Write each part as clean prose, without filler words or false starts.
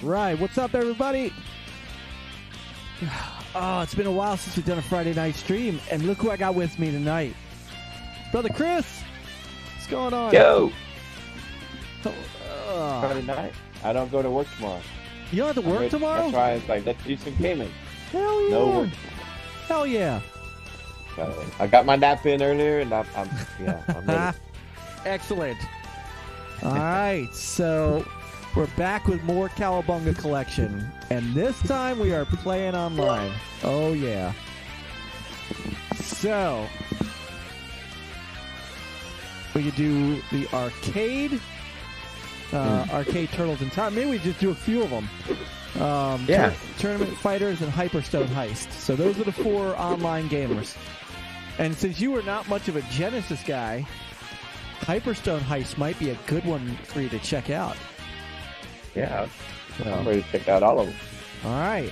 Right, what's up, everybody? Oh, it's been a while since we've done a Friday night stream, and look who I got with me tonight. Brother Chris, what's going on? Yo! Friday night. I don't go to work tomorrow. You don't have to work tomorrow? That's why I was like, let's do some gaming. Hell yeah. No work. Hell yeah. So, I got my nap in earlier, and I'm ready. Excellent. All right, so we're back with more Cowabunga collection, and this time we are playing online. Oh yeah. So we could do the arcade, arcade Turtles in Time. Maybe we just do a few of them. Yeah. Tournament Fighters and Hyperstone Heist. So those are the 4 online gamers. And since you were not much of a Genesis guy, Hyperstone Heist might be a good one for you to check out. Yeah, I'm ready to check out all of them. All right.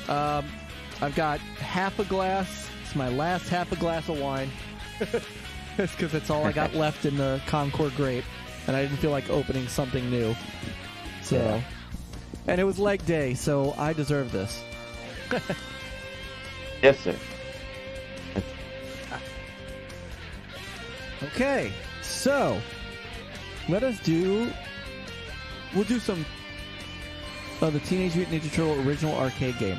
I've got half a glass. It's my last half a glass of wine. That's because that's all I got left in the Concord grape, and I didn't feel like opening something new. So, yeah. And it was leg day, so I deserve this. Yes, sir. Okay, so we'll do some of the Teenage Mutant Ninja Turtle original arcade game.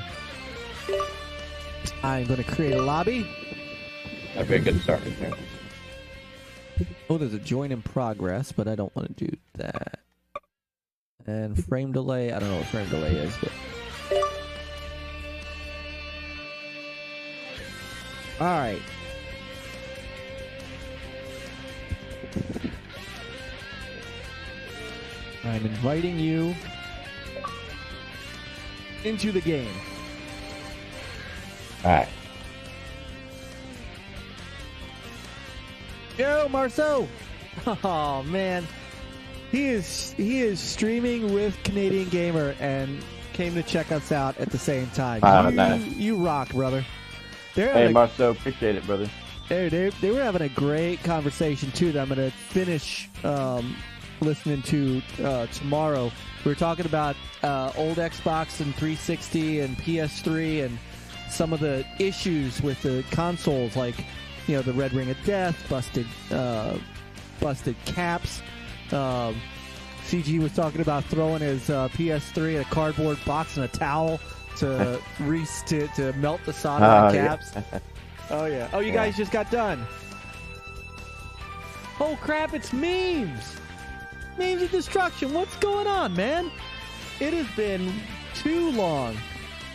I'm going to create a lobby. That'd be a good start right there. Oh, there's a join in progress, but I don't want to do that. And frame delay, I don't know what frame delay is, but... Alright. I'm inviting you into the game. Alright. Yo, Marceau! Oh man. He is streaming with Canadian Gamer and came to check us out at the same time. Nice. You rock, brother. Hey, Marceau, appreciate it, brother. They were having a great conversation too that I'm going to finish listening to tomorrow. We were talking about old Xbox and 360 and PS3 and some of the issues with the consoles, like the Red Ring of Death, busted caps. CG was talking about throwing his PS3 in a cardboard box and a towel to melt the solder on the caps. Yeah. Oh yeah. Oh, you guys just got done. Oh crap! It's memes. Memes of destruction. What's going on, man? It has been too long.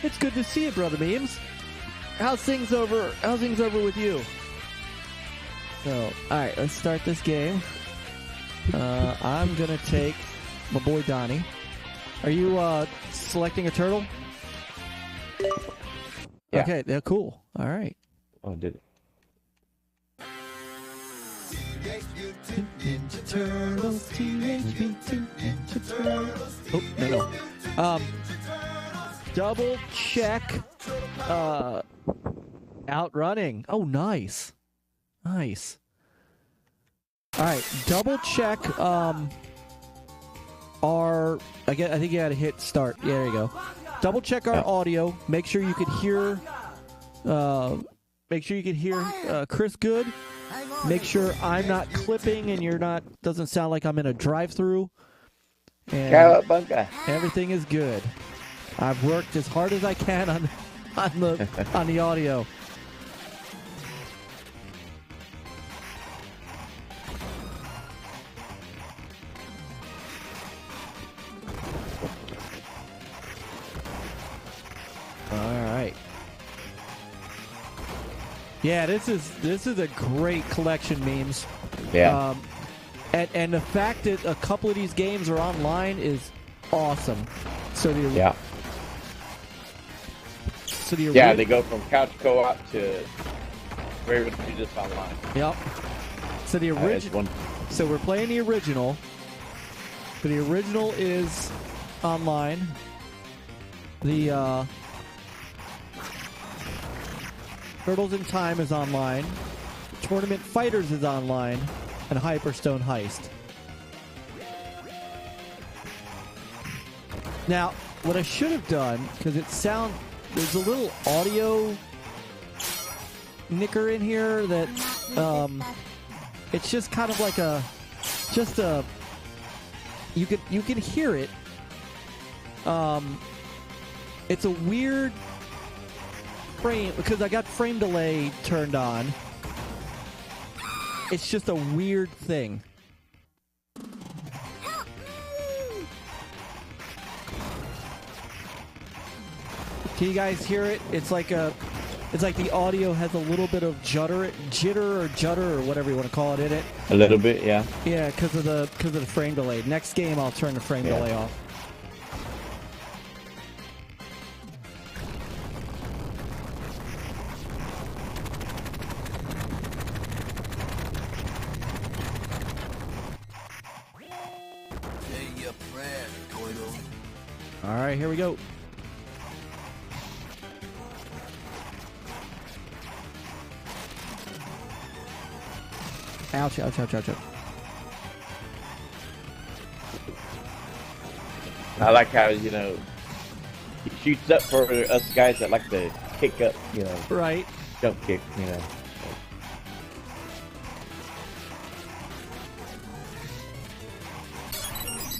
It's good to see you, brother Memes. How's things over with you? So, all right, let's start this game. I'm gonna take my boy Donnie. Are you selecting a turtle? Yeah. Okay, they're cool. All right. Oh, did it? Ninja Turtles, Teenage Mutant Ninja Turtles. Oh, no. Double check. Outrunning. Oh, nice. Nice. All right, double check. I think you got to hit start. Yeah, there you go. Double check our audio. Make sure you could hear. Make sure you can hear Chris good. Make sure I'm not clipping and doesn't sound like I'm in a drive-through. And Cowabunga. everything is good. I've worked as hard as I can on the audio. All right. Yeah, this is a great collection, Memes. Yeah. And the fact that a couple of these games are online is awesome. So they go from couch co-op to we're able to do this online. Yep. So the original. So we're playing the original. So the original is online. The Turtles in Time is online. Tournament Fighters is online. And Hyperstone Heist. Now, what I should have done, because there's a little audio nicker in here that it's just kind of like you can hear it. It's a weird frame because I got frame delay turned on. It's just a weird thing. Can you guys hear it? It's like the audio has a little bit of jitter or whatever you want to call it in it. A little bit, yeah. Yeah, because of the frame delay. Next game, I'll turn the frame delay off. All right, here we go. Ouch, ouch, ouch, ouch, ouch. I like how, he shoots up for us guys that like to kick up, Right. Jump kick,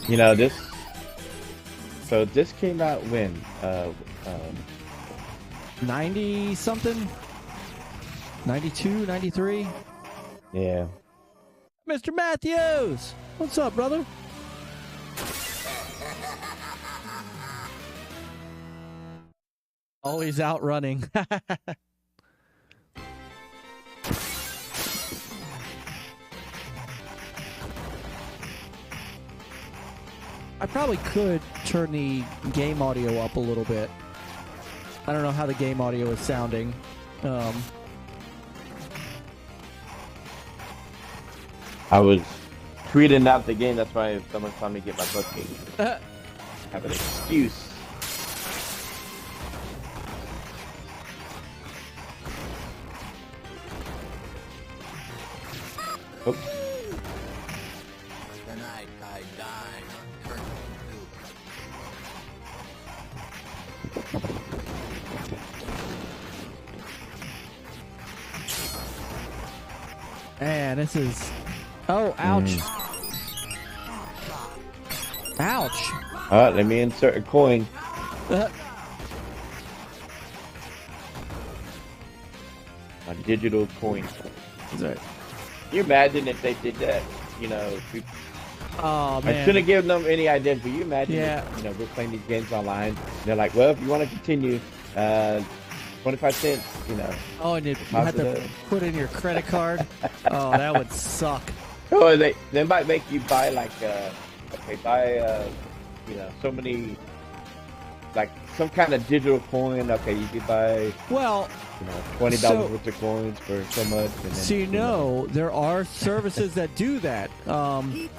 this. So this came out when? 90 something? 92, 93? Yeah. Mr. Matthews! What's up, brother? Always out running. I probably could turn the game audio up a little bit. I don't know how the game audio is sounding. I was tweeting out the game, that's why someone's telling me to get my booking. Have an excuse. Oops. Tonight I dine on turkey soup. And this is... Oh, ouch. Ouch. Alright, let me insert a coin. Uh, A digital coin. Right. Can you imagine if they did that? Oh, man. I shouldn't give them any idea, but you imagine if, we're playing these games online, and they're like, well, if you want to continue, 25 cents, Oh, and you have to put in your credit card? Oh, that would suck. Oh, they might make you buy so many, like some kind of digital coin. Okay, you could buy, $20 worth of coins for so much. And then, there are services that do that. On the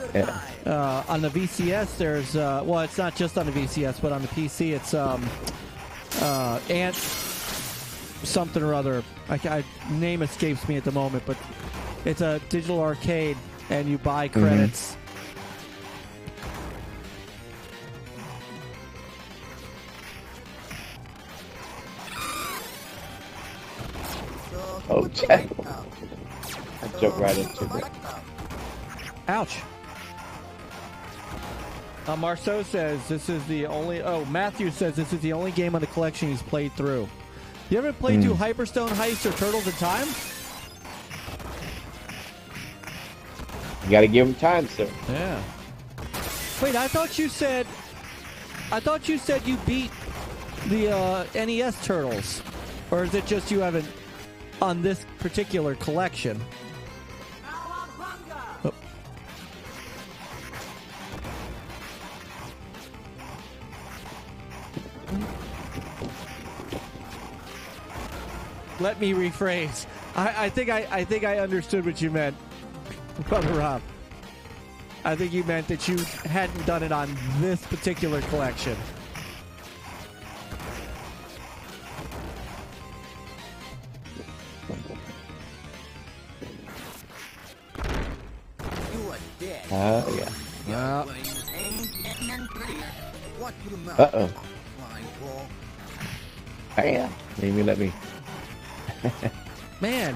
VCS, there's it's not just on the VCS, but on the PC, it's Ant something or other. Name escapes me at the moment, but it's a digital arcade. And you buy credits. Oh, check. I jumped right into it. Ouch. Marceau says this is the only... Oh, Matthew says this is the only game on the collection he's played through. You ever played through Hyperstone Heist or Turtles in Time? You gotta give them time, sir. Yeah. Wait, I thought you said you beat the NES Turtles. Or is it just you haven't on this particular collection? Oh. Let me rephrase. I think I understood what you meant. Brother Rob, I think you meant that you hadn't done it on this particular collection. You are dead. Yeah. Yeah. Uh-oh. Bam. Maybe let me. Man.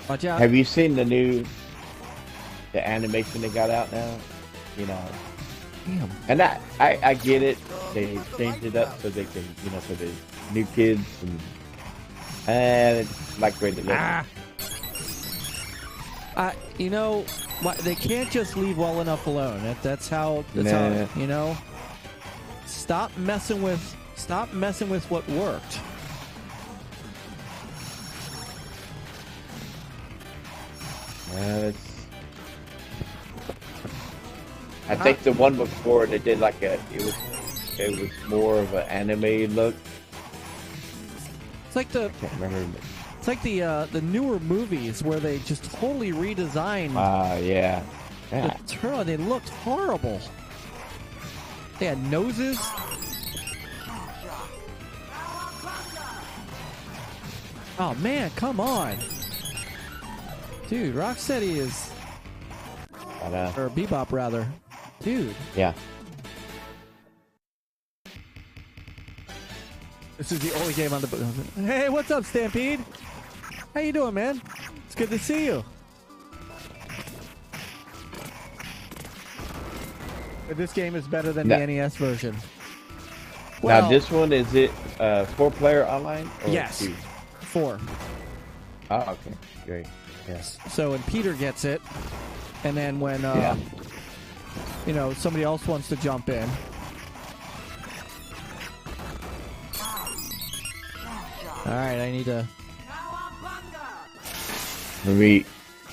Watch out. Have you seen the animation they got out now? You know. Damn. And I get it. They changed it up so they can, you know, for the new kids and it's like great to look. You know, they can't just leave well enough alone. That's how, you know. Stop messing with what worked. I think the one before they did like it was more of an anime look. It's like I can't remember. It's like the newer movies where they just totally redesigned. Yeah. The turn. They looked horrible. They had noses. Oh man, come on, dude. Rocksteady is, or Bebop rather, dude. Yeah. This is the only game on the book. Hey, what's up, Stampede? How you doing, man? It's good to see you. This game is better than the NES version. Well, now, this one, is it 4-player online? Or yes. 2? 4. Oh, okay. Great. Yes. So when Peter gets it, and then when, you know, somebody else wants to jump in. Alright, I need to...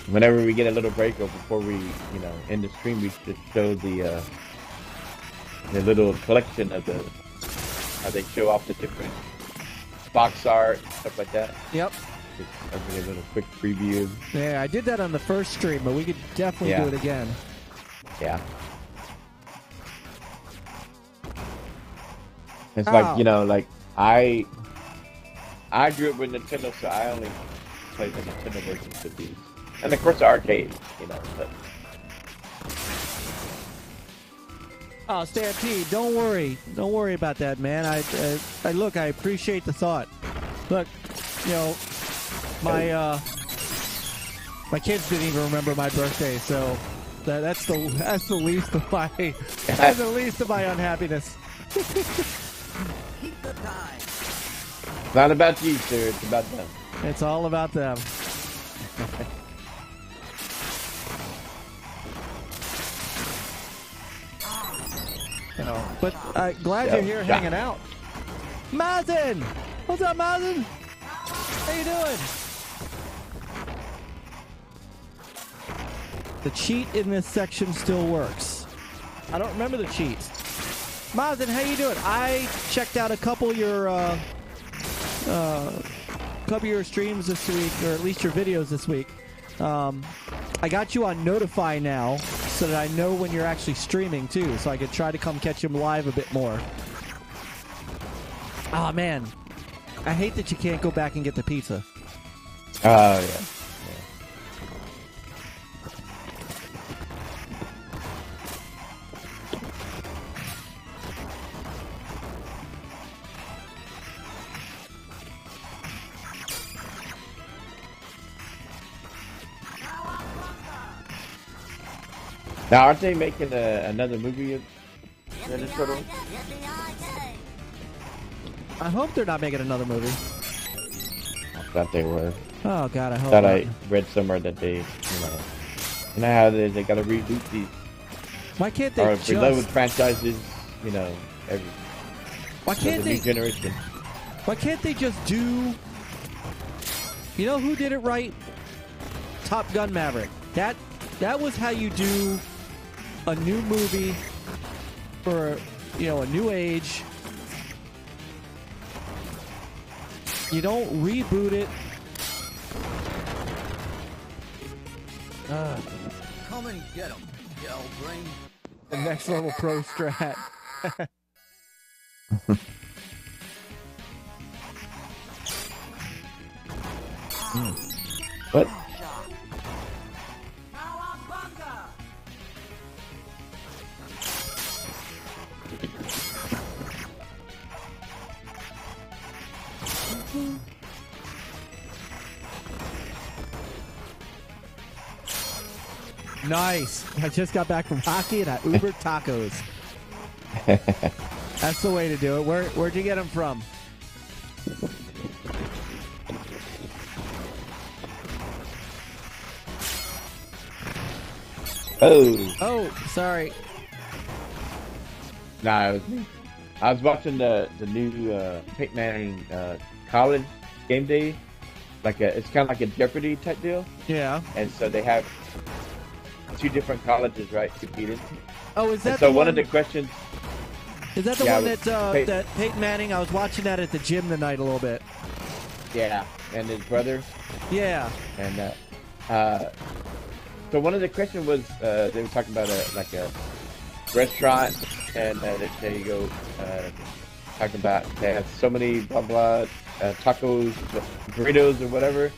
Whenever we get a little break or before we, you know, end the stream, we should show the little collection of how they show off the different box art and stuff like that. Yep. I'll give a little quick preview. Yeah, I did that on the first stream, but we could definitely do it again. Yeah. It's like, you know, like I grew up with Nintendo, so I only played the Nintendo versions of these. And of course the arcade, you know. But... Oh, Stampede, don't worry. Don't worry about that, man. I look, I appreciate the thought. Look, you know, my kids didn't even remember my birthday, so that's the least of my unhappiness. It's not about you, sir. It's about them. It's all about them. But glad you're here hanging out. Mazen! What's up, Mazen? How you doing? The cheat in this section still works. I don't remember the cheat. Mazen, how you doing? I checked out a couple of your streams this week, or at least your videos this week. I got you on Notify now, so that I know when you're actually streaming too, so I can try to come catch him live a bit more. Oh man, I hate that you can't go back and get the pizza. Oh yeah. Now, aren't they making another movie of Ninja Turtles? I hope they're not making another movie. I thought they were. Oh God, I hope. I thought I read somewhere that they, you know how they got to reboot these. Why can't they just? Beloved franchises, you know, every. Why can't they? New generation. Why can't they just do? You know who did it right? Top Gun Maverick. That was how you do a new movie for, you know, a new age. You don't reboot it. Come and get him, yell brain. The next level pro strat. Nice. I just got back from hockey and I Ubered tacos. That's the way to do it. Where'd you get them from? Oh, sorry. Nah, it was me. I was watching the new Peyton Manning college game day. It's kind of like a Jeopardy type deal. Yeah. And so they have 2 different colleges, right, competing. Oh, is that and so one of the questions? Is that the one that Peyton Manning? I was watching that at the gym tonight a little bit. Yeah, and his brother. Yeah. And so one of the questions was they were talking about a restaurant, and they go talking about they have so many blah blah tacos, burritos, or whatever.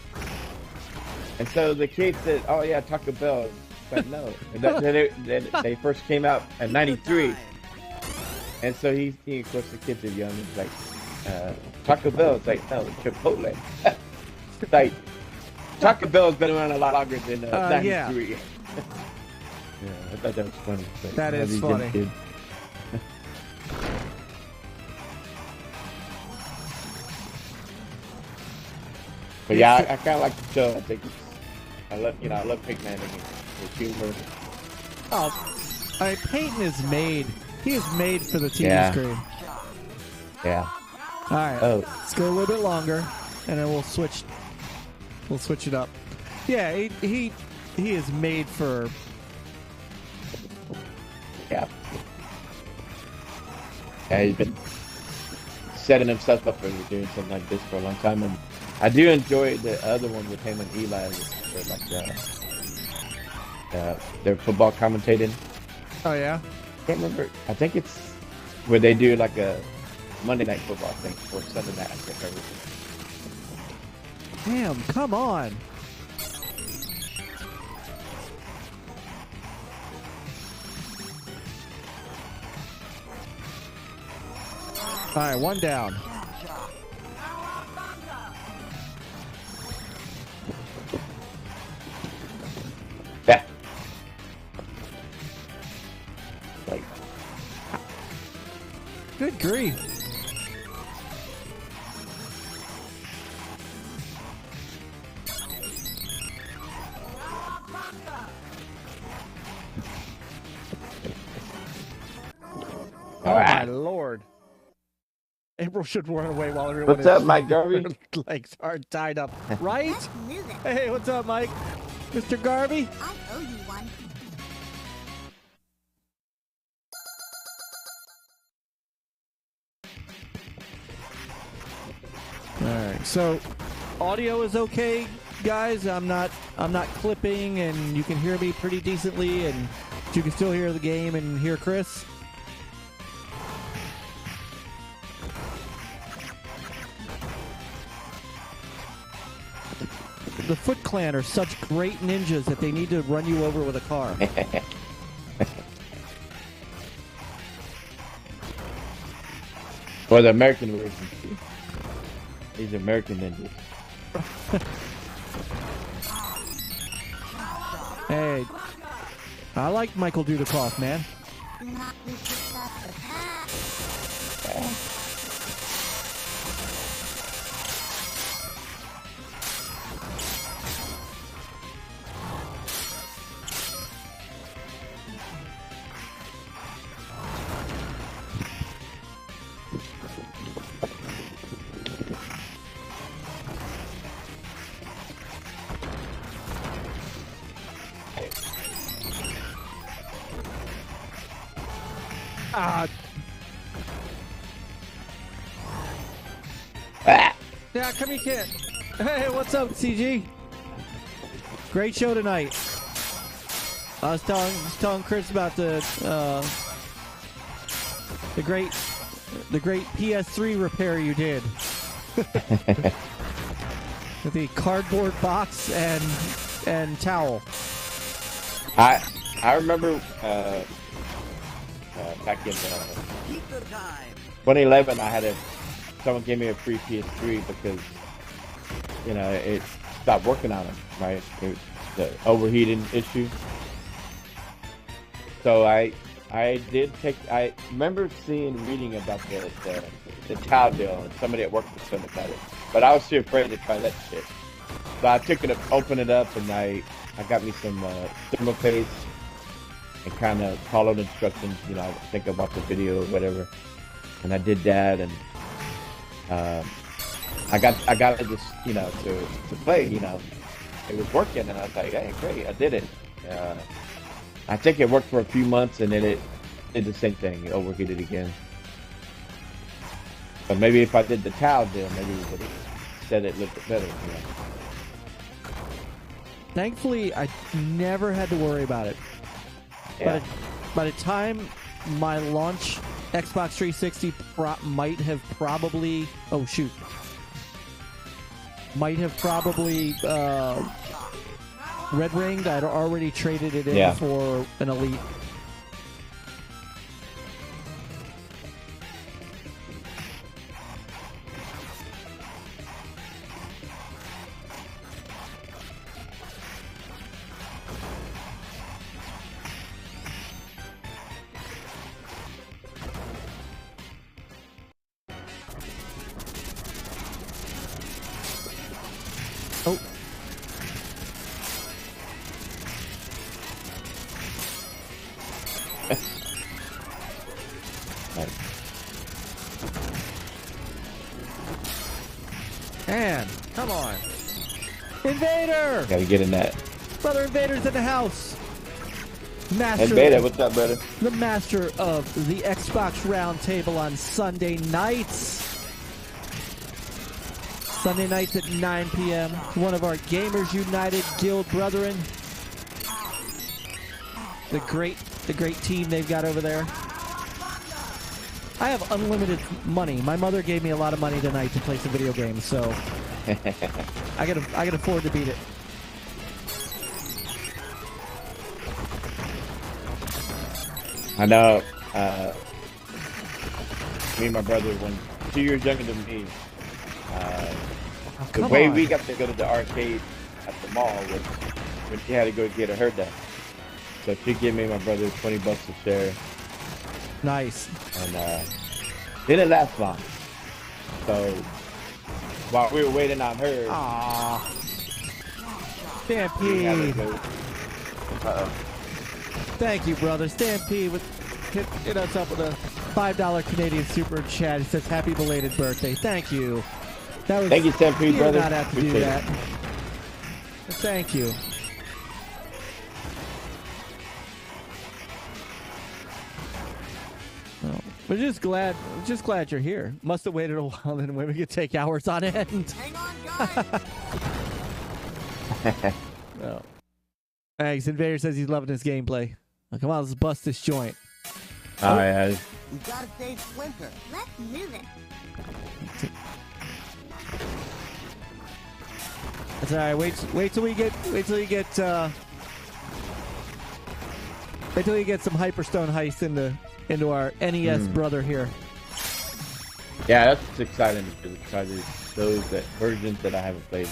And so the kid said, "Oh yeah, Taco Bell." But no, they first came out in '93, and so he of course the kids are young. It's like Taco Bell. It's like no, Chipotle. It's like Taco Bell's been around a lot longer than '93. Yeah. Yeah, I thought that was funny. But that is funny. But yeah, I kind of like the show. I think I love Peyton Manning and his humor. Oh, I mean, Peyton is made. He is made for the TV screen. Yeah. All right. Oh. Let's go a little bit longer, and then we'll switch. We'll switch it up. Yeah, he is made for. Yeah. Yeah, he's been setting himself up for doing something like this for a long time, and I do enjoy the other one with him and Eli, their football commentating. Oh yeah. I can't remember. I think it's where they do like a Monday Night Football thing or Sunday night. I can't remember. Damn! Come on. All right, one down. Yeah. Good grief. Oh my lord. April should run away while everyone What's up, Mike Garvey? Legs are tied up. Right? Hey, what's up, Mike? Mr. Garvey? I owe you one. Alright, so audio is okay, guys. I'm not clipping, and you can hear me pretty decently, and you can still hear the game and hear Chris. The Foot Clan are such great ninjas that they need to run you over with a car. Or the American version. These American ninjas. Hey, I like Michael Dudikoff, man. Yeah, come here, kid. Hey, what's up, CG? Great show tonight. I was telling Chris about the great PS3 repair you did. With the cardboard box and towel. I remember back in 2011, I had a someone gave me a free PS3 because, you know, it stopped working on it, right? It was the overheating issue. So I remember reading about the towel deal, and somebody at work was telling me about it. But I was too afraid to try that shit. So I took it up, opened it up, and I got me some thermal paste and kind of followed instructions. You know, I think I watched a video or whatever, and I did that, and I got it just, you know, to play. You know, it was working, and I was like, hey, great, I did it. I think it worked for a few months, and then it did the same thing. It overheated again. But maybe if I did the towel deal, maybe we would have said it a little bit better. You know? Thankfully, I never had to worry about it. Yeah. By the time my launch Xbox 360 might have probably... Oh, shoot. Might have probably... Red ringed. I'd already traded it in for an Elite. Oh. Man, come on. Invader! Gotta get in that. Brother Invader's in the house. Master. Invader, what's up, brother? The master of the Xbox Roundtable on Sunday nights. Sunday nights at 9 p.m. One of our Gamers United Guild brethren. The great team they've got over there. I have unlimited money. My mother gave me a lot of money tonight to play some video games, so I can afford to beat it. I know. Me and my brother, 2 years younger than me, the way we got to go to the arcade at the mall was when she had to go get her done. So she gave me and my brother $20 to share. Nice. And didn't last long. So while we were waiting on her, Stampede. Uh-oh. Thank you, brother. Stampede hit us up with a $5 Canadian super chat. It says happy belated birthday. Thank you. Thank you, Stampede, you brother. You did not have to do that. Thank you. Well, we're just glad you're here. Must have waited a while, then we could take hours on end. Hang on, guys. No. Thanks. Invader says he's loving his gameplay. Well, come on, let's bust this joint. All right. We gotta save Splinter. Let's move it. That's all right. Wait till you get some Hyperstone heist into our NES brother here. Yeah, that's exciting to try those versions that I haven't played.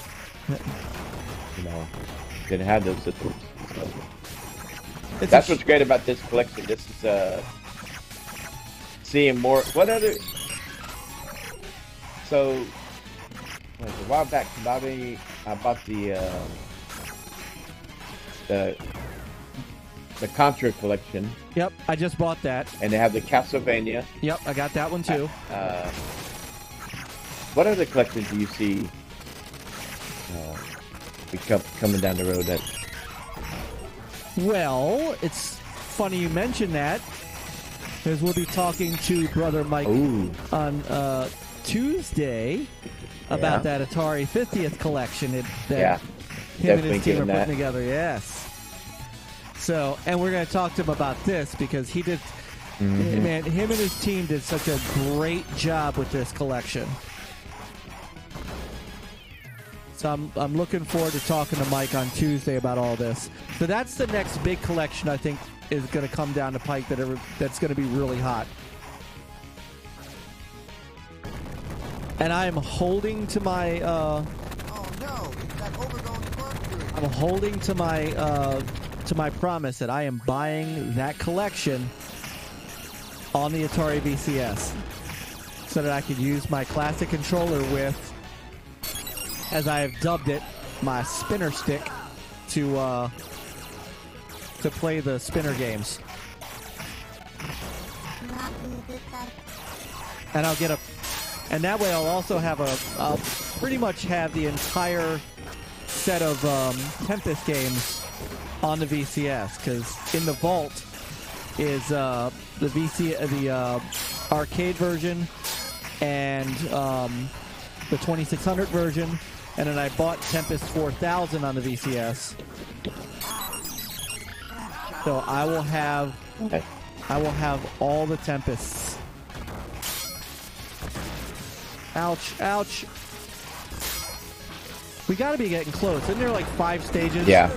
You know, didn't have those systems. So. That's what's great about this collection. This is seeing more. What other? So a while back, Bobby, I bought the Contra collection. Yep, I just bought that. And they have the Castlevania. Yep, I got that one too. What other collections do you see coming down the road? That well, it's funny you mention that, because we'll be talking to Brother Myke on Tuesday about that Atari 50th collection that him and his team are putting together. Yes. So, and we're going to talk to him about this because he did, man, him and his team did such a great job with this collection. So I'm looking forward to talking to Myke on Tuesday about all this. So that's the next big collection I think is going to come down the pike that's going to be really hot. And I am holding to my, Oh no, it's that overgrown spark. I'm holding to my promise that I am buying that collection on the Atari VCS so that I could use my classic controller with, as I have dubbed it, my spinner stick to play the spinner games. And I'll get and that way I'll also have I'll pretty much have the entire set of Tempest games on the VCS, because in the vault is the arcade version and the 2600 version, and then I bought Tempest 4000 on the VCS. So I will have all the Tempests. Ouch, ouch. We gotta be getting close. Isn't there like 5 stages? Yeah.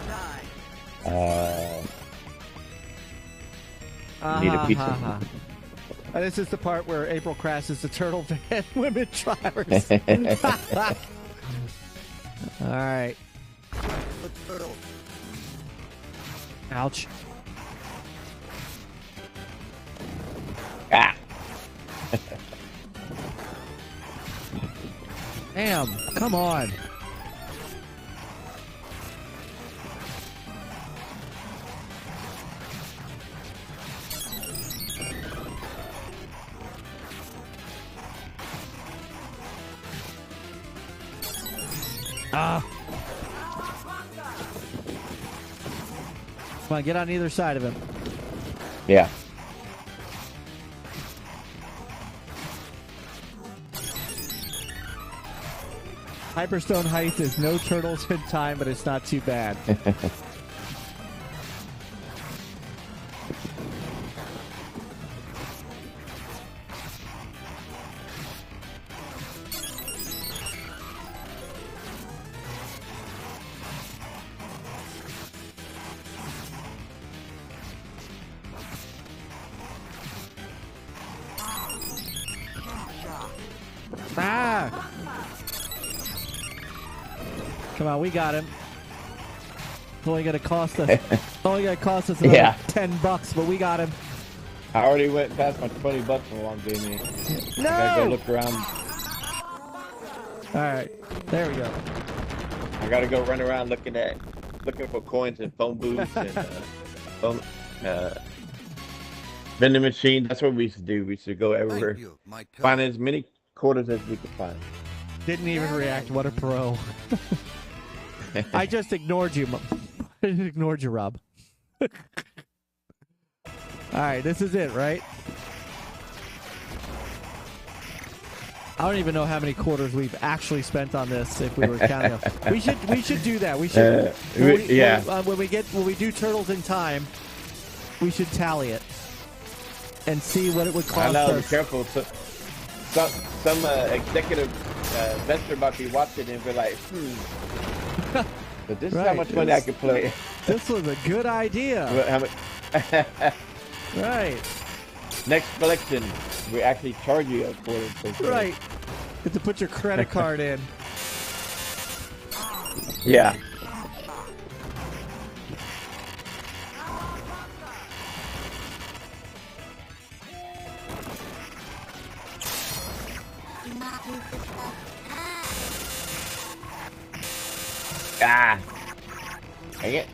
Need a pizza. This is the part where April crashes the turtle van women drivers. Alright. Ouch. Ah. Damn, come on. Ah. Come on, get on either side of him. Yeah. Hyperstone Heights is no turtles in time, but it's not too bad. Ah! Come on, we got him. It's only gonna cost us another Yeah. $10, but we got him. I already went past my $20 for one game. No! I gotta go look around. Alright, there we go. I gotta go run around looking for coins and phone booths and vending machines. That's what we used to do. We used to go everywhere, find as many quarters as we could find. Didn't even react. What a pro. I just ignored you. I just ignored you, Rob. Alright, this is it, right? I don't even know how many quarters we've actually spent on this if we were counting them. We should do that. We should when we do Turtles in Time, we should tally it and see what it would cost I know, us. be careful. Some executive investor might be watching and be like, but this is how much money I could play. This was a good idea. Right. Next collection, we actually charge you a quarter. Right. Get to put your credit card in. Yeah. Ah! Dang it.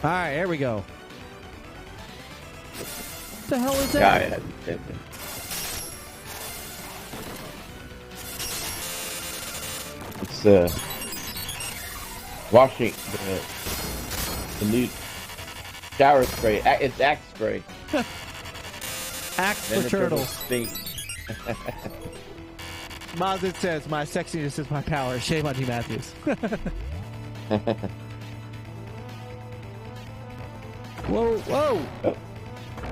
All right, here we go. What the hell is that? It's washing the new shower spray. It's Axe spray. Axe for turtles. Mazit says, "My sexiness is my power." Shame on you, Matthews. Whoa, whoa!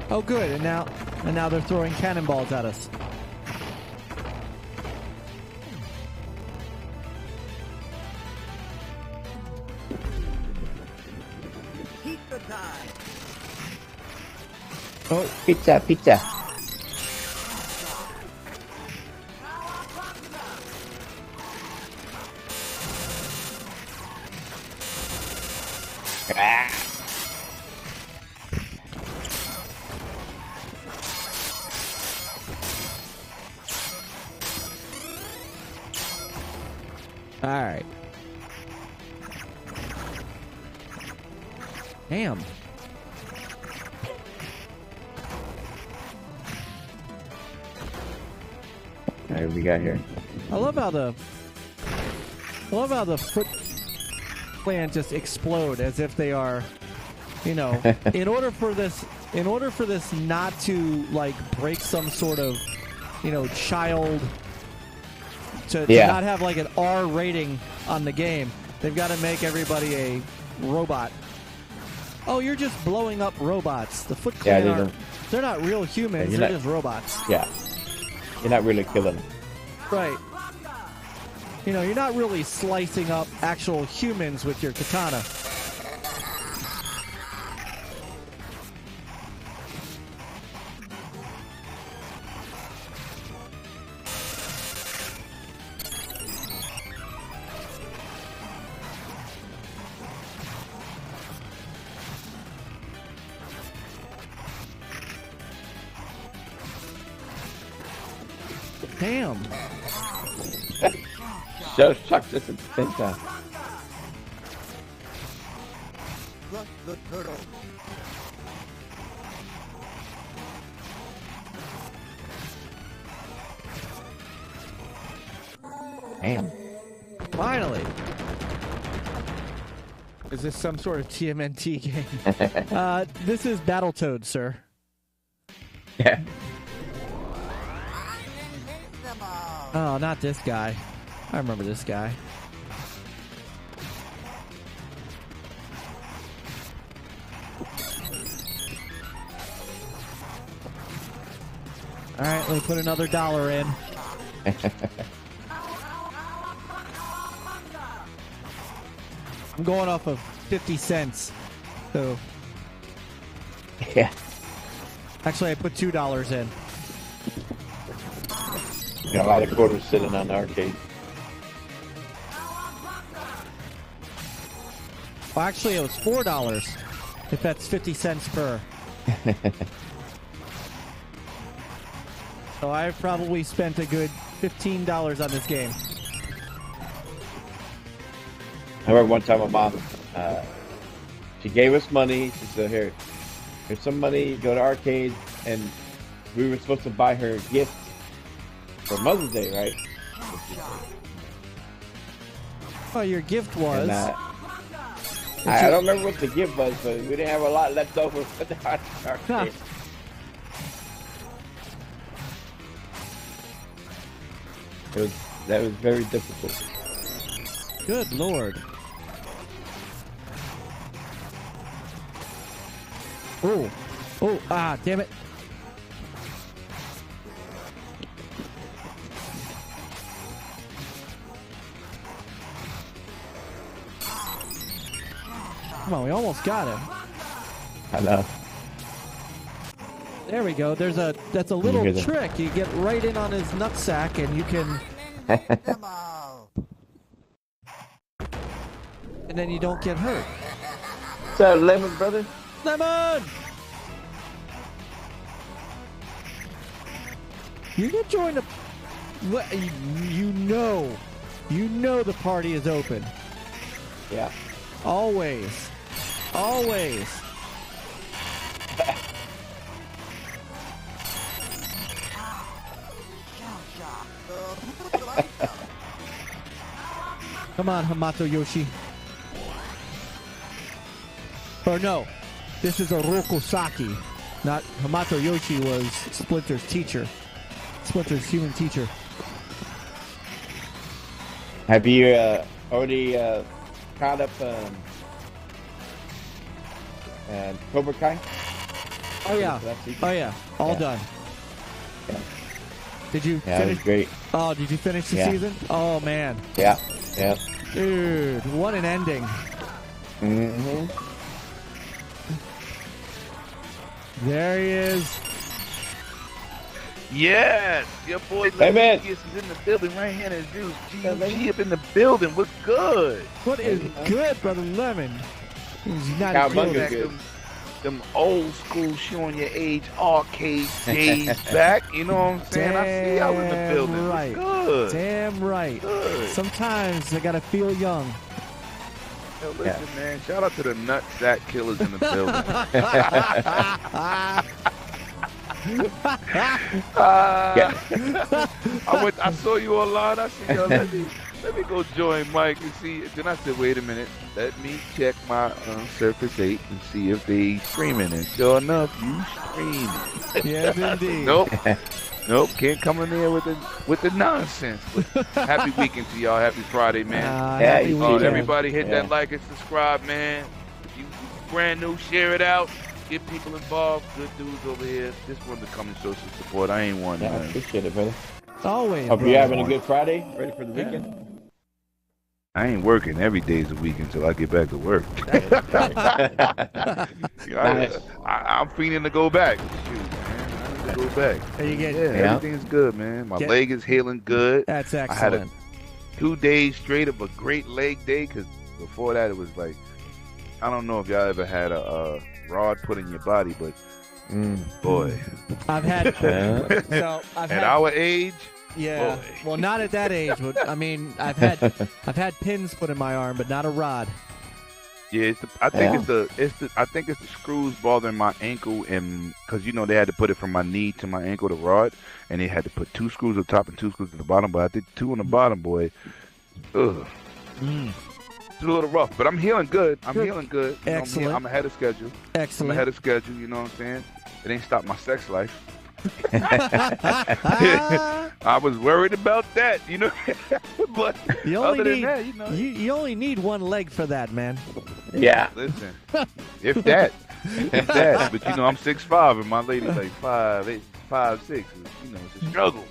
Oh, good. And now, And now they're throwing cannonballs at us. Keep the time. Oh, pizza, pizza. Ah. All right. Damn. All right, we got here. I love how the foot clan just explode as if they are, you know, in order for this not to like break some sort of, you know, child to not have like an R rating on the game, they've got to make everybody a robot. Oh, you're just blowing up robots. The Foot Clan they're not real humans, they're just robots. Yeah. You're not really killing them. Right. You know, you're not really slicing up actual humans with your katana. Damn. Show shucks us at the same time. Crush the turtle. Damn. Finally. Is this some sort of TMNT game? This is Battletoads, sir. Yeah. Oh, not this guy. I remember this guy. All right, let me put another $1 in. I'm going off of 50 cents. So, Yeah. actually, I put $2 in. Got a lot of quarters sitting on the arcade. Well, actually, it was $4. If that's 50 cents per. So I've probably spent a good $15 on this game. I remember one time my mom, she gave us money. She said, here's some money, go to arcade. And we were supposed to buy her gifts for Mother's Day, right? Oh, your gift was? And, I don't remember what the gift was, but we didn't have a lot left over for the arcade. Huh. That was very difficult. Good Lord. Oh. Oh, ah, damn it. Come on, we almost got him. I know. There we go. That's a little trick. You get right in on his nutsack and you can... Demo. and then you don't get hurt. What's up, Lemon, brother? Lemon! You can join the... You know the party is open. Yeah. Always. Always. Come on, Hamato Yoshi. Or no, this is a Rokosaki. Not Hamato Yoshi was Splinter's teacher. Splinter's human teacher. Have you already caught up Cobra Kai? Oh yeah. Oh yeah. All done. Yeah. Did you Yeah, it finish? was great. Oh, did you finish the season? Oh man. Yeah. Yeah. Dude, what an ending. Mm-hmm. There he is. Yes, your boy Hey, man. Lucas is in the building right here. And dude, G up in the building. What's good? What is good, Brother Lemon? He's not Cowabunga good. good. Them old school showing your age arcade days back. You know what I'm saying? I see y'all in the building. Right. What's good? Damn right. Good. Sometimes I gotta feel young. Yo, listen, man. Shout out to the nutsack killers in the building. I saw you online. I said, yo, let me go join Myke and see. Then I said, wait a minute. Let me check my Surface 8 and see if they streaming. And sure enough, you streaming. Yes, indeed. Nope. Can't come in there with the nonsense. But happy weekend to y'all. Happy Friday, man. Happy weekend. Everybody hit that like and subscribe, man. If you brand new, share it out. Get people involved. Good dudes over here. Just wanted to come and show some support. I ain't one. Yeah, I appreciate it, brother. Always. Hope you're having a good Friday. Ready for the weekend? I ain't working every day of the week until I get back to work. I'm feeling to go back. Shoot, man. I need to go back. There you get. Everything's good, man. My leg is healing good. That's excellent. I had 2 days straight of a great leg day because before that it was like, I don't know if y'all ever had a rod put in your body, but boy. I've had. At our age. Yeah. Boy. Well, not at that age. But, I mean, I've had pins put in my arm, but not a rod. Yeah, I think it's the screws bothering my ankle, and because they had to put it from my knee to my ankle, the rod, and they had to put 2 screws up top and 2 screws at the bottom. But I think 2 on the bottom, boy. Ugh. It's a little rough, but I'm healing good. Healing good. Excellent. I'm ahead of schedule. Excellent. I'm ahead of schedule. You know what I'm saying? It ain't stopped my sex life. I was worried about that, but other than that, you only need one leg for that, man. Yeah. Listen, if that, but I'm 6'5" and my lady's like 5'8", 5'6". It's a struggle.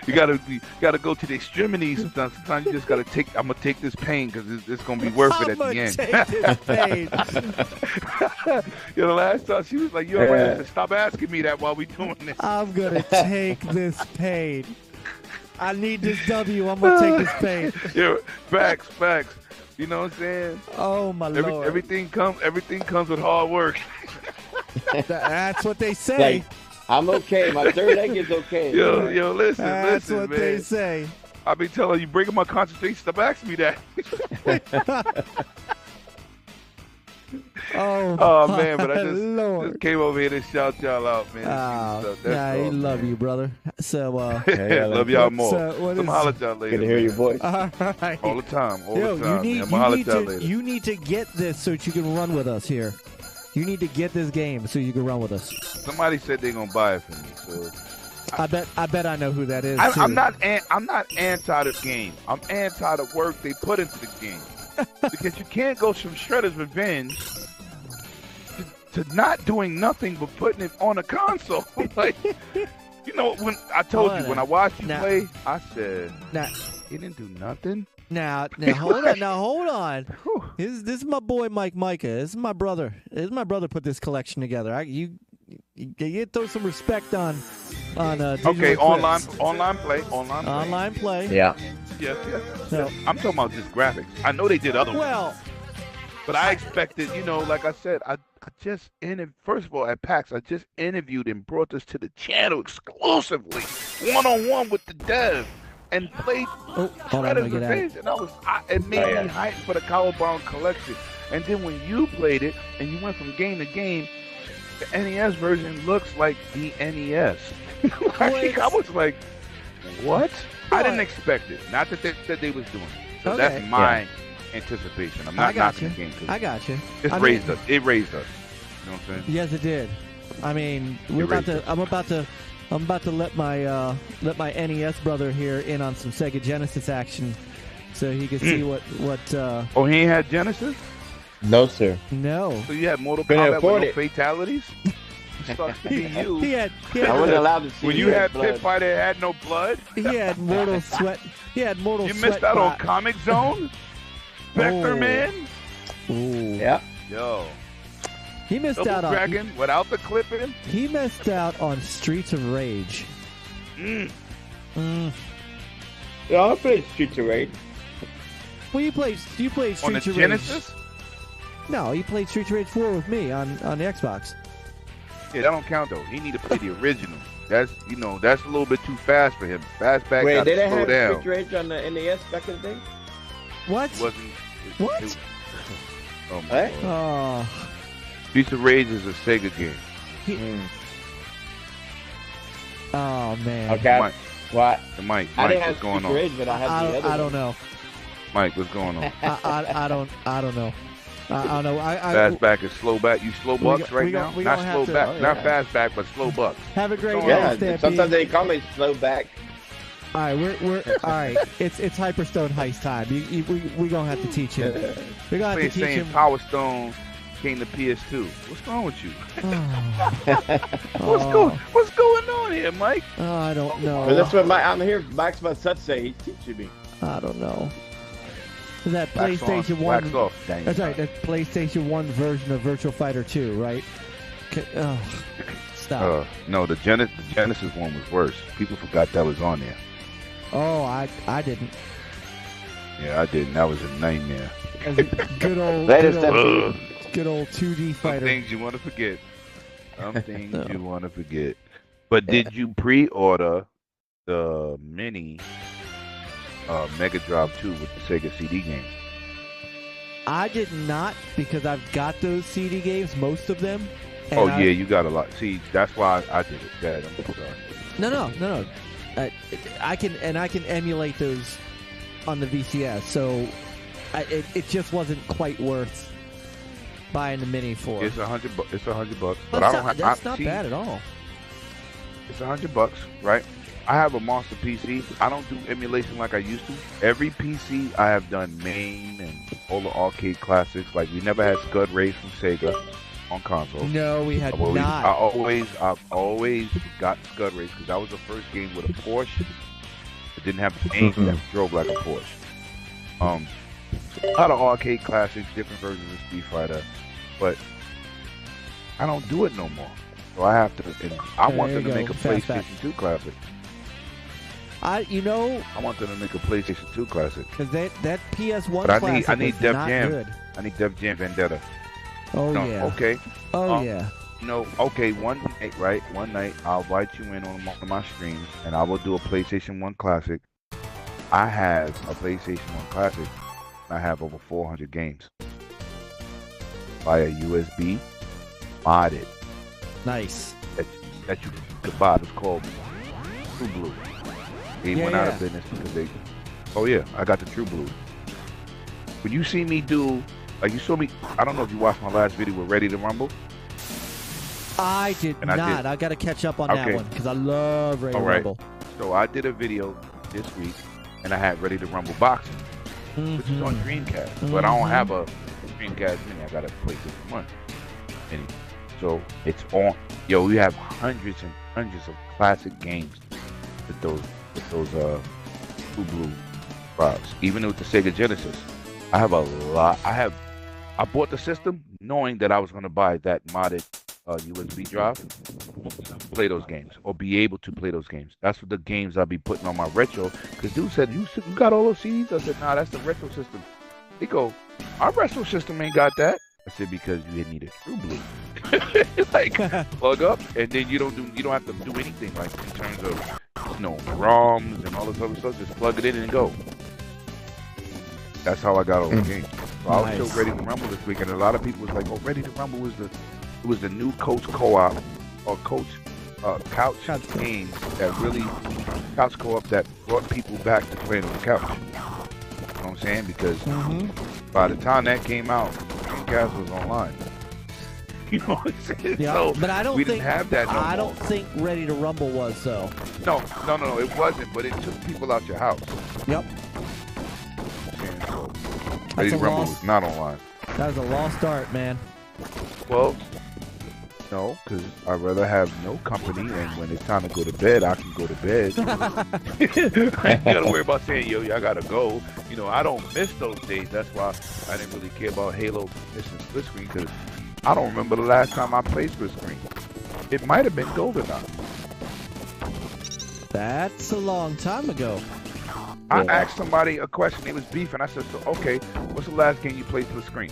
You gotta go to the extremities sometimes. Sometimes you just gotta I'm gonna take this pain because it's gonna be worth it at the end. Take this pain. The last time she was like, "You have to stop asking me that while we doing this." I'm gonna take this pain. I need this W. I'm gonna take this pain. Yeah, facts. You know what I'm saying? Oh my Lord. Everything comes with hard work. That's what they say. Like, I'm okay. My third leg is okay. Yo, listen, That's what man. they say. I be telling you, breaking my concentration. Stop asking me that. Oh man, but I Lord. just came over here to shout y'all out, man. I love you, brother. So, love y'all more. I'm holler at y'all later. Good to hear your voice. All right. All the time. You need to get this so that you can run with us here. You need to get this game so you can run with us. Somebody said they're gonna buy it for me, so I bet I know who that is. I'm not anti the game. I'm anti the work they put into the game because you can't go from Shredder's Revenge to not doing nothing but putting it on a console. Like, when I told you when I watched you play, I said, he didn't do nothing. Now hold on. Hold on. This is my boy Myke. This is my brother. Put this collection together. You throw some respect on. Okay, online play. Yeah. Yes. So, I'm talking about just graphics. I know they did other ones. But I expected, like I said, I just first of all at PAX, I just interviewed and brought this to the channel exclusively, one-on-one with the dev. And played Shredder's Revenge, and it made me hyped for the Cowabunga collection. And then when you played it, and you went from game to game, the NES version looks like the NES. I was like, what? I didn't expect it. Not that they was doing it. So that's my anticipation. I'm not knocking the game. I got you. It raised us. You know what I'm saying? Yes, it did. I mean, I'm about to let my NES brother here in on some Sega Genesis action, so he can see what. Oh, he ain't had Genesis? No, sir. No. So you had Mortal Couldn't Kombat afford with no it. fatalities? It sucks to be you. He had I wasn't allowed to see. When you had Pit Fighter, it had no blood. he had Mortal Sweat. He had Mortal You Sweat. missed out on bot. Comic Zone. Vector Oh. Man. Ooh. Yeah. Yo. He missed Double out on. Dragon without the clipping. He missed out on Streets of Rage. Mm. Yeah, I played Streets of Rage. Well, you played On the Streets of Genesis. Rage. No, you played Streets of Rage 4 with me on the Xbox. Yeah, that don't count though. He need to play the original. That's that's a little bit too fast for him. Fastback Wait, got they to didn't slow have down. Streets of Rage on the NES back in the day? What? It wasn't. What? Oh my What? God. Oh, Streets of Rage is a Sega game. oh man. Okay. Mike, What? Mike, I didn't what's have going Streets of on? Rage, but I had the other I don't one. know. Mike, what's going on? I don't know. I don't know. Fastback is slow back. You slow bucks right now? we Not gonna slow have to- back. oh, Not yeah. fastback, but slow bucks. Have a great What's day, going Yeah, Stampede. sometimes they call me slow back. All right, we're all right. It's Hyperstone Heist time. We gonna have to teach him. We're gonna have They're to teach saying him. Power Stone came to PS2. What's wrong with you? Oh, What's going on here, Mike? oh, I don't But know. that's what I'm here. Mike's my sensei. He's teaching me. I don't know. That Wax PlayStation on, 1. wax off. Dang. That's right. That PlayStation 1 version of Virtual Fighter 2, right? Oh, stop. No, the Genesis one was worse. People forgot that was on there. Oh, I didn't. Yeah, I didn't. That was a nightmare. As a good old, Latest good old, Ugh. good old 2D Some fighter. things you want to forget. Some things No. you want to forget. But did you pre-order the mini Mega Drive 2 with the Sega CD games? I did not, because I've got those CD games, most of them. and Oh I- yeah, you got a lot. See, that's why I did it. Dad, I'm sorry. No. I can emulate those on the VCS, so it just wasn't quite worth buying the mini for. It's $100. It's $100. But That's I don't not, have. that's I, not see, bad at all. It's $100, right? I have a monster PC. I don't do emulation like I used to. Every PC I have done main and all the arcade classics. Like we never had Scud Race from Sega on console. No, we had I've always, not. I've always got Scud Race because that was the first game with a Porsche. It didn't have the aim that drove like a Porsche. A lot of arcade classics, different versions of Street Fighter, but I don't do it no more. So I have to. And I There want you them to go, make a Fastback. PlayStation 2 classic. I want them to make a PlayStation 2 classic. because that PS1 But I classic need was Def not Jam. good. I need Def Jam Vendetta. Oh No, yeah. okay. Oh yeah. Okay, one night, right? One night, I'll invite you in on one of my streams, and I will do a PlayStation 1 Classic. I have a PlayStation 1 Classic. I have over 400 games. Via USB, modded, Nice. that you could buy. It's called True Blue. They Yeah, went out yeah. of business because they... Oh yeah, I got the True Blue. When you see me do... Like you saw me... I don't know if you watched my last video with Ready to Rumble. I did And I not. did. I got to catch up on that Okay. one because I love Ray All right. Rumble. So I did a video this week, and I had Ready to Rumble boxing, which is on Mhm. Dreamcast. But I don't Mhm. have a Dreamcast mini. I got a PlayStation 1 mini. So it's on. Yo, we have hundreds and hundreds of classic games with those True Blue products. Even with the Sega Genesis, I have a lot. I bought the system knowing that I was going to buy that modded USB drive to play those games or be able to play those games. That's what the games I'll be putting on my retro. Because dude said, you got all those CDs? I said, nah, that's the retro system. He go, our retro system ain't got that. I said, because you need a True Blue. Like plug up, and then you don't have to do anything like in terms of ROMs and all this other stuff. Just plug it in and go. That's how I got all the games. So I was Nice. so Ready to Rumble this week, and a lot of people was like, "Oh, Ready to Rumble was the new Coach Co-op or Coach couch game that really couch co-op that brought people back to playing on the couch." You know what I'm saying? Because by the time that came out, Dreamcast was online. You know what I'm saying? Yeah, So but I don't we think didn't have that no I more. don't think Ready to Rumble was though. No, it wasn't. But it took people out your house. Yep. And so That's Ready a to Rumble loss. was not online. That was a lost art, man. Well, no, because I'd rather have no company, and when it's time to go to bed, I can go to bed. I ain't gotta worry about saying, yo, I gotta go. You know, I don't miss those days. That's why I didn't really care about Halo missing split screen, because I don't remember the last time I played split screen. It might have been GoldenEye. That's a long time ago. I asked somebody a question. They was beefing. I said, so, okay, what's the last game you played split screen?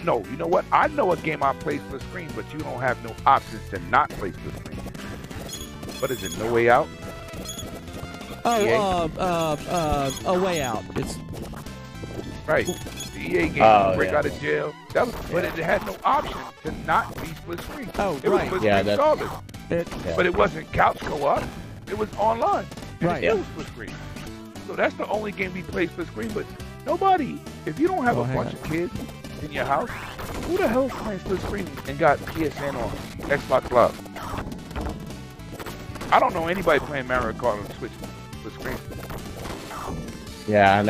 No, you know what? I know a game I played split screen, but you don't have no options to not play split screen. What is it? No Way Out? A Way Out. It's right. The EA game, break out of jail. That was, but it had no option to not be split screen. Oh, it right. was split screen solid. But it wasn't couch co-op. It was online. Right. It was split screen. So that's the only game we play split screen. But nobody, if you don't have a bunch of kids in your house, who the hell is playing split screen and got PSN or Xbox Live? I don't know anybody playing Mario Kart on Switch split screen. Yeah, and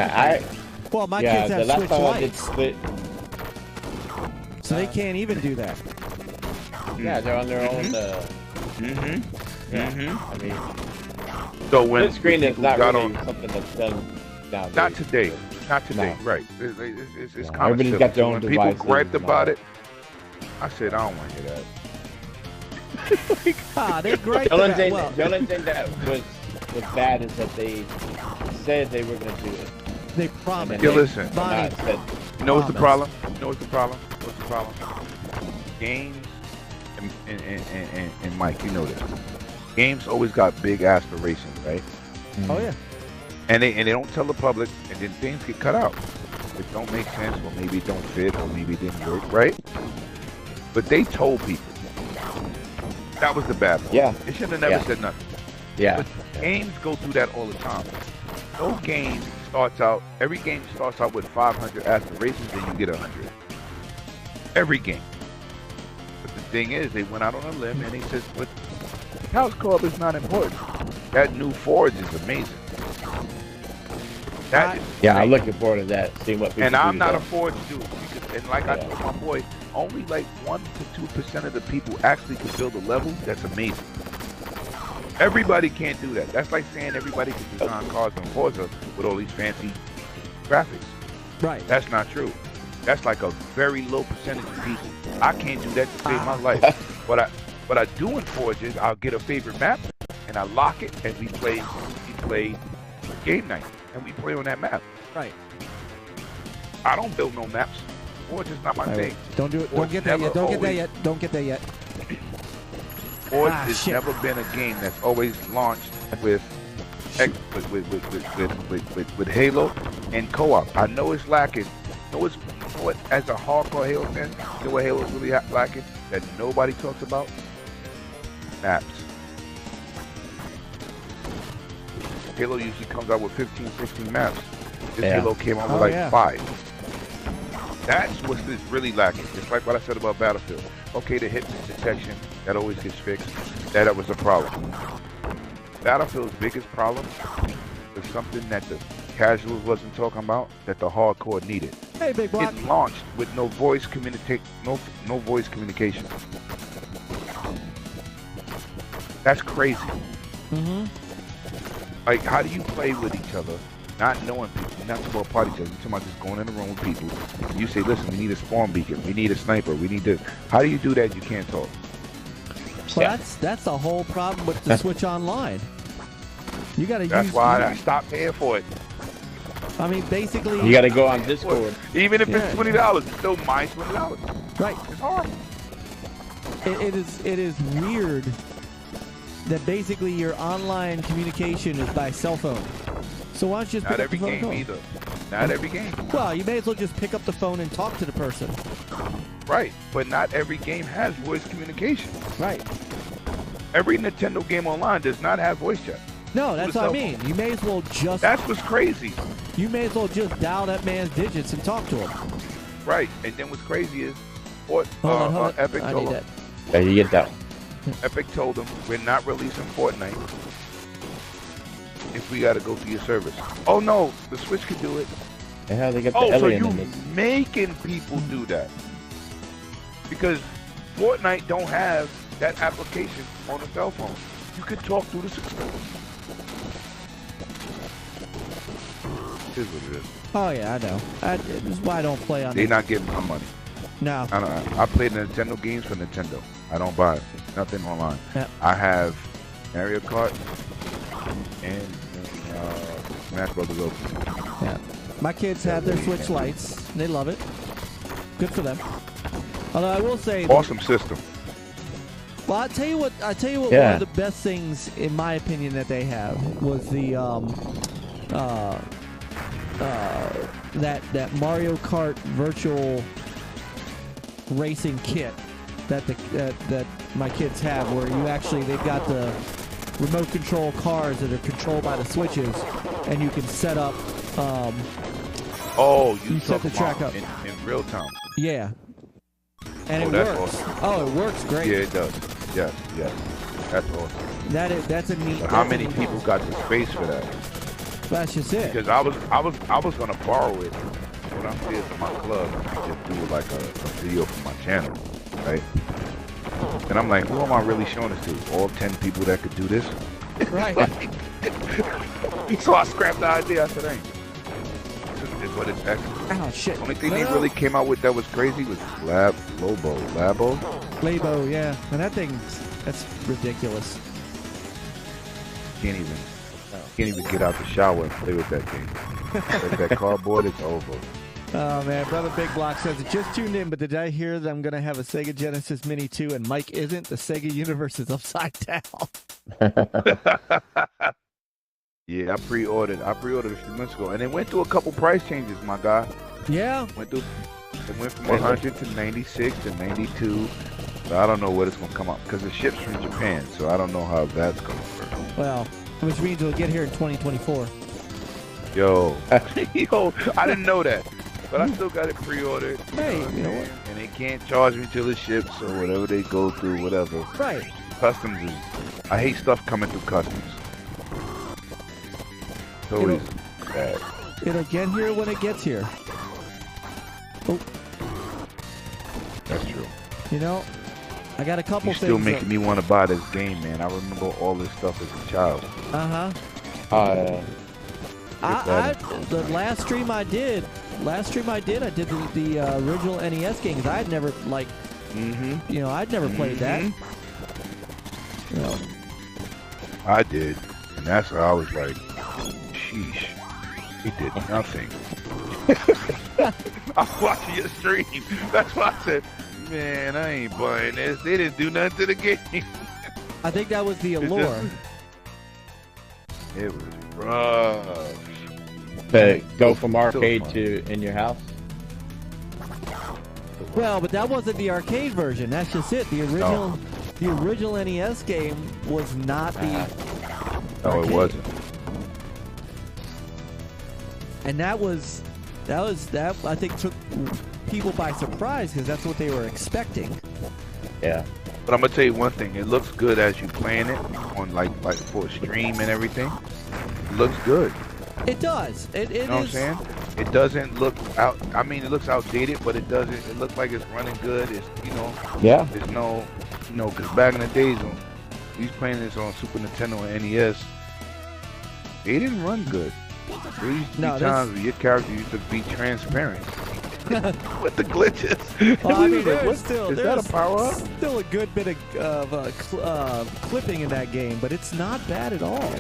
well, my kids have Switch Lights, split. So they can't even do that. Yeah, they're on their own. I mean, so when split screen is not really something that's done nowadays. Not today. Not today, no. Right. It's kind of everybody's got their own when devices. People griped about it. I said, I don't want to hear that. They griped the about it. The only thing that was bad is that they said they were going to do it. They promised. Yeah, listen. You know what's the problem? You know what's the problem? What's the problem? Games, and Mike, you know this. Games always got big aspirations, right? Oh, yeah. And they don't tell the public, and then things get cut out. It don't make sense, or maybe it don't fit, or maybe it didn't work, right? But they told people. That was the bad part. Yeah. They should have never said nothing. Yeah. But games go through that all the time. No game every game starts out with 500 aspirations, and you get 100. Every game. But the thing is, they went out on a limb, and they said, but house co-op is not important. That new Forge is amazing. I'm looking forward to that. Seeing what people and I'm do not that. a Forge dude. And like I told my boy, only like 1 to 2% of the people actually can build a level. That's amazing. Everybody can't do that. That's like saying everybody can design cars in Forza with all these fancy graphics. Right. That's not true. That's like a very low percentage of people. I can't do that to save my life. What I do in Forge is I'll get a favorite map and I lock it and we play game night and we play on that map. Right. I don't build no maps. Forge is not my thing. Don't do it. Don't get that yet. Don't get that yet. Don't get that yet. Forge has never been a game that's always launched with Halo and co-op. I know it's lacking. What as a hardcore Halo fan, you know what Halo is really lacking that nobody talks about? Maps. Halo usually comes out with 15, 16 maps. This Halo came out with 5. That's what's really lacking. It's like what I said about Battlefield. Okay, the hit detection, that always gets fixed. That was a problem. Battlefield's biggest problem was something that the casuals wasn't talking about, that the hardcore needed. Hey, big boy. It launched with no voice communication. That's crazy. Like, how do you play with each other, not knowing people? You're not talking about party each other. You're talking about just going in the room with people. And you say, listen, we need a spawn beacon. We need a sniper. We need this. How do you do that? You can't talk. Well, that's the whole problem with the Switch Online. You got to use. That's why I stopped paying for it. I mean, basically, you got to go on Discord. Even if it's $20, it's still my $20. Right. It's horrible. It is weird that basically your online communication is by cell phone. So why don't you just pick up the phone? Not every game either. Not every game. Well, you may as well just pick up the phone and talk to the person. Right, but not every game has voice communication. Right. Every Nintendo game online does not have voice chat. No, that's what I mean. You may as well just... That's what's crazy. You may as well just dial that man's digits and talk to him. Right, and then what's crazy is... Hold on. Epic I told need him. that. Yeah, you get that one. Epic told them, we're not releasing Fortnite if we got to go through your service. Oh, no, the Switch can do it. And how they get the Oh, so alien you in this? making people do that? Because Fortnite don't have that application on a cell phone. You can talk through the system. Here's what it is. Oh yeah, I know. This is why I don't play on. They're not getting my money. No. I play the Nintendo games for Nintendo. I don't buy nothing online. Yep. I have Mario Kart and Smash Brothers Ultimate. Yeah. My kids have their Switch Lights. They love it. Good for them. Although I will say, Awesome system. well, I tell you what. One Yeah. of the best things, in my opinion, that they have was the that Mario Kart virtual racing kit that my kids have, where they've got the remote control cars that are controlled by the switches, and you can set up. You set the track up in real time. Yeah. And it that's works. awesome. Oh, it works great. Yeah, it does. Yes. That's awesome. That's a neat. But how many people got the space for that? That's just it. Because I was gonna borrow it when I'm here for my club and just do like a video for my channel, right? And I'm like, who am I really showing this to? All 10 people that could do this? Right. So I scrapped the idea. I said, ain't. But it's excellent. Oh shit. The only thing they really came out with that was crazy was Labo, yeah. And that's ridiculous. Can't even get out the shower and play with that thing. That cardboard is over. Oh man, Brother Big Block says it just tuned in, but did I hear that I'm gonna have a Sega Genesis Mini 2 and Myke isn't? The Sega universe is upside down. Yeah, I pre-ordered a few months ago, and it went through a couple price changes, my guy. Yeah. It went from 100 to 96 to 92. So I don't know what it's gonna come up because it ships from Japan, so I don't know how that's gonna work. Well, which means it'll get here in 2024. Yo, I didn't know that, but I still got it pre-ordered. Hey, you know what? And they can't charge me till it ships or whatever they go through, whatever. Right. Customs is, I hate stuff coming through customs. It's always bad. It'll get here when it gets here. Oh. That's true. You know, I got a couple You're things. still making me want to buy this game, man. I remember all this stuff as a child. The last stream I did, I did the original NES games. I'd never I'd never played that. You know. I did, and that's why I was like, sheesh, he did nothing. I was watching your stream. That's why I said, man, I ain't buying this. They didn't do nothing to the game. I think that was the allure. It was rough. Go from arcade to in your house? Well, but that wasn't the arcade version. That's just it. The original NES game was not the No, arcade. it wasn't. And that I think took people by surprise because that's what they were expecting. Yeah. But I'm gonna tell you one thing. It looks good as you playing it on like for a stream and everything. It looks good. It does. It You know what I'm saying? It doesn't look out. I mean, it looks outdated, but it doesn't. It looks like it's running good. It's Yeah. There's no, because back in the days when we was playing this on Super Nintendo and NES, they didn't run good. There used to be times where your character used to be transparent with the glitches. Well, I mean, is that a power up? Still a good bit of clipping in that game, but it's not bad at all.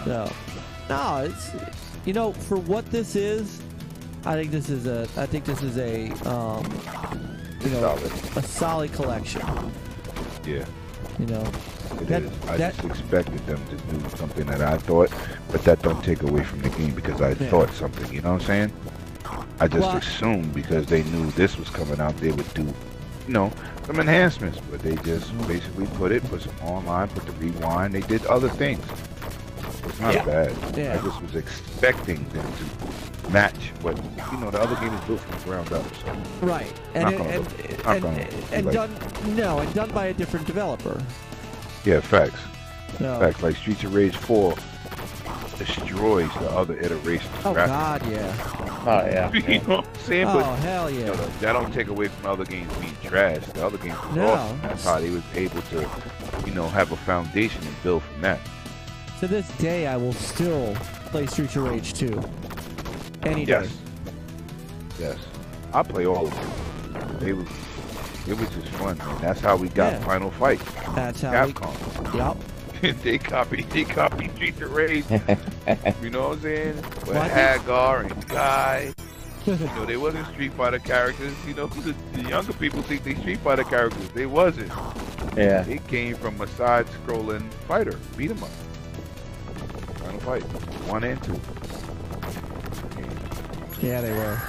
No, it's for what this is. I think this is a solid collection. Yeah. It That- is. I that- just expected them to do something that I thought, but that don't take away from the game because I thought something. You know what I'm saying? I just assumed because they knew this was coming out, they would do, some enhancements. But they just basically put some online, put the rewind. They did other things. It's not bad. Yeah. I just was expecting them to match what the other game is built from the ground up. So. Right, and done by a different developer. Yeah, facts. No. Facts like Streets of Rage 4. destroys the other iterations. Oh graphics. God, yeah. Oh yeah. You know what I'm saying? Oh But hell you yeah. know, that don't take away from other games being trash. The other games was No. awesome. That's how they was able to, you know, have a foundation and build from that. To this day, I will still play Streets of Rage 2. Any day. Yes. Yes. I play all of them. It was just fun, man. That's how we got Yeah. Final Fight. That's how Capcom. Yup. they copied Streets of Rage. You know what I'm saying? With Well, I think- Hagar and Guy. You know, they wasn't Street Fighter characters. You know, the younger people think they Street Fighter characters. They wasn't. Yeah. They came from a side-scrolling fighter. Beat 'em up. Final Fight. 1 and 2. Yeah, they were.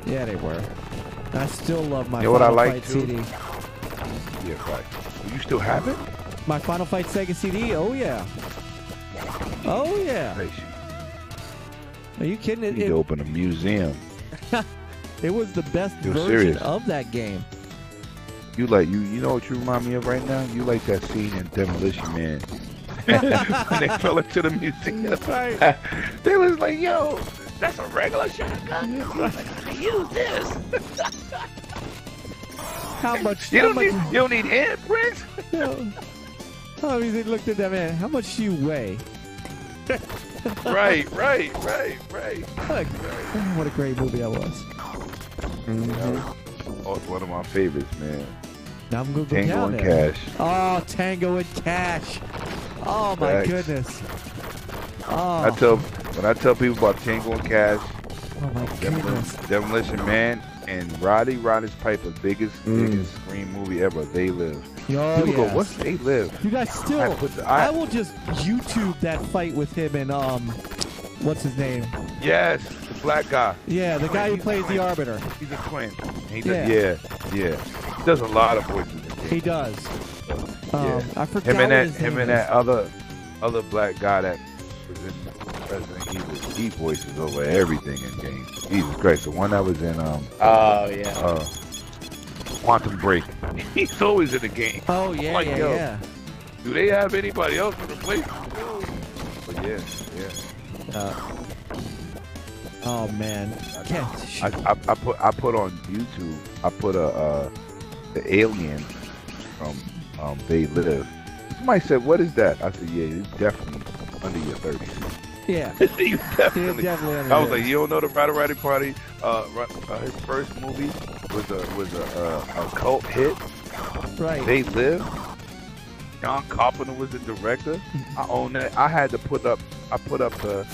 Yeah, they were. I still love my You know what I Final like, Fight too? CD. Yeah, right. You still have it? My Final Fight Sega CD? Oh, yeah. Oh, yeah. Hey, Are you kidding? you need to open a museum. It was the best You're version serious. of that game. You like you know what you remind me of right now? You like that scene in Demolition Man. When they fell into the museum. Right. They was like, yo, that's a regular shotgun. He's like, I can use this. How much? You how don't much, need you don't need handprints. Oh, he looked at that man. How much do you weigh? Right. What a great movie that was. Oh, it's one of my favorites, man. Now I'm going to go Tango down and there. Cash. Oh, Tango and Cash. Oh, my Facts. goodness. Oh, When I tell people about Tango and Cash, oh my goodness. Demolition Man, and Roddy's Piper's biggest screen movie ever, They Live. Oh, People go, yes. what's They Live? You guys still, I I will just YouTube that fight with him and, what's his name? Yes, the black guy. Yeah, the guy who He's a plays the twin. Arbiter. He's a twin. He Yeah. does, yeah. He does a lot of voices. He does. Yeah. I forgot Him and what his him name and is. that other black guy that was in Resident Evil. He voices over everything in games. Jesus Christ, the one that was in Oh yeah. Quantum Break. He's always in the game. Oh, yeah, Like, yo. yeah. Do they have anybody else to replace him? But yeah. Oh, man. Yeah. I put on YouTube. I put the alien from They Live. Somebody said, "What is that?" I said, "Yeah, it's definitely under your 30s." Yeah. You definitely. definitely I was like, "You don't know the Rider Party?" His first movie was a cult hit. Right. They Live. John Carpenter was the director. I own that. I had to put up. I put up the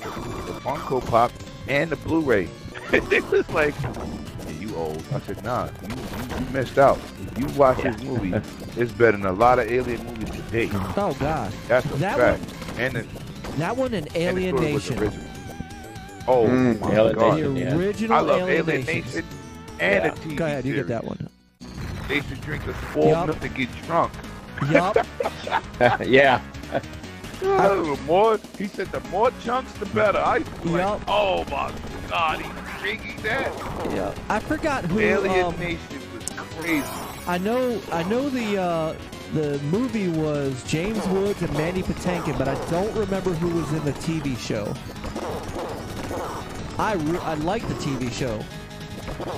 Funko Pop and the Blu-ray. It was like, "Yeah, you old." I said, "Nah, you missed out. If you watch this movie, it's better than a lot of alien movies today." Oh, God. That's a That fact. one- And That one and and the Alien story was Nation. original. Oh my Alien God! Nation, The yeah. original I love Alien Alien Nations. Nation and Yeah. the TV Go ahead, you series. get that one. They used to drink a full Yup. milk to get drunk. Yup. Yeah. The more he said, the more chunks, the better. I was like, Yup. oh my God, he's drinking that. Yeah. I forgot who. Alien Nation was crazy. I know the movie was James Woods and Mandy Patinkin, but I don't remember who was in the TV show. I like the TV show.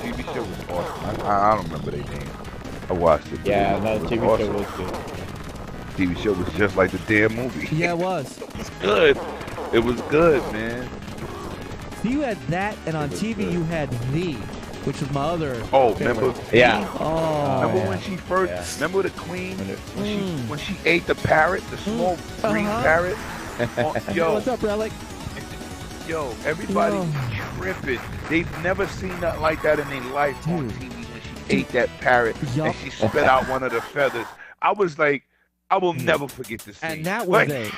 TV show was awesome. I don't remember their name. I watched it. Yeah, It no, was TV awesome. show was good. TV show was just like the damn movie. Yeah, it was. It was good. It was good, man. So you had that, and on It was TV good. you had The, which was my other. Oh, favorite. remember? Yeah. Oh. Remember yeah. when she first? Yeah. Remember the queen When when she ate the parrot, the small green Uh-huh. parrot? Oh, yo, What's up, Relic? yo, everybody Yo. tripping. They've never seen nothing like that in their life on Dude. TV when she ate that parrot Yup. and she spit out one of the feathers. I was like, I will never forget this scene. And that was Like,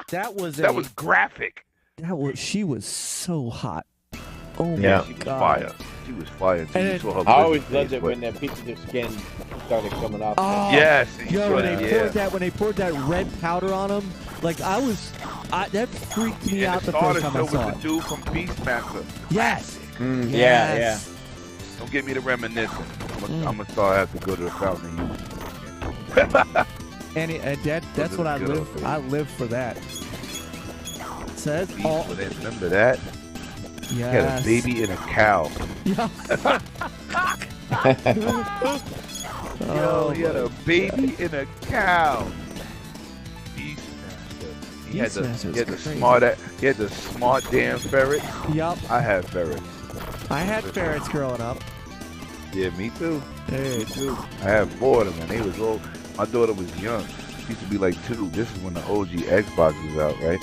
that was graphic. she was so hot. Oh Yeah. my She was God. fire. She was fire. Until And you it- saw her I always face, loved it but- when the pieces of skin started coming off. Oh, Yes. and you Yo, saw when that, they poured that red powder on him, like that freaked me And out it the first started time I with saw the it. dude from Beastmaster. Yes. Yeah, Yes. Don't get me to reminiscing. I'm Mm. gonna start have to go to the fountain and use it. And that's what I live for. I live for that. Says all. Remember that? Yes. He had a baby and a cow. Yeah. Yo, he had a baby and a cow. He had the smart damn ferret. Yup. I had ferrets. I had ferrets growing up. Yeah, me too. Hey. Me too. I had 4 of them, and they was all. My daughter was young. She used to be like 2. This is when the OG Xbox was out, right?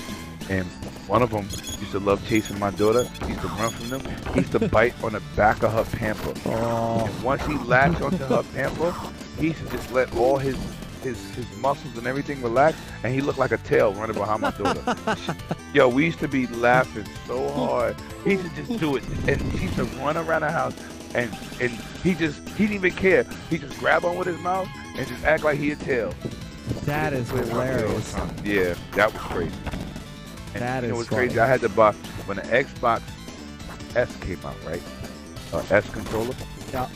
And one of them used to love chasing my daughter. He used to run from them. He used to bite on the back of her pamper. Oh. And once he latched onto her pamper, he used to just let all his muscles and everything relax, and he looked like a tail running behind my daughter. Yo, we used to be laughing so hard. He used to just do it, and he used to run around the house, and he didn't even care. He just grab on with his mouth and just act like he a tail. That is hilarious. Yeah, that was crazy. And That you know is what's funny. crazy? I had to buy when the Xbox S came out, right? S controller. Yeah.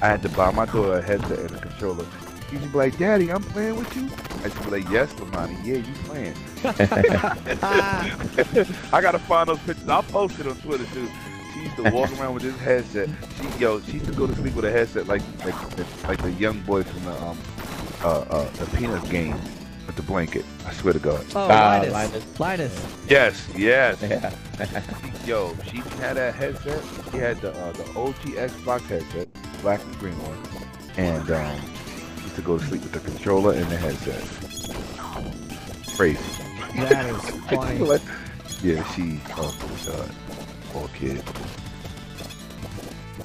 I had to buy my daughter a headset and a controller. She'd be like, "Daddy, I'm playing with you." I should be like, "Yes, Lamani, yeah, you playing." I gotta find those pictures. I'll post it on Twitter too. She used to walk around with this headset. She used to go to sleep with a headset like the young boy from the Peanuts game with the blanket. I swear to God. Oh, Linus. Yes. Yeah. Yo, she had that headset. She had the OG Xbox headset, black and green one, and used to go to sleep with the controller and the headset. Crazy. That is funny. Yeah, she. Oh my God, poor kid.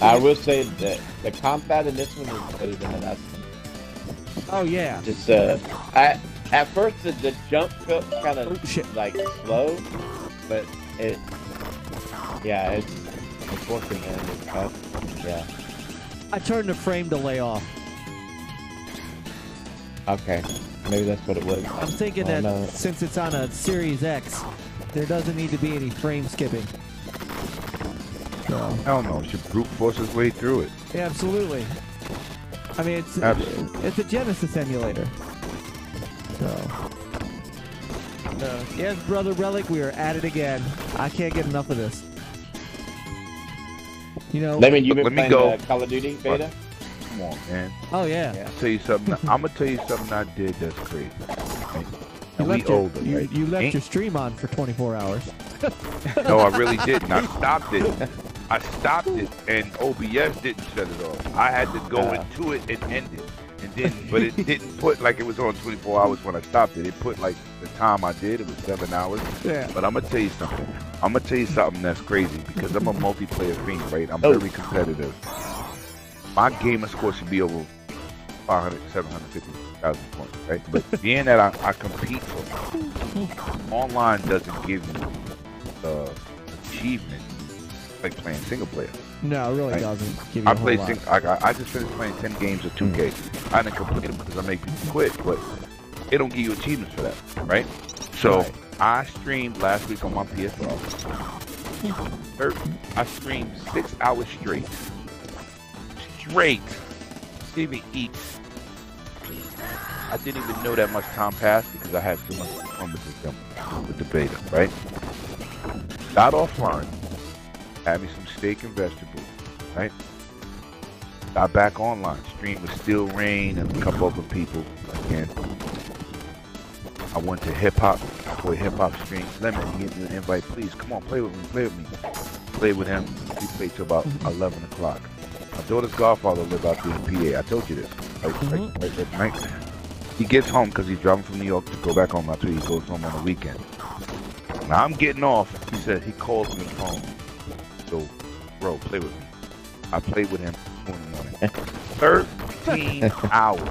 I will say that the combat in this one is better than the last one. Oh yeah. Just at first the jump felt kind of like slow, but it's working, man. It's tough. Yeah. I turned the frame delay off. Okay. Maybe that's what it was. I'm thinking that since it's on a Series X, there doesn't need to be any frame skipping. So. Hell no, should brute force his way through it. Yeah, absolutely. I mean, it's a Genesis emulator. So. Yes, brother Relic, we are at it again. I can't get enough of this. You know. Lemon, you've been Let me playing go. Call of Duty beta? Come on, man. Oh yeah. Yeah. Tell you something. I'm gonna tell you something I did that's crazy. Right? And we older, right? You left your stream on for 24 hours. No, I really didn't. I stopped it. And OBS didn't shut it off. I had to go into it and end it. And then, but it didn't put like it was on 24 hours when I stopped it. It put like the time I did. It was 7 hours. Yeah. But I'm gonna tell you something. I'm gonna tell you something that's crazy because I'm a multiplayer fiend, right? I'm very competitive. My gamer score should be over 500, 750,000 points, right? But being that I compete for online doesn't give you achievement like playing single player. No, it really Right. doesn't give you a whole lot. I just finished playing 10 games of 2K. I didn't complete them because I make people quit, but it don't give you achievements for that, right? So I streamed last week on my PS4. I streamed 6 hours straight. Didn't even eat. I didn't even know that much time passed because I had so much fun with the beta, right? Got offline, had me some steak and vegetables, right? Got back online. Stream was still Rain and a couple other people again. I went to hip hop for a hip hop stream. Lemon, he gave me an invite. Please come on, play with me. Played with him. We played till about 11 o'clock. My daughter's godfather lived out there in PA. I told you this. Right. He gets home because he's driving from New York to go back home. After he goes home on the weekend. Now I'm getting off. He said he calls me on the phone. So, bro, play with me. I played with him in the morning. 13 hours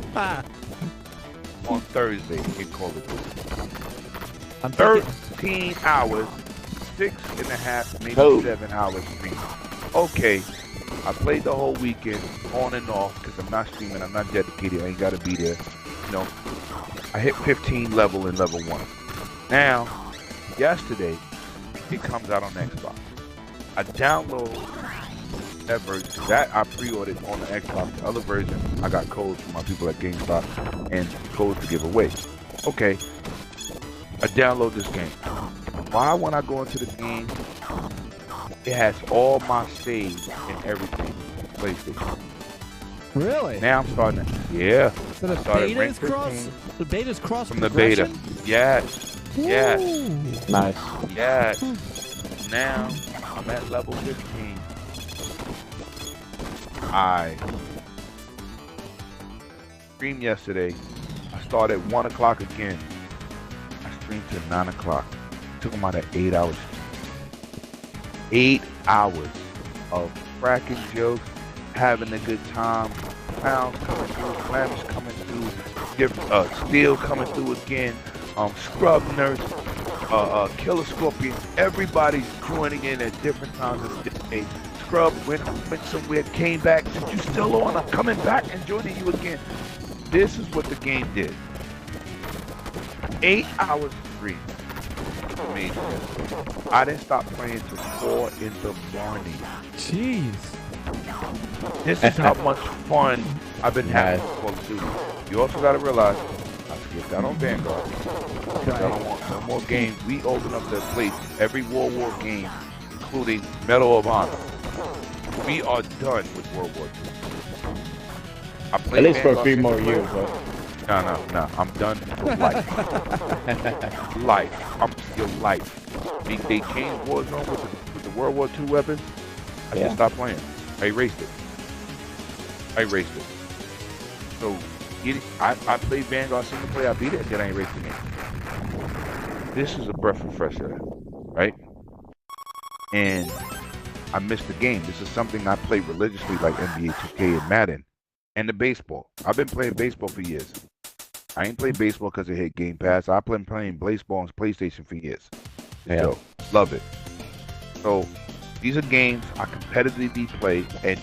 on Thursday. He called it. 13 hours, 6.5, maybe 7 hours streaming. Okay. I played the whole weekend on and off because I'm not streaming, I'm not dedicated, I ain't got to be there. You know, I hit 15 level in level 1. Now, yesterday, it comes out on Xbox. I download That version, that I pre-ordered on the Xbox. The other version, I got codes from my people at GameStop and codes to give away. Okay, I download this game. Why when I go into the game, it has all my saves and everything. PlayStation. Really? Now I'm starting to, yeah. So the beta's cross from the beta. Yes. Yes. Ooh. Nice. Yes. Now I'm at level 15. I streamed yesterday. I started at 1 o'clock again. I streamed to 9 o'clock. Took them out of 8 hours. 8 hours of cracking jokes, having a good time. Clowns coming through, Flamish coming through, Steel coming through again, Scrub Nurse, Killer Scorpion. Everybody's joining in at different times of the day. Scrub went somewhere, came back, said, "You still on? I'm coming back and joining you again." This is what the game did. 8 hours free. Amazing. I didn't stop playing till 4 in the morning. Jeez. This is how much fun I've been having with Call of Duty. You also got to realize, I skipped out on Vanguard. Because I don't want no more games. We open up the place, every World War game, including Medal of Honor. We are done with World War II. I played At least for a Vanguard few more single years, player. though. No. I'm done for life. Life. I'm still life. They changed Warzone with the World War II weapons. I just stopped playing. I erased it. So, I played Vanguard single player, I beat it, and then I erased the game. This is a breath of fresh air, right? And I missed the game. This is something I play religiously, like NBA 2K and Madden, and the baseball. I've been playing baseball for years. I ain't played baseball because it hit Game Pass. I've been playing baseball on PlayStation for years. Yeah. So, love it. So, these are games I competitively play and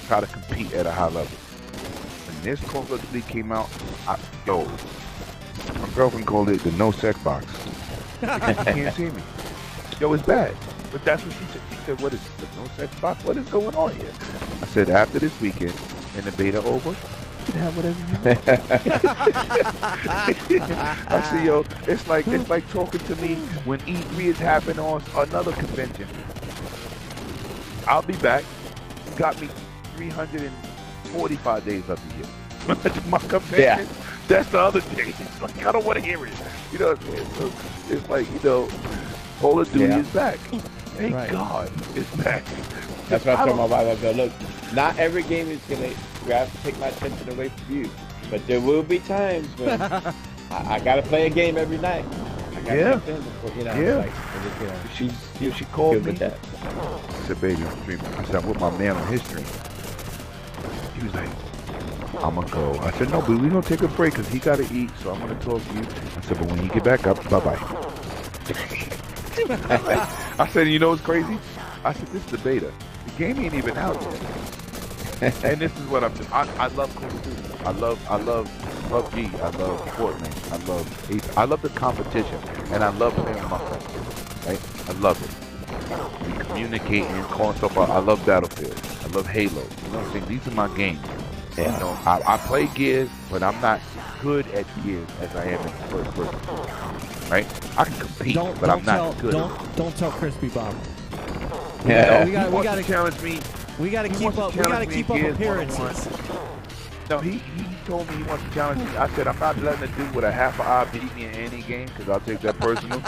try to compete at a high level. When this Call of Duty came out, my girlfriend called it the no sex box. Because you can't see me. Yo, it's bad. But that's what she said. She said, "What is it? The no sex box? What is going on here?" I said, "After this weekend and the beta over, you can have whatever you want." I said, "Yo, it's like talking to me when E3 is happening on another convention. I'll be back. You got me 345 days of the year. My convention, that's the other day. It's like, I don't want to hear it. You know what I'm saying? So it's like, Call of Duty is back. Thank God it's back. That's what I told my wife. I go, look, not every game is going to take my attention away from you. But there will be times when I got to play a game every night. She called me. I said, "Baby, I'm streaming." I said, "I'm with my man on his stream." He was like, "I'm gonna go." I said, "No, but we're gonna take a break because he gotta eat, so I'm gonna talk to you." I said, "But when you get back up, bye-bye." I said, "You know what's crazy?" I said, "This is the beta. The game ain't even out yet." And this is what I'm doing. I love Call of Duty. I love PUBG. I love Fortnite. I love the competition, and I love playing with my friends. Right? I love it. We communicating, calling stuff out. I love Battlefield. I love Halo. You know what I'm saying? These are my games. Yeah. I play Gears, but I'm not good at Gears as I am in the first person. Right? I can compete, but I'm not good. Don't tell Crispy Bob. Yeah. We gotta challenge me. We gotta keep up. We gotta keep up appearances. No, he told me he wants to challenge me. I said, "I'm not letting a dude with a half an eye beat me in any game because I'll take that personal."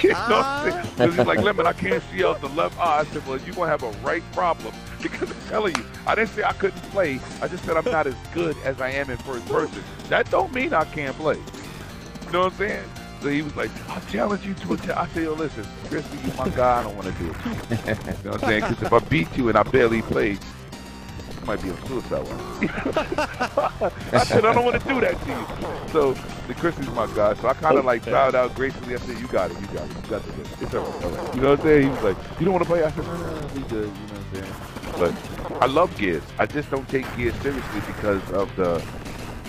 You know what I'm saying? Because he's like, "Lemon, I can't see out the left eye." I said, "Well, you're going to have a right problem because I'm telling you, I didn't say I couldn't play. I just said I'm not as good as I am in first person. That don't mean I can't play." You know what I'm saying? So he was like, "I'll challenge you to a I said, "Yo, listen, Crispy, you my guy. I don't want to do it." You know what I'm saying? Because if I beat you and I barely played, might be a suicide one. I said, "I don't want to do that to you." So the Chris is my guy. So I kind of like bowed out gracefully. I said, "You got it. You got the good. It's all right. You know what I'm saying?" He was like, "You don't want to play?" I said, "No, be good." You know what I'm saying? But I love Gears. I just don't take Gears seriously because of the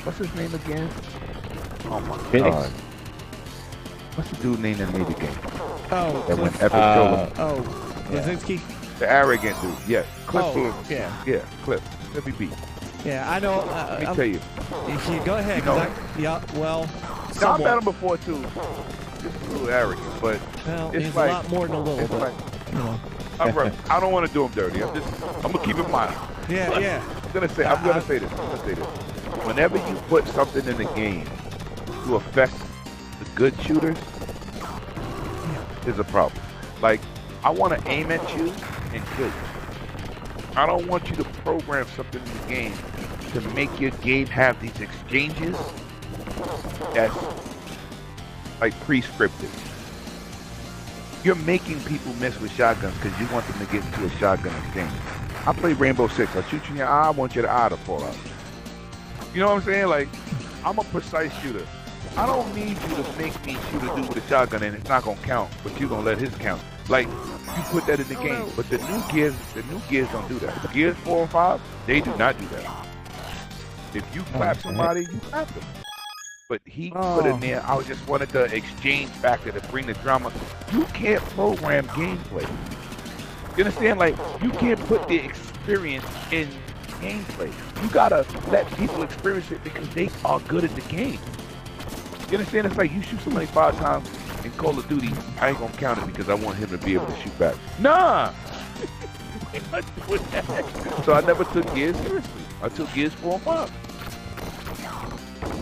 what's his name again? Oh my God. What's the dude name that made the game? Oh, that went epic solo. Blazinski. The arrogant dude. Yeah. Cliff. yeah. Yeah, Cliff. Let me be. Yeah, I know. Let me tell you. If you go ahead, You know, yeah, well, now, I've met him before too. Just a little arrogant, but well, it's he's like, a lot more than a little it's bit. like, You know. I don't want to do him dirty. I'm gonna keep it mild. Yeah. I'm gonna say this. Whenever you put something in the game to affect the good shooters, there's a problem. Like, I want to aim at you and kill you. I don't want you to program something in the game to make your game have these exchanges that's like pre-scripted. You're making people mess with shotguns because you want them to get into a shotgun exchange. I play Rainbow Six. I shoot you in your eye, I want your eye to fall out. You know what I'm saying? Like, I'm a precise shooter. I don't need you to make me shoot a dude with a shotgun and it's not gonna count, but you're gonna let his count. Like, you put that in the game. But the new gears don't do that. Gears 4 and 5, they do not do that. If you clap somebody, you clap them. But he put in there, I just wanted the exchange factor to bring the drama. You can't program gameplay. You understand? Like, you can't put the experience in gameplay. You gotta let people experience it because they are good at the game. You understand? It's like you shoot somebody 5 times in Call of Duty, I ain't gonna count it because I want him to be able to shoot back. Nah! So I never took Gears seriously. I took Gears 4 and 5.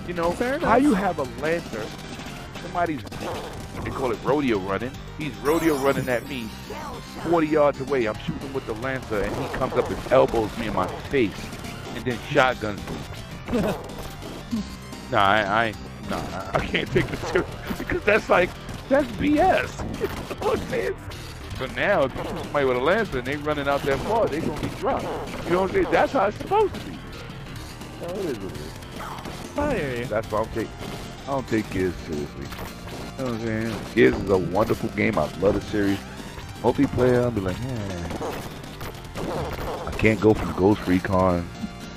You know, how you have a Lancer, somebody's, they call it rodeo running. He's rodeo running at me 40 yards away. I'm shooting with the Lancer and he comes up and elbows me in my face and then shotguns me. I can't take this serious because that's BS. You know what I'm saying? So now, if you shoot somebody with a Lancer and they running out that far, they gonna be dropped. You know what I'm saying? That's how it's supposed to be. No, it is what it is. I hear you. That's why I don't take Gears seriously. You know what I'm saying? Gears is a wonderful game. I love the series. Multiplayer, I'll be like, I can't go from Ghost Recon,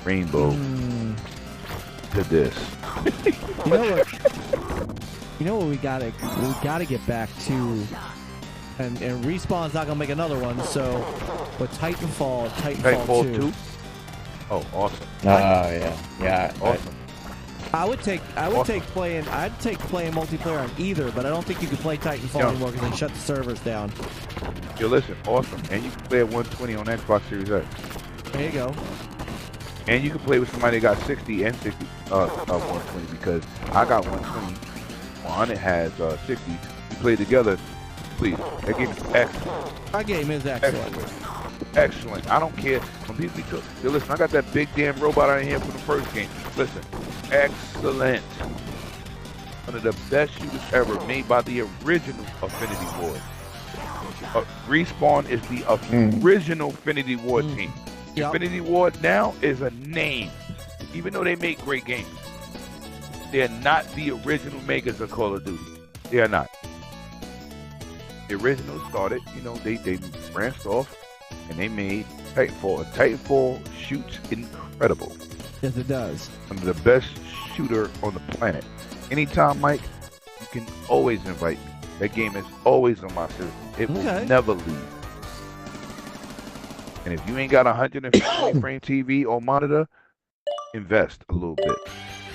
Rainbow to this. You know what we gotta get back to, and Respawn's not gonna make another one. So, but Titanfall 2. Oh, awesome. Yeah. Awesome. I'd take playing multiplayer on either, but I don't think you could play Titanfall anymore because they shut the servers down. Yo, listen, awesome. And you can play at 120 on Xbox Series X. There you go. And you can play with somebody that got 60 and 60 120 because I got 120. On it has 60. We play together. Please, that game is excellent. That game is excellent. Excellent. I don't care when people be talking. Yo, listen, I got that big damn robot out here from the first game. Listen, excellent. One of the best shooters ever made by the original Affinity Ward. Respawn is the original Affinity Ward team. Yep. Affinity Ward now is a name. Even though they make great games, they're not the original makers of Call of Duty. They are not. The original started, they branched off and they made Titanfall. Titanfall shoots incredible. Yes, it does. One of the best shooter on the planet. Anytime, Myke, you can always invite me. That game is always on my system. It will never leave. And if you ain't got a 150 frame TV or monitor, invest a little bit.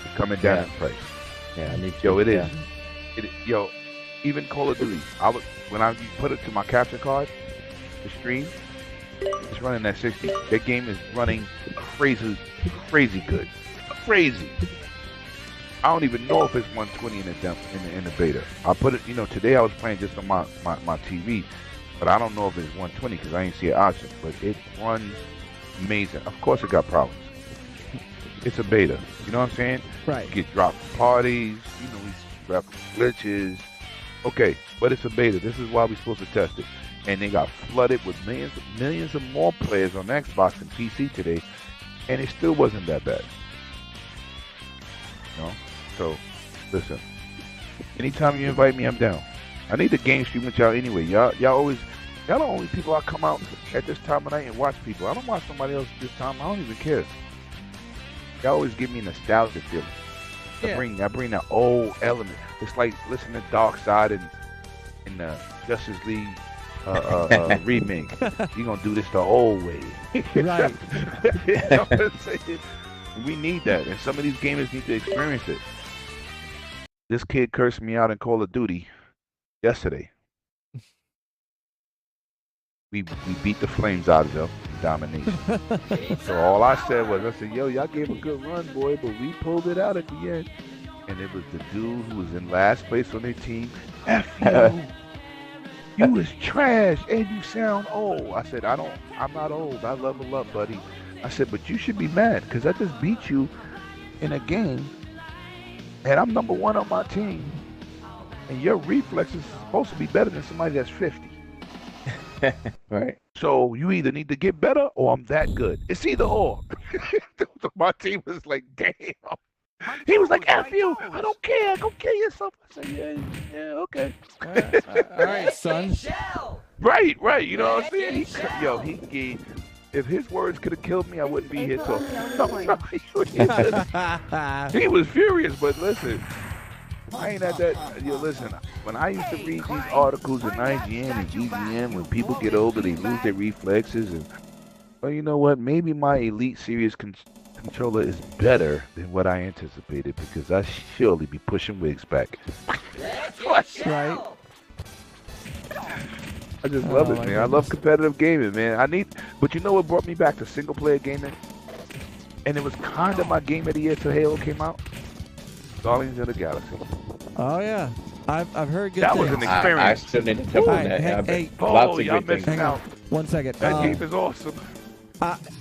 It's coming down in price. Yeah, I need to. Yo, it is. Yo, even Call of Duty. When I put it to my capture card, the stream, it's running at 60. That game is running crazy good. Crazy. I don't even know if it's 120 in the beta. I put it, today I was playing just on my TV, but I don't know if it's 120 because I ain't see an option. But it runs amazing. Of course, it got problems. It's a beta. You know what I'm saying? Right. You get dropped from parties. We drop glitches. Okay, but it's a beta. This is why we're supposed to test it. And they got flooded with millions of more players on Xbox and PC today, and it still wasn't that bad. So, listen. Anytime you invite me, I'm down. I need the game stream with y'all anyway. Y'all the only people I come out at this time of night and watch people. I don't watch somebody else this time. I don't even care. Y'all always give me nostalgia feeling. I bring that old element. It's like listening to Dark Side and Justice League remake. You're gonna do this the old way. Right. You know what I'm saying? We need that, and some of these gamers need to experience it. This kid cursed me out in Call of Duty yesterday. We beat the flames out of them, domination. So all I said was, I said, yo, y'all gave a good run, boy, but we pulled it out at the end. And it was the dude who was in last place on their team. F you. You was trash and you sound old. I said, I'm not old. I level up, buddy. I said, but you should be mad because I just beat you in a game and I'm number 1 on my team. And your reflexes are supposed to be better than somebody that's 50. Right. So you either need to get better or I'm that good. It's either or. My team was like, damn. He was like, F you. I don't care. Go kill yourself. I said, yeah, okay. All right, son. Right. You know what I'm saying? He gave. If his words could have killed me, I wouldn't be here talking. He was furious, but listen. I ain't at that. Yo, listen. When I used to read these articles in IGN and GGN, when people get older, they lose their reflexes. And well, you know what? Maybe my Elite Series controller is better than what I anticipated because I surely be pushing wigs back. Right. I just love it, man. I love competitive gaming, man. But you know what brought me back to single player gaming? And it was kind of my game of the year till Halo came out. Guardians of the Galaxy. Oh yeah, I've heard good that things. was an experience. I still need to jump on that. Hey, lots of y'all good things. missing out. 1 second. That game is awesome.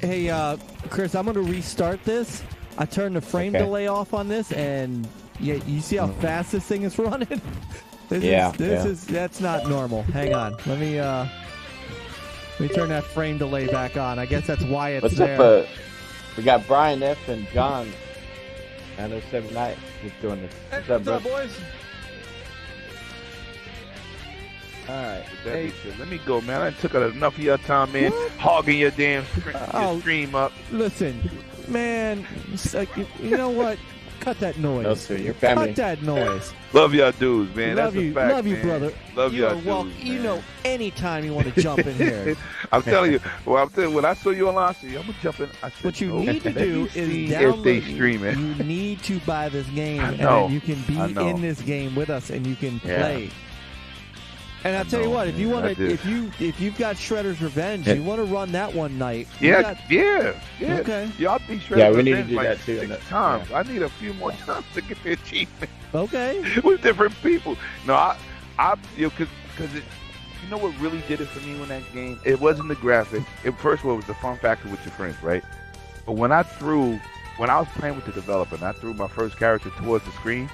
Hey, Chris, I'm gonna restart this. I turned the frame delay off on this, and yeah, you see how fast this thing is running? That's not normal. Hang on, let me turn that frame delay back on. I guess that's why it's there. What's up? We got Brian F and John. 907 Night. Just doing this. What's up, bro? boys? All right. Hey, let me go, man. I took enough of your time, man. Hogging your damn stream up. Listen, man. You know what? Cut that noise. No, sir. Your family. Cut that noise. Love y'all dudes, man. Love That's you, a fact, love you, man. brother. Love you y'all are welcome. dudes, You man. know, anytime you want to jump in here. I'm telling you. Well, when I saw you online, I said, I'm gonna jump in. I said, What you no, need to let do me is see download. if they stream it. You need to buy this game, I and know. then you can be I know. in this game with us, and you can Yeah. play. And I'll tell you what, if you man, want to, if you've got Shredder's Revenge, you want to run that one night. Yeah. Okay. Y'all be sure. Yeah, we need to Revenge do like that too. 6 times. I need a few more times to get the achievement Okay. with different people. No, because you know what really did it for me in that game? It wasn't the graphics. First of all, it was the fun factor with your friends, right? But when I was playing with the developer and I threw my first character towards the screen,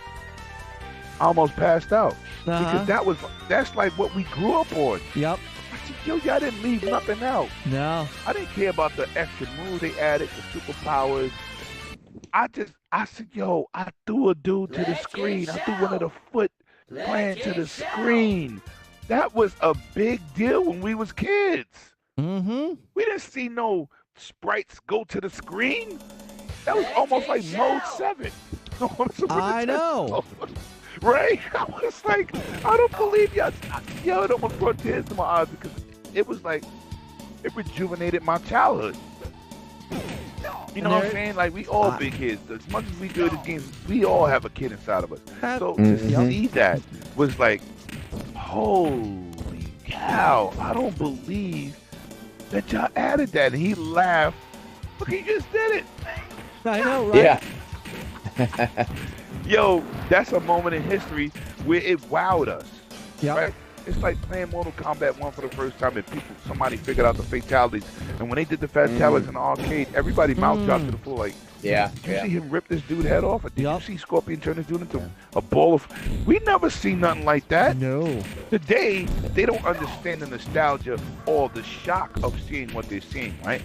I almost passed out. Because that's like what we grew up on. Yep. I said, yo, y'all didn't leave nothing out. No. I didn't care about the extra moves they added, the superpowers. I said, yo, I threw a dude to the screen. I threw one of the foot playing to the screen. That was a big deal when we was kids. Mm-hmm. We didn't see no sprites go to the screen. That was almost like Mode 7. I know. Right? I was like, I don't believe y'all. Yo, it almost brought tears to my eyes because it was like, it rejuvenated my childhood. You know what I'm saying? Like, we all big kids. As much as we do these games, we all have a kid inside of us. So to see that was like, holy cow, I don't believe that y'all added that. And he laughed. Look, he just did it. I know, right? Yeah. Yo, that's a moment in history where it wowed us. Yep. Right? It's like playing Mortal Kombat 1 for the first time and somebody figured out the fatalities. And when they did the fatalities in the arcade, everybody mouth dropped to the floor like, Yeah. did you see him rip this dude head off? Or did you see Scorpion turn this dude into a ball of... We never seen nothing like that. No. Today, they don't understand the nostalgia or the shock of seeing what they're seeing, right?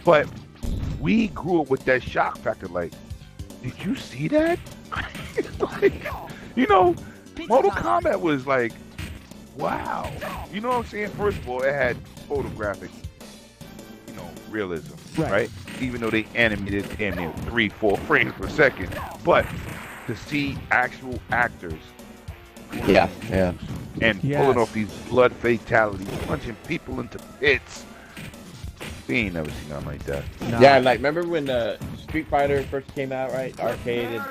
But we grew up with that shock factor like, did you see that? Like, you know, Mortal Kombat was like, wow. You know what I'm saying? First of all, it had photographic, you know, realism, right? Even though they animated damn near 3-4 frames per second. But to see actual actors Yeah, yeah. And pulling off these blood fatalities, punching people into pits. We ain't never seen nothing like that. Nah. Yeah, like remember when Street Fighter first came out, right? Arcade at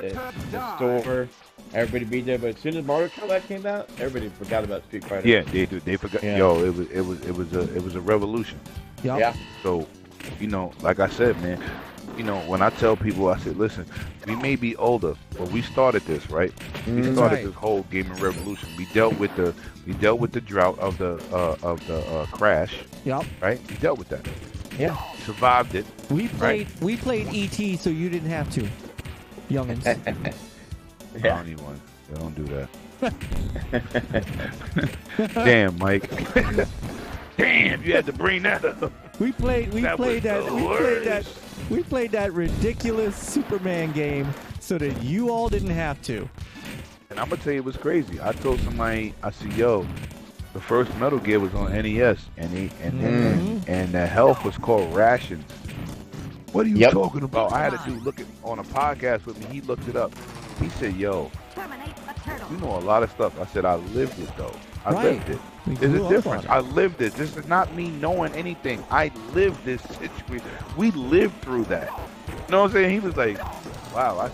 the store, everybody be there. But as soon as Mortal Kombat came out, everybody forgot about Street Fighter. Yeah, they forgot. Yeah. Yo, it was a revolution. Yep. Yeah. So, you know, like I said, man, you know, when I tell people, I said, listen, we may be older, but we started this, right? We started this whole gaming revolution. We dealt with the drought of the crash. Yep. Right? We dealt with that. Yeah. Survived it. We played ET, so you didn't have to, youngins. Yeah. I don't need one. Don't do that. Damn, Mike. Damn, you had to bring that up. We played that ridiculous Superman game so that you all didn't have to. And I'm gonna tell you what's crazy. I told somebody, I said, yo, the first Metal Gear was on NES, and the health was called rations. What are you talking about? I had a dude look on a podcast with me. He looked it up. He said, yo, you know a lot of stuff. I said, I lived it though. I lived it. There's a difference. I lived it. This is not me knowing anything. I lived this situation. We lived through that. You know what I'm saying? He was like, wow. I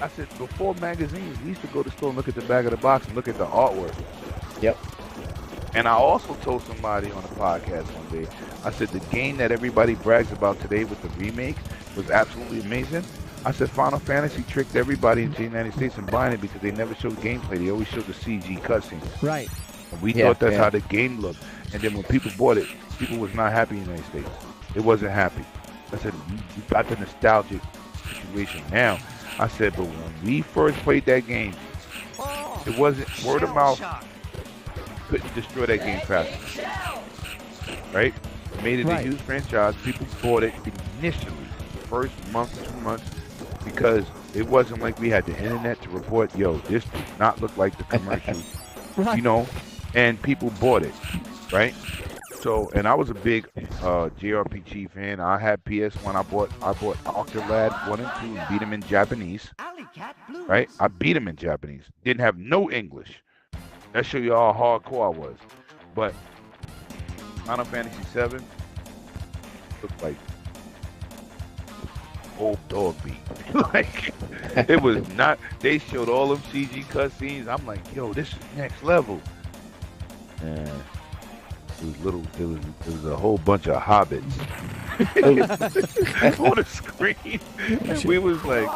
said before magazines, we used to go to the store and look at the back of the box and look at the artwork. Yep. And I also told somebody on a podcast one day, I said the game that everybody brags about today with the remake was absolutely amazing. I said Final Fantasy tricked everybody in the United States in buying it because they never showed gameplay. They always showed the CG cutscenes. Right. And we thought that's how the game looked. And then when people bought it, people was not happy in the United States. It wasn't happy. I said, you got the nostalgic situation now. I said, but when we first played that game, it wasn't word of mouth. Couldn't destroy that game fast. Right? Made it a huge franchise. People bought it initially, first month, 2 months, because it wasn't like we had the internet to report, yo, this does not look like the commercial. You know, and people bought it, right? So, and I was a big JRPG fan. I had PS1. I bought Octolad 1 and 2 and beat them in Japanese. Right? I beat them in Japanese. Didn't have no English. That show you how hardcore I was. But Final Fantasy 7 looked like old dog beat. Like, it was not. They showed all them CG cutscenes. I'm like, yo, this is next level. And it was a whole bunch of hobbits on the screen. And we was like,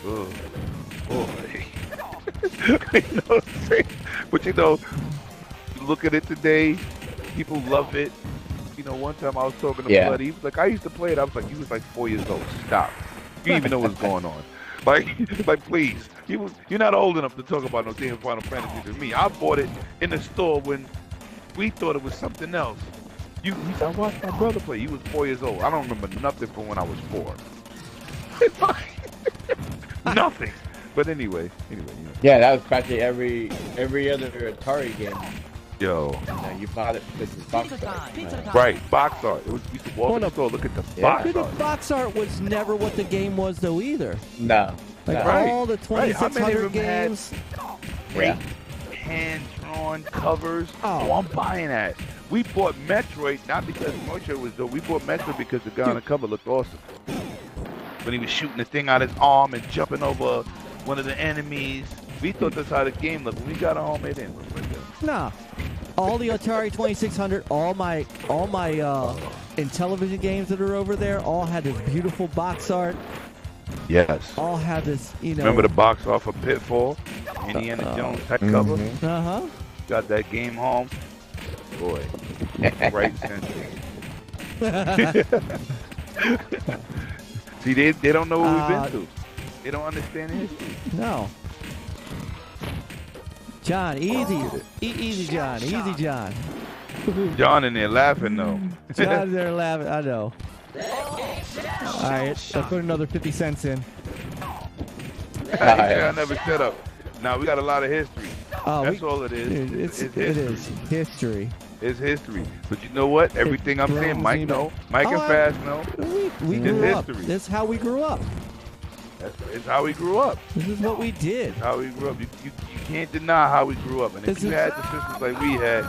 oh boy. You know what I'm saying? But you know, you look at it today, people love it. You know, one time I was talking to Bloody, he was like, I used to play it. I was like, you was like 4 years old. Stop. You didn't even know what was going on. Like, please. You're not old enough to talk about no damn Final Fantasy to me. I bought it in the store when we thought it was something else. He said, I watched my brother play. He was 4 years old. I don't remember nothing from when I was 4. Nothing. But anyway. You know. Yeah, that was practically every other Atari game. Yo. You bought it because it's box art. Right, box art. We used to walk in the store, look at the box art. The box art was never what the game was, though, either. No. Like all the 2600 games. Great hand-drawn covers. Oh, I'm buying that. We bought Metroid, not because Metroid was dope. We bought Metroid because the guy on the cover looked awesome. When he was shooting the thing out his arm and jumping over one of the enemies. We thought that's how the game looked. When we got home, it didn't look like that. Nah. All the Atari 2600, all my Intellivision games that are over there, all had this beautiful box art. Yes. All had this, you know. Remember the box off of Pitfall? Indiana Jones type cover? Uh-huh. Got that game home. Boy. Right century. See, they don't know what we've been through. They don't understand history. No. John, easy. Easy, John. Easy, John. John in there laughing, though. John's there laughing. I know. All right, I'll put another 50 cents in. I never shut up. Now, we got a lot of history. That's all it is. It is history. It's history. But you know what? Everything I'm saying, Myke know. Myke and Fast know. We grew up. This is how we grew up. It's how we grew up. This is what we did. How we grew up. You can't deny how we grew up. And if you had the systems like we had,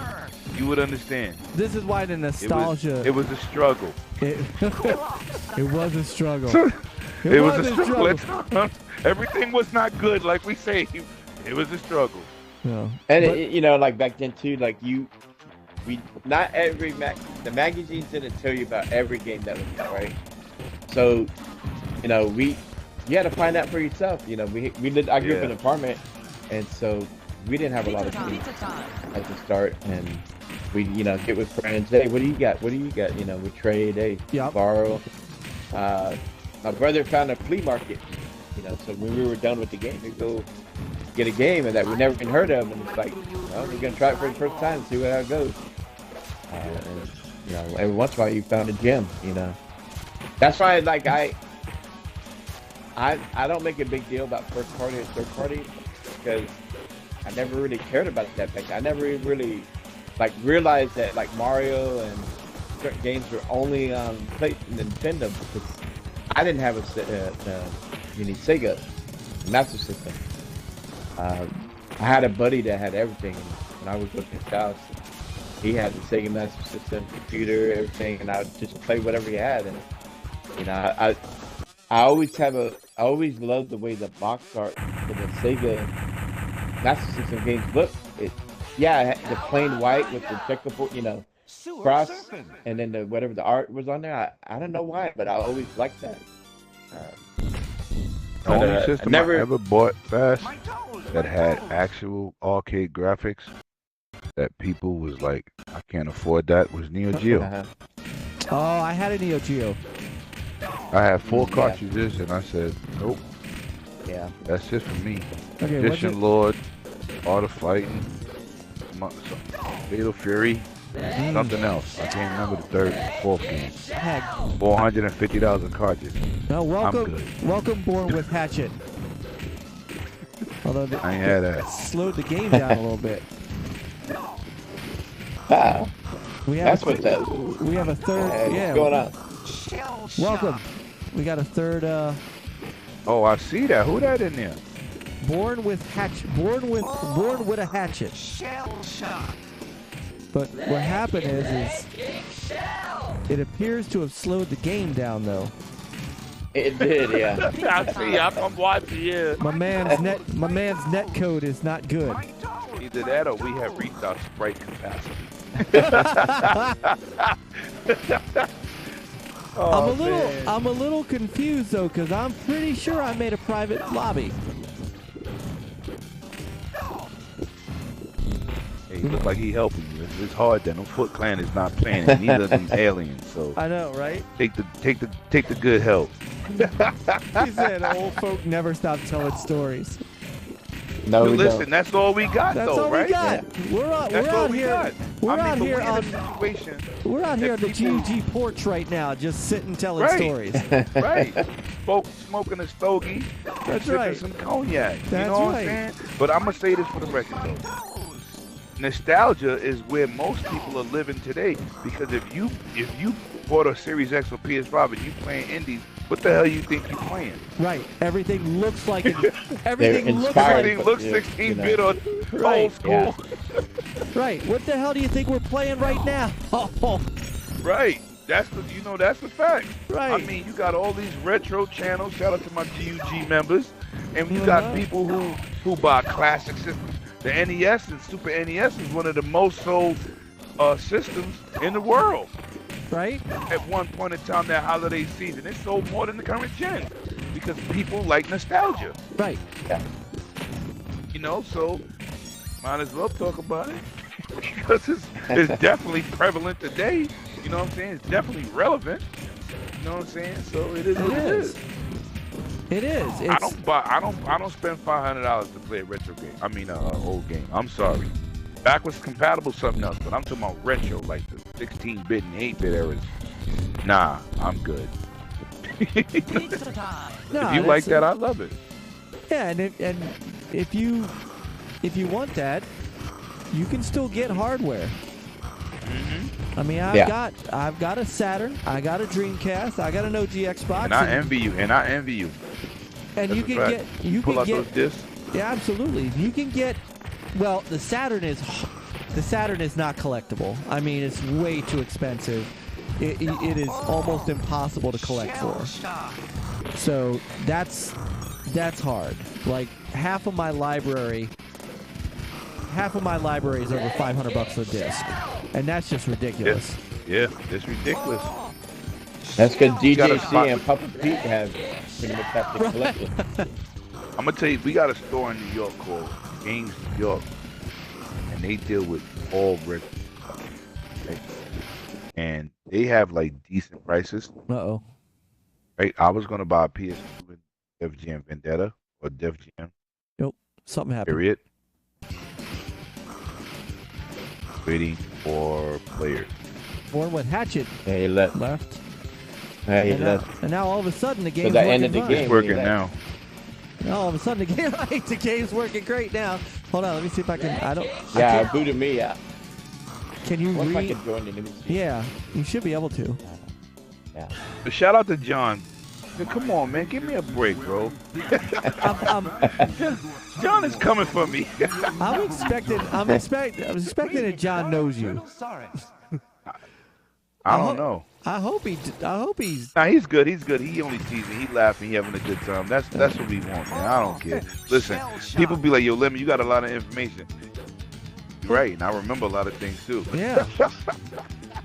you would understand. This is why the nostalgia. It was a struggle. It was a struggle. It was a struggle. Everything was not good, like we say. It was a struggle. No. And you know, like back then too, like not every the magazines didn't tell you about every game that was out, right? So, you know, you had to find out for yourself. You know, I grew up in an apartment, and so we didn't have a lot of games at the start, and we, you know, get with friends. Hey, what do you got? What do you got? You know, we trade. Hey, borrow. My brother found a flea market. You know, so when we were done with the game, we go get a game that we never even heard of, and it's like, well, we're gonna try it for the first time, see how it goes. And, you know, every once in a while you found a gem. You know, that's why, like, I don't make a big deal about first party and third party, because I never really cared about that back then. I never really like realized that like Mario and certain games were only on Nintendo, because I didn't have a Sega Master System. I had a buddy that had everything, and when I was with his house, he had the Sega Master System, computer, everything, and I would just play whatever he had. And you know, I always loved the way the box art for the Sega Master System games look. The plain white with the checkerboard, you know, cross, and then whatever the art was on there. I don't know why, but I always liked that. The only system I ever bought fast that had actual arcade graphics that people was like, I can't afford that, was Neo Geo. Oh, I had a Neo Geo. I had 4 cartridges, and I said, nope. Yeah. That's it for me. Okay, Edition Lord, Art of Fighting, Fatal Fury, something else. I can't remember the third and fourth game. $450 cartridge. No, welcome, I'm good. welcome, Born with Hatchet. Although I ain't had that. Slowed the game down a little bit. Wow. We have That's what that. We have a third. What's going on? Welcome. We got a third. Oh, I see that. Who that in there? Born with hatchet. Born with a hatchet. But what happened is it appears to have slowed the game down, though. It did, yeah. I see. I'm watching. Yeah. My man's net code is not good. Either that or we have reached our sprite capacity. I'm a little confused though, because I'm pretty sure I made a private lobby. Hey, he look like he helping you. It's hard then. No Foot Clan is not playing it. Neither of them aliens. So I know, right? take the good help. He said old folk never stop telling stories. No, we listen, don't. that's all we got, That's though, all right? we got. Yeah. We're out here. Got. We're I out mean, here but on. we're in a situation. We're out here on the people- GG porch right now, just sitting telling Right. stories. Right. Folks smoking a stogie, That's sipping right. some cognac. That's you know what right. I'm saying? But I'm going to say this for the record, though. Nostalgia is where most people are living today, because if you bought a Series X or PS5 and you playing indies, what the hell you think you playing? Right. Everything looks like it. Everything They're looks inspired. like Everything looks you 16-bit know. or Right. old school. Yeah. right. What the hell do you think we're playing right now? Oh, Right. That's the fact. right. I mean, you got all these retro channels. Shout out to my GUG members, and you got people who buy classic systems. The NES and Super NES is one of the most sold systems in the world. Right. At one point in time, that holiday season, it sold more than the current gen because people like nostalgia. Right. Yeah. You know, so might as well talk about it because it's definitely prevalent today. You know what I'm saying? It's definitely relevant. You know what I'm saying? So it is what it is. It is. I don't spend $500 to play a retro game. I mean, old game. I'm sorry. Backwards compatible, something else. But I'm talking about retro, like the 16-bit and 8-bit eras. Nah, I'm good. If you like that, I love it. Yeah, and if you want that, you can still get hardware. Mm-hmm. I mean, I've got a Saturn, I got a Dreamcast, I got an OG Xbox, And I envy you. And That's you a can fact. get you Pull can out get those discs. yeah, absolutely. You can get well, the Saturn is not collectible. I mean, it's way too expensive. It is almost impossible to collect for. So that's hard. Like half of my library is over $500 a disc, and that's just ridiculous. Yeah, it's ridiculous. That's because got a spot- DJC and Papa Pete have pretty much have to collect it. I'm gonna tell you, we got a store in New York called Games New York, and they deal with all retro stuff, right? And they have like decent prices. Uh-oh. Right? I was gonna buy a PS2 with Def Jam Vendetta or Def Jam. Nope. Something happened. Period. Waiting for players. Born with Hatchet Yeah, he left. left. Yeah, he And left. now all of a sudden the So game's that working ended the fine. game. It's working Left. now. Now all of a sudden the game's working great now. Hold on, let me see if I can. I Yeah, can't- booted me out. Can you What if I read? could join the news? Yeah, you should be able to. Yeah. But shout out to John. Man, come on, man, give me a break, bro. John is coming for me. I'm expecting that John knows you. I don't know. I hope he's. Nah, he's good. He's good. He only teasing. He laughing. He having a good time. That's what we want, man. I don't care. Listen, people be like, "Yo, Lemon, you got a lot of information." You're right, and I remember a lot of things too. Yeah.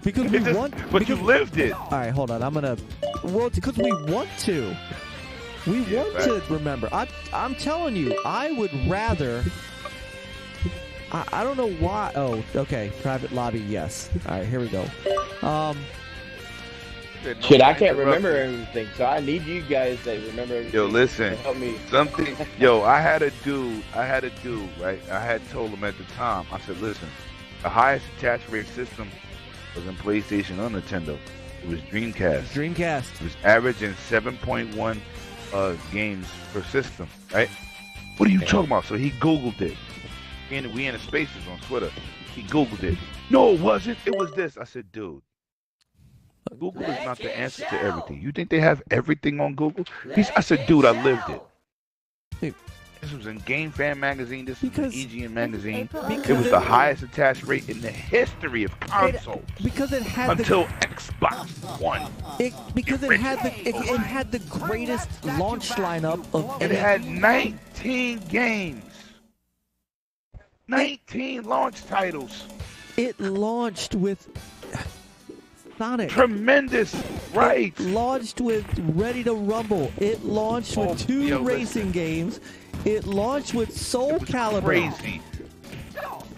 Because we want. But you lived it. All right, hold on. I'm gonna. Well, because we want to. We want to remember. I'm telling you, I would rather. I don't know why. Oh, okay. Private lobby, yes. All right, here we go. Shit, I can't remember everything, so I need you guys to remember everything. Yo, listen. to help me. Something. Yo, I had a dude, right? I had told him at the time. I said, listen, the highest attach rate system was in PlayStation or Nintendo. It was Dreamcast. Dreamcast. It was averaging 7.1 games per system, right? What are you talking about? So he Googled it. We in the spaces on Twitter. He Googled it. No, it wasn't. It was this. I said, dude, Google is not the answer to everything. You think they have everything on Google? I said, dude, I lived it. Dude. This was in Game Fan magazine. This was in EGN magazine. Because It was the highest attach rate in the history of consoles because it had until Xbox One. because it had the greatest launch lineup of It any. had 19 games. 19 launch titles. It launched with Sonic. Tremendous, right? It launched with Ready to Rumble. It launched with two racing games. It launched with Soul Calibur. Crazy.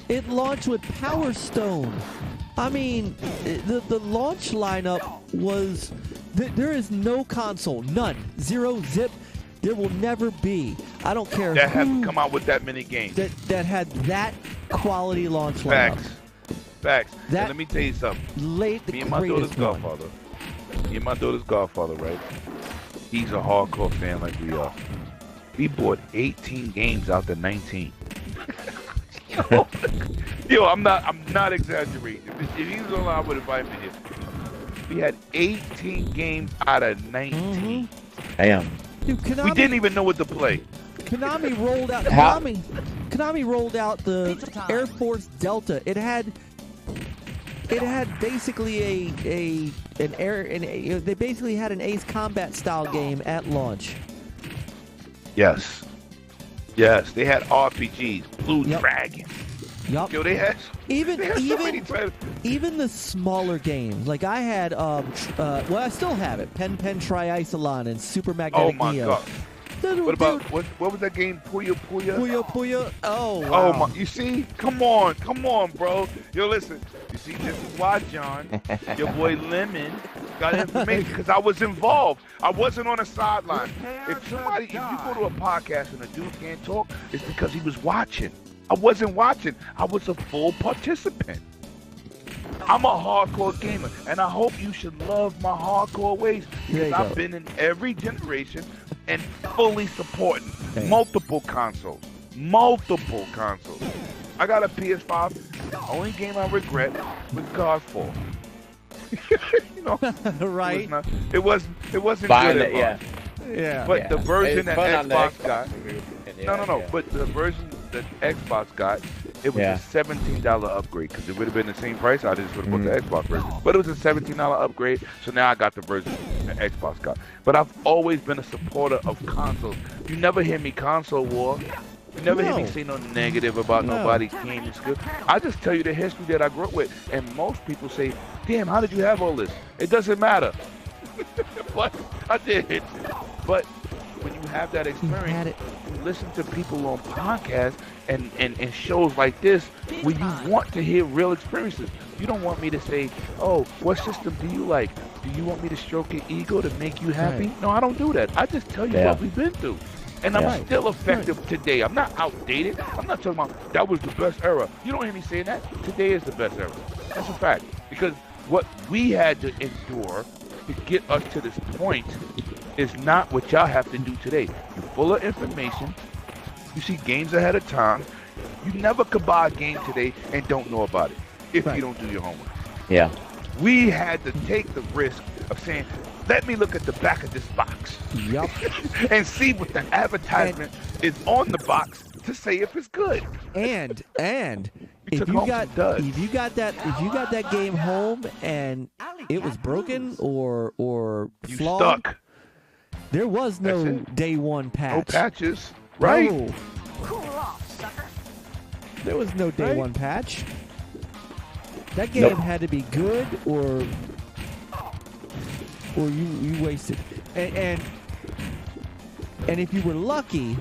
It launched with Power Stone. I mean, the launch lineup was. There is no console, none, zero, zip. There will never be. I don't care That who hasn't come out with that many games. that had that quality launch lineup. Facts. That- And let me tell you something. Late the Me and my daughter's greatest one. godfather. Me and my daughter's godfather, right? He's a hardcore fan like we are. We bought 18 games out to 19. Yo, I'm not exaggerating. If he was online, I would invite me here. We had 18 games out of 19. Damn. Dude, Konami, We didn't even know what to play. Konami rolled out. How- Konami rolled out the Air Force Delta. It had basically they basically had an Ace Combat style game at launch. Yes. Yes, they had RPGs. Blue Yep. Dragon. Yup. Yo, they had Even so many titles. even the smaller games, like I had, well, I still have it. Pen Triicelon and Super Magnetic Oh my Neo. god. Dude, What about what was that game? Puyo? Puyo? Oh, wow. Oh my! You see? Come on, bro. Yo, listen. You see, this is why, John, your boy Lemon got information because I was involved. I wasn't on the sideline. If you go to a podcast and a dude can't talk, it's because he was watching. I wasn't watching. I was a full participant. I'm a hardcore gamer, and I hope you should love my hardcore ways There because you I've go. been in every generation and fully supporting multiple consoles. I got a PS5. The only game I regret was Godfall. You know, Right. it wasn't Buying good. it, yeah. Yeah. But the version It's that fun on the Xbox got, Yeah, no. yeah. But the version that Xbox got, it was Yeah. a $17 upgrade because it would have been the same price. I just would have bought the Xbox version. But it was a $17 upgrade, so now I got the version that Xbox got. But I've always been a supporter of consoles. You never hear me console war. You never hear me say no negative about nobody's game is good. I just tell you the history that I grew up with. And most people say, damn, how did you have all this? It doesn't matter. But I did. But when you have that experience, you listen to people on podcasts and shows like this where you want to hear real experiences. You don't want me to say, oh, what system do you like? Do you want me to stroke your ego to make you happy? Right. No, I don't do that. I just tell you what we've been through. And I'm still effective today. I'm not outdated. I'm not talking about that was the best era. You don't hear me saying that. Today is the best era. That's a fact. Because what we had to endure to get us to this point is not what y'all have to do today. You're full of information. You see games ahead of time. You never could buy a game today and don't know about it if you don't do your homework. Yeah. We had to take the risk of saying, let me look at the back of this box. Yup. And see what the advertisement is on the box to say if it's good. And if took you home got some duds. if you got that game home and it was broken or You flawed, stuck. there was no That's it. day one patch. No patches. Right? No, Cool off, sucker. there was no day Right. one patch. That game Nope. had to be good or you wasted. And if you were lucky,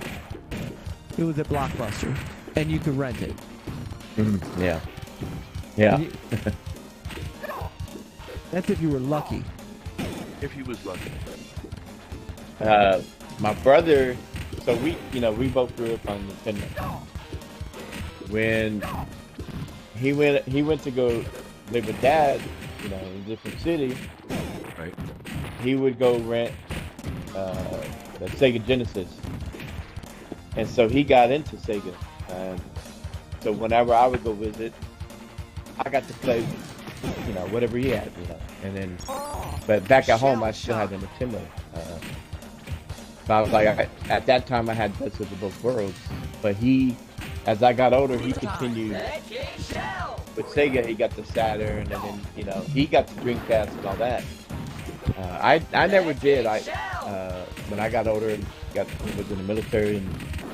it was a Blockbuster and you could rent it. Yeah. Yeah. And that's if you were lucky. If he was lucky. My brother, so we both grew up on Nintendo. When he went to go live with Dad, in a different city, Right. he would go rent the Sega Genesis, and so he got into Sega. And so whenever I would go visit, I got to play, whatever he had, And then, but back at home, I still had the Nintendo. So I was like, at that time, I had best of both worlds. But as I got older, he continued with Sega. He got the Saturn, and then he got the Dreamcast and all that. I never did. When I got older and was in the military and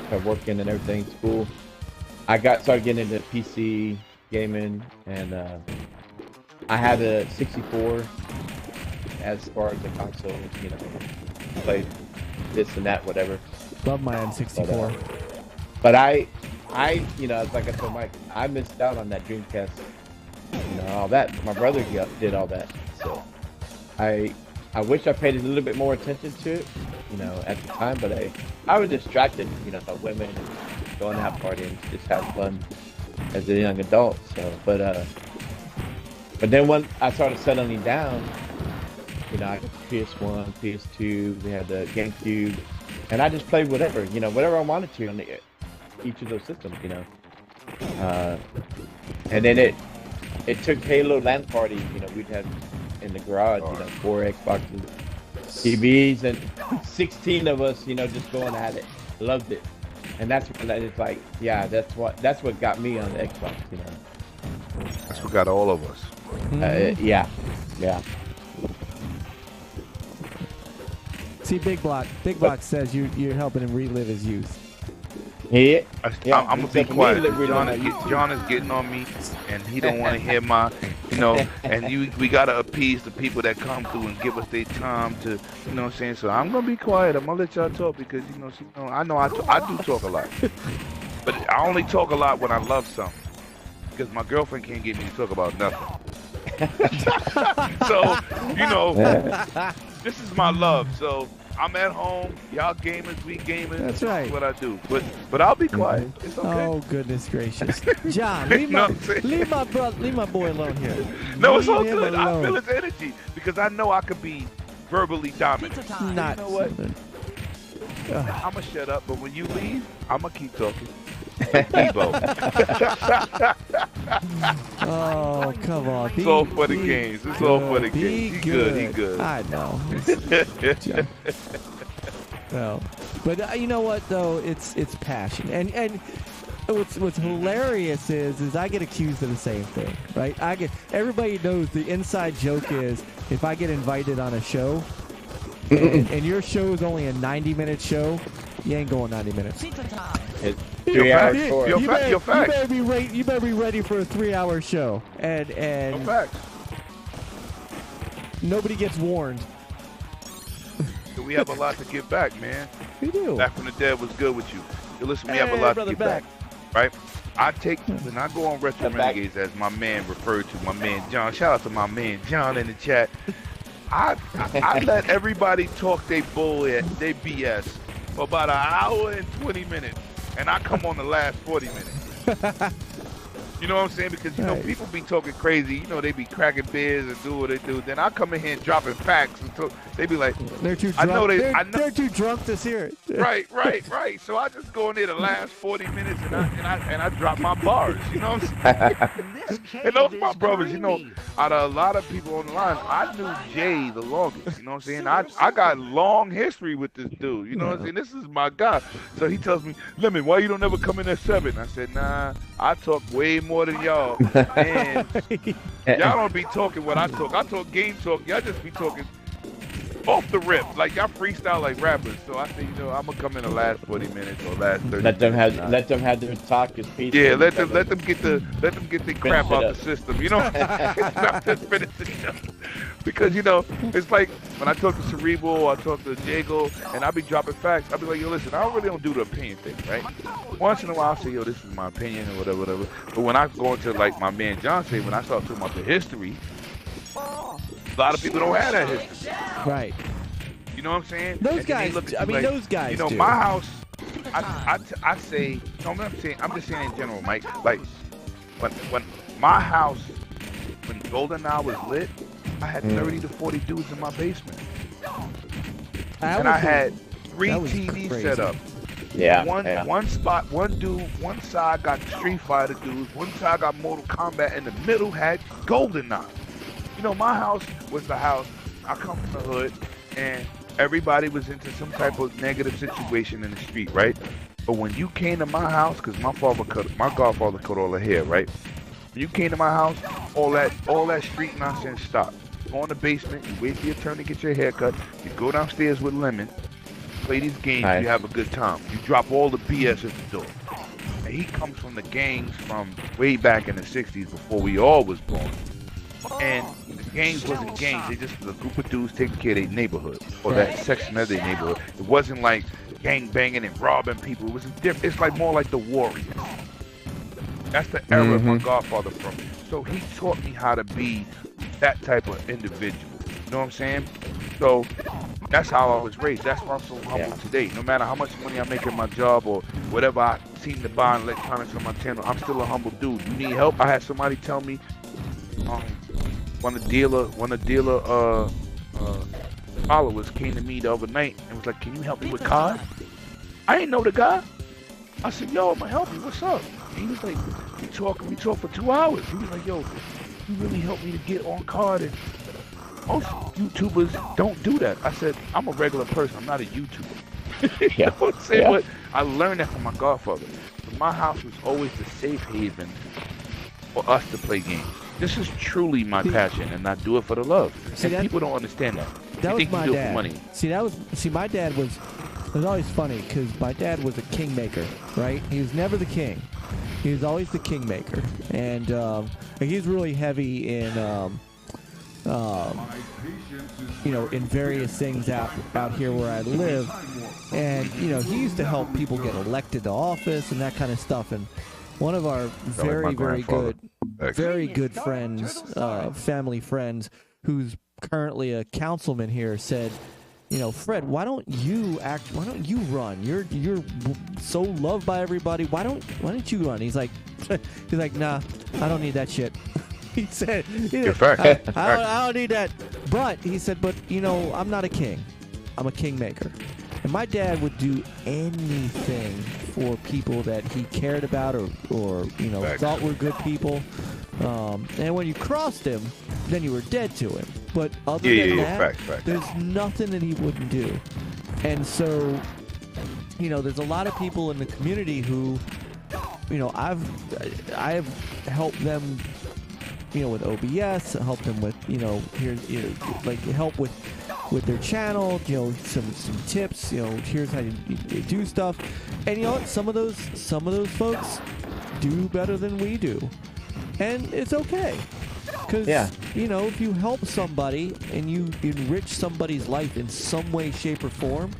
started working and everything, school, I started getting into PC gaming, and I had a 64 as far as the console, played this and that, whatever. Love my N64. But I like I told Myke, I missed out on that Dreamcast, all that. My brother did all that, so I wish I paid a little bit more attention to it, at the time. But I was distracted, by women and going out partying, just having fun as a young adult. So, but then when I started settling down, I got the PS1, PS2, we had the GameCube, and I just played whatever, whatever I wanted to on each of those systems, and then it took Halo LAN parties, we'd have in the garage, 4 Xboxes, TVs, and 16 of us, just going at it. Loved it, and that's when it's like, yeah, that's what got me on the Xbox, That's what got all of us. Yeah. See, Big Block says you're helping him relive his youth. Yeah. I'm gonna be quiet. John is getting on me, and he don't want to hear my, and we gotta appease the people that come through and give us their time to, what I'm saying. So I'm gonna be quiet. I'm gonna let y'all talk because I know I do talk a lot, but I only talk a lot when I love something, because my girlfriend can't get me to talk about nothing. So this is my love. So I'm at home. Y'all gamers, we gamers. That's This right. is what I do. But I'll be quiet. It's okay. Oh goodness gracious, John, leave my boy alone here. No, it's all Leave him good. I alone. feel his energy because I know I could be verbally dominant. Not. You know what? I'm gonna shut up, but when you leave, I'm gonna keep talking. Like Debo. Oh, come on. It's all for the games. It's all for the games. He good. I know. No. But you know what though? It's passion. And what's hilarious is I get accused of the same thing, right? Everybody knows the inside joke is if I get invited on a show and your show is only a 90-minute show, you ain't going 90 minutes. It's 3 hours short. You better be ready for a 3-hour show. And nobody gets warned. So we have a lot to give back, man. We do. Back from the Dead was good with you. So listen, we have a lot to give back. Right? When I go on Retro Renegades, as my man referred to, my man John. Shout out to my man John in the chat. I let everybody talk they bull at they BS for about an hour and 20 minutes, and I come on the last 40 minutes. You know what I'm saying? Because, you know, people be talking crazy. You know, they be cracking beers and do what they do. Then I come in here and dropping facts. And they be like, they're too drunk. They're too drunk to hear it. Right. So I just go in there the last 40 minutes and I drop my bars. You know what I'm saying? And those are my brothers. You know, out of a lot of people on the line, I knew Jay the longest. You know what I'm saying? I got long history with this dude. You know what I'm saying? This is my guy. So he tells me, Lemon, why you don't ever come in at 7? I said, nah, I talk way more than y'all, and y'all don't be talking what I talk. I talk game talk. Y'all just be talking off the rip, like y'all freestyle like rappers. So I think, you know, I'm gonna come in the last 40 minutes or last 30. Let them have their talk as peaceful. Yeah, let them get the crap out the system. You know, not just finish the show. Because, you know, it's like when I talk to Cerebral, I talk to Jago, and I be dropping facts. I be like, yo, listen, I really don't do the opinion thing, right? Once in a while, I say, yo, this is my opinion or whatever. But when I go into, like my man John said, when I start talking about the history, a lot of people don't have that history. Right. You know what I'm saying? Those guys, those guys you know, do. my house, I say, no, I'm just saying in general, Mike, like, when my house, when GoldenEye was lit, I had 30 to 40 dudes in my basement. And I had 3 TVs set up. Yeah. One spot, one dude, one side got Street Fighter dudes, one side got Mortal Kombat, and the middle had GoldenEye. You know, my house was the house. I come from the hood, and everybody was into some type of negative situation in the street, right? But when you came to my house, because my godfather cut all the hair, right? When you came to my house, all that street nonsense stopped. Go in the basement, you wait for your turn to get your hair cut, you go downstairs with Lemon, play these games, You have a good time. You drop all the BS at the door. And he comes from the gangs from way back in the 60s before we all was born. And the gangs wasn't gangs, they just was a group of dudes taking care of their neighborhood, or that section of their neighborhood. It wasn't like gang banging and robbing people. It was different. It's like more like the Warriors. That's the era my godfather from. So he taught me how to be that type of individual. You know what I'm saying? So that's how I was raised. That's why I'm so humble today. No matter how much money I make in my job or whatever I seem to buy in electronics on my channel, I'm still a humble dude. You need help? I had somebody tell me, one of the dealer followers came to me the other night and was like, "Can you help me with COD?" I didn't know the guy. I said, "Yo, I'm gonna help you. What's up?" And he was like, we talked for 2 hours. He was like, "Yo, you really helped me to get on COD, and most YouTubers don't do that." I said, "I'm a regular person. I'm not a YouTuber." You know what I'm saying? But I learned that from my godfather. But my house was always the safe haven for us to play games. This is truly my passion, and I do it for the love. And people don't understand that. That was my dad. For money. My dad was. It was always funny because my dad was a kingmaker, right? He was never the king. He was always the kingmaker, and he's really heavy in, in various things out here where I live, and he used to help people get elected to office and that kind of stuff. And one of our very good friends, family friends, who's currently a councilman here, said, "Fred, why don't you run? You're so loved by everybody. Why don't you run?" He's like, "Nah, I don't need that shit." He said, I don't need that. But he said, "But I'm not a king. I'm a kingmaker." And my dad would do anything for people that he cared about or thought were good people. And when you crossed him, then you were dead to him. But other than that, there's nothing that he wouldn't do. And so, you know, there's a lot of people in the community who, you know, I have helped them, you know, with OBS, helped them with, you know, here's, you know, like help with their channel, you know, some tips, you know, here's how you do stuff. And you know what, some of those folks do better than we do. And it's okay. Because, you know, if you help somebody and you enrich somebody's life in some way, shape, or form,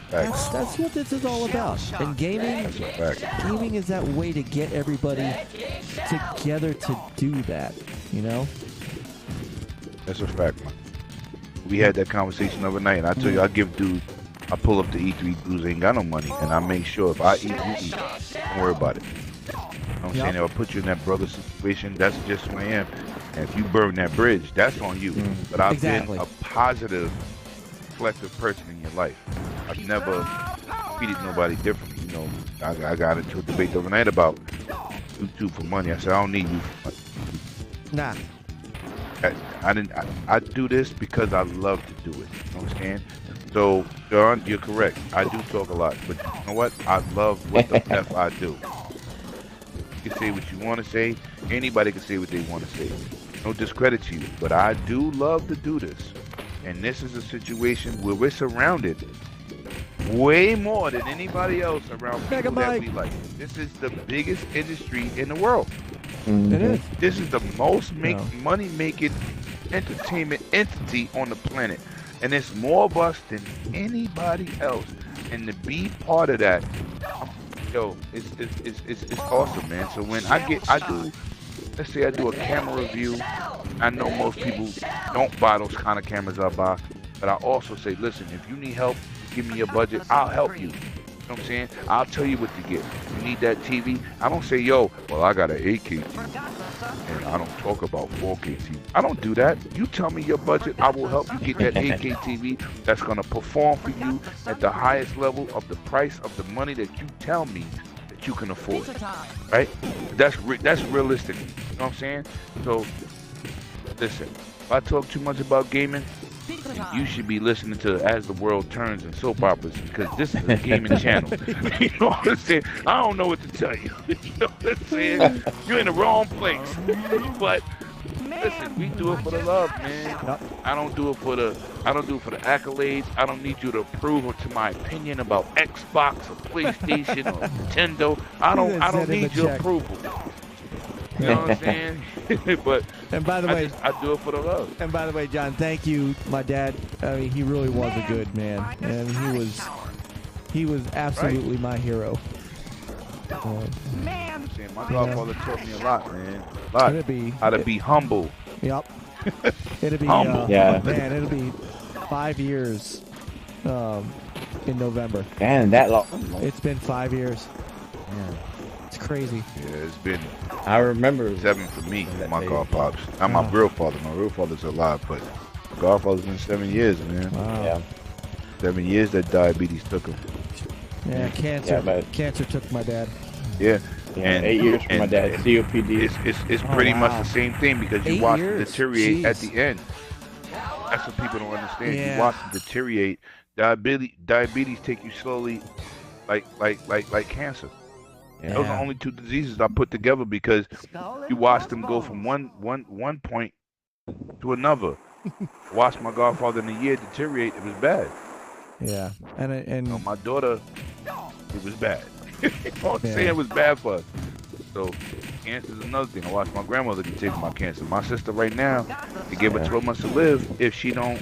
that's what this is all about. And gaming is that way to get everybody together to do that, you know? That's a fact, man. We had that conversation overnight, and I tell you, I pull up to E3 dudes ain't got no money, and I make sure if I eat, you eat. Don't worry about it. You know what I'm saying? I'll put you in that brother situation. That's just who I am. And if you burn that bridge, that's on you. But I've been a positive, reflective person in your life. I've never treated nobody differently. You know, I got into a debate the other night about YouTube for money. I said, I don't need you for money. Nah. I do this because I love to do it. You know what I'm saying? So, John, you're correct. I do talk a lot, but you know what? I love what the F I do. You can say what you want to say. Anybody can say what they want to say. No discredit to you, but I do love to do this. And this is a situation where we're surrounded way more than anybody else around people that we like. This is the biggest industry in the world. It is. This is the most money-making entertainment entity on the planet, and it's more of us than anybody else. And to be part of that, yo, it's awesome, man. So when let's say I do a camera review, I know most people don't buy those kind of cameras I buy, but I also say, listen, if you need help, give me your budget, I'll help you. You know what I'm saying? I'll tell you what to get. You need that TV? I don't say, yo, well, I got an 8K TV, and I don't talk about 4K TV. I don't do that. You tell me your budget, I will help you get that 8K TV that's going to perform for you at the highest level of the price of the money that you tell me that you can afford. Right? That's realistic. You know what I'm saying? So, listen, if I talk too much about gaming, you should be listening to As the World Turns and soap operas, because this is a gaming channel. You know what I'm saying? I don't know what to tell you. You know what I'm saying? You're in the wrong place. But listen, we do it for the love, man. I don't do it for the accolades. I don't need you to approve to my opinion about Xbox or PlayStation or Nintendo. I don't need your approval. You know what I'm saying? But and by the way, I do it for the love. And by the way, John, thank you, my dad. I mean, he really was a good man, and he was absolutely my hero. Man, my godfather taught me a lot, man. How to be humble. Yep. It'll be humble. Man, it'll be 5 years in November. Man, that long. It's been 5 years. Yeah. It's crazy. Yeah, it's been. I remember 7 for me, my godpops. Not my real father. My real father's alive, but my godfather's been 7 years, man. Wow. Yeah. 7 years that diabetes took him. Yeah, cancer. Yeah, cancer took my dad. Yeah. And 8 years for my dad. COPD. It's pretty much the same thing, because you watch it deteriorate at the end. That's what people don't understand. Yeah. You watch it deteriorate. Diabetes take you slowly, like cancer. Yeah. Those are the only two diseases I put together, because you watch them go from one point to another. Watch my godfather in a year deteriorate. It was bad. Yeah, and you know, my daughter, it was bad. You know what I'm saying? It was bad for us. So cancer is another thing. I watched my grandmother get taken by cancer. My sister right now, they give her 12 months to live if she don't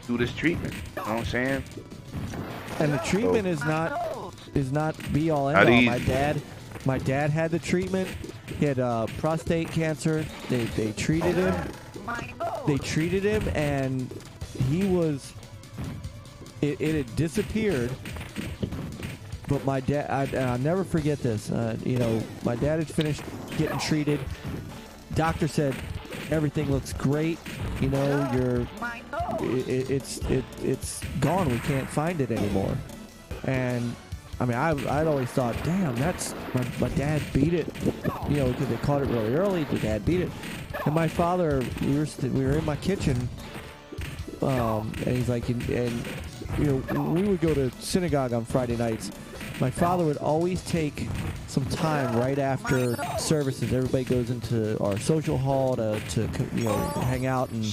do this treatment. You know what I'm saying? And the treatment is not be all end all. My dad had the treatment. He had prostate cancer. They treated him. They treated him, and he was. It had disappeared. But my dad, I'll never forget this. You know, my dad had finished getting treated. Doctor said everything looks great. You know, it's gone. We can't find it anymore. And I mean, I'd always thought, damn, that's my dad beat it. You know, because they caught it really early. The dad beat it. And my father, we were in my kitchen, and he's like, and we would go to synagogue on Friday nights. My father would always take some time right after services. Everybody goes into our social hall to hang out and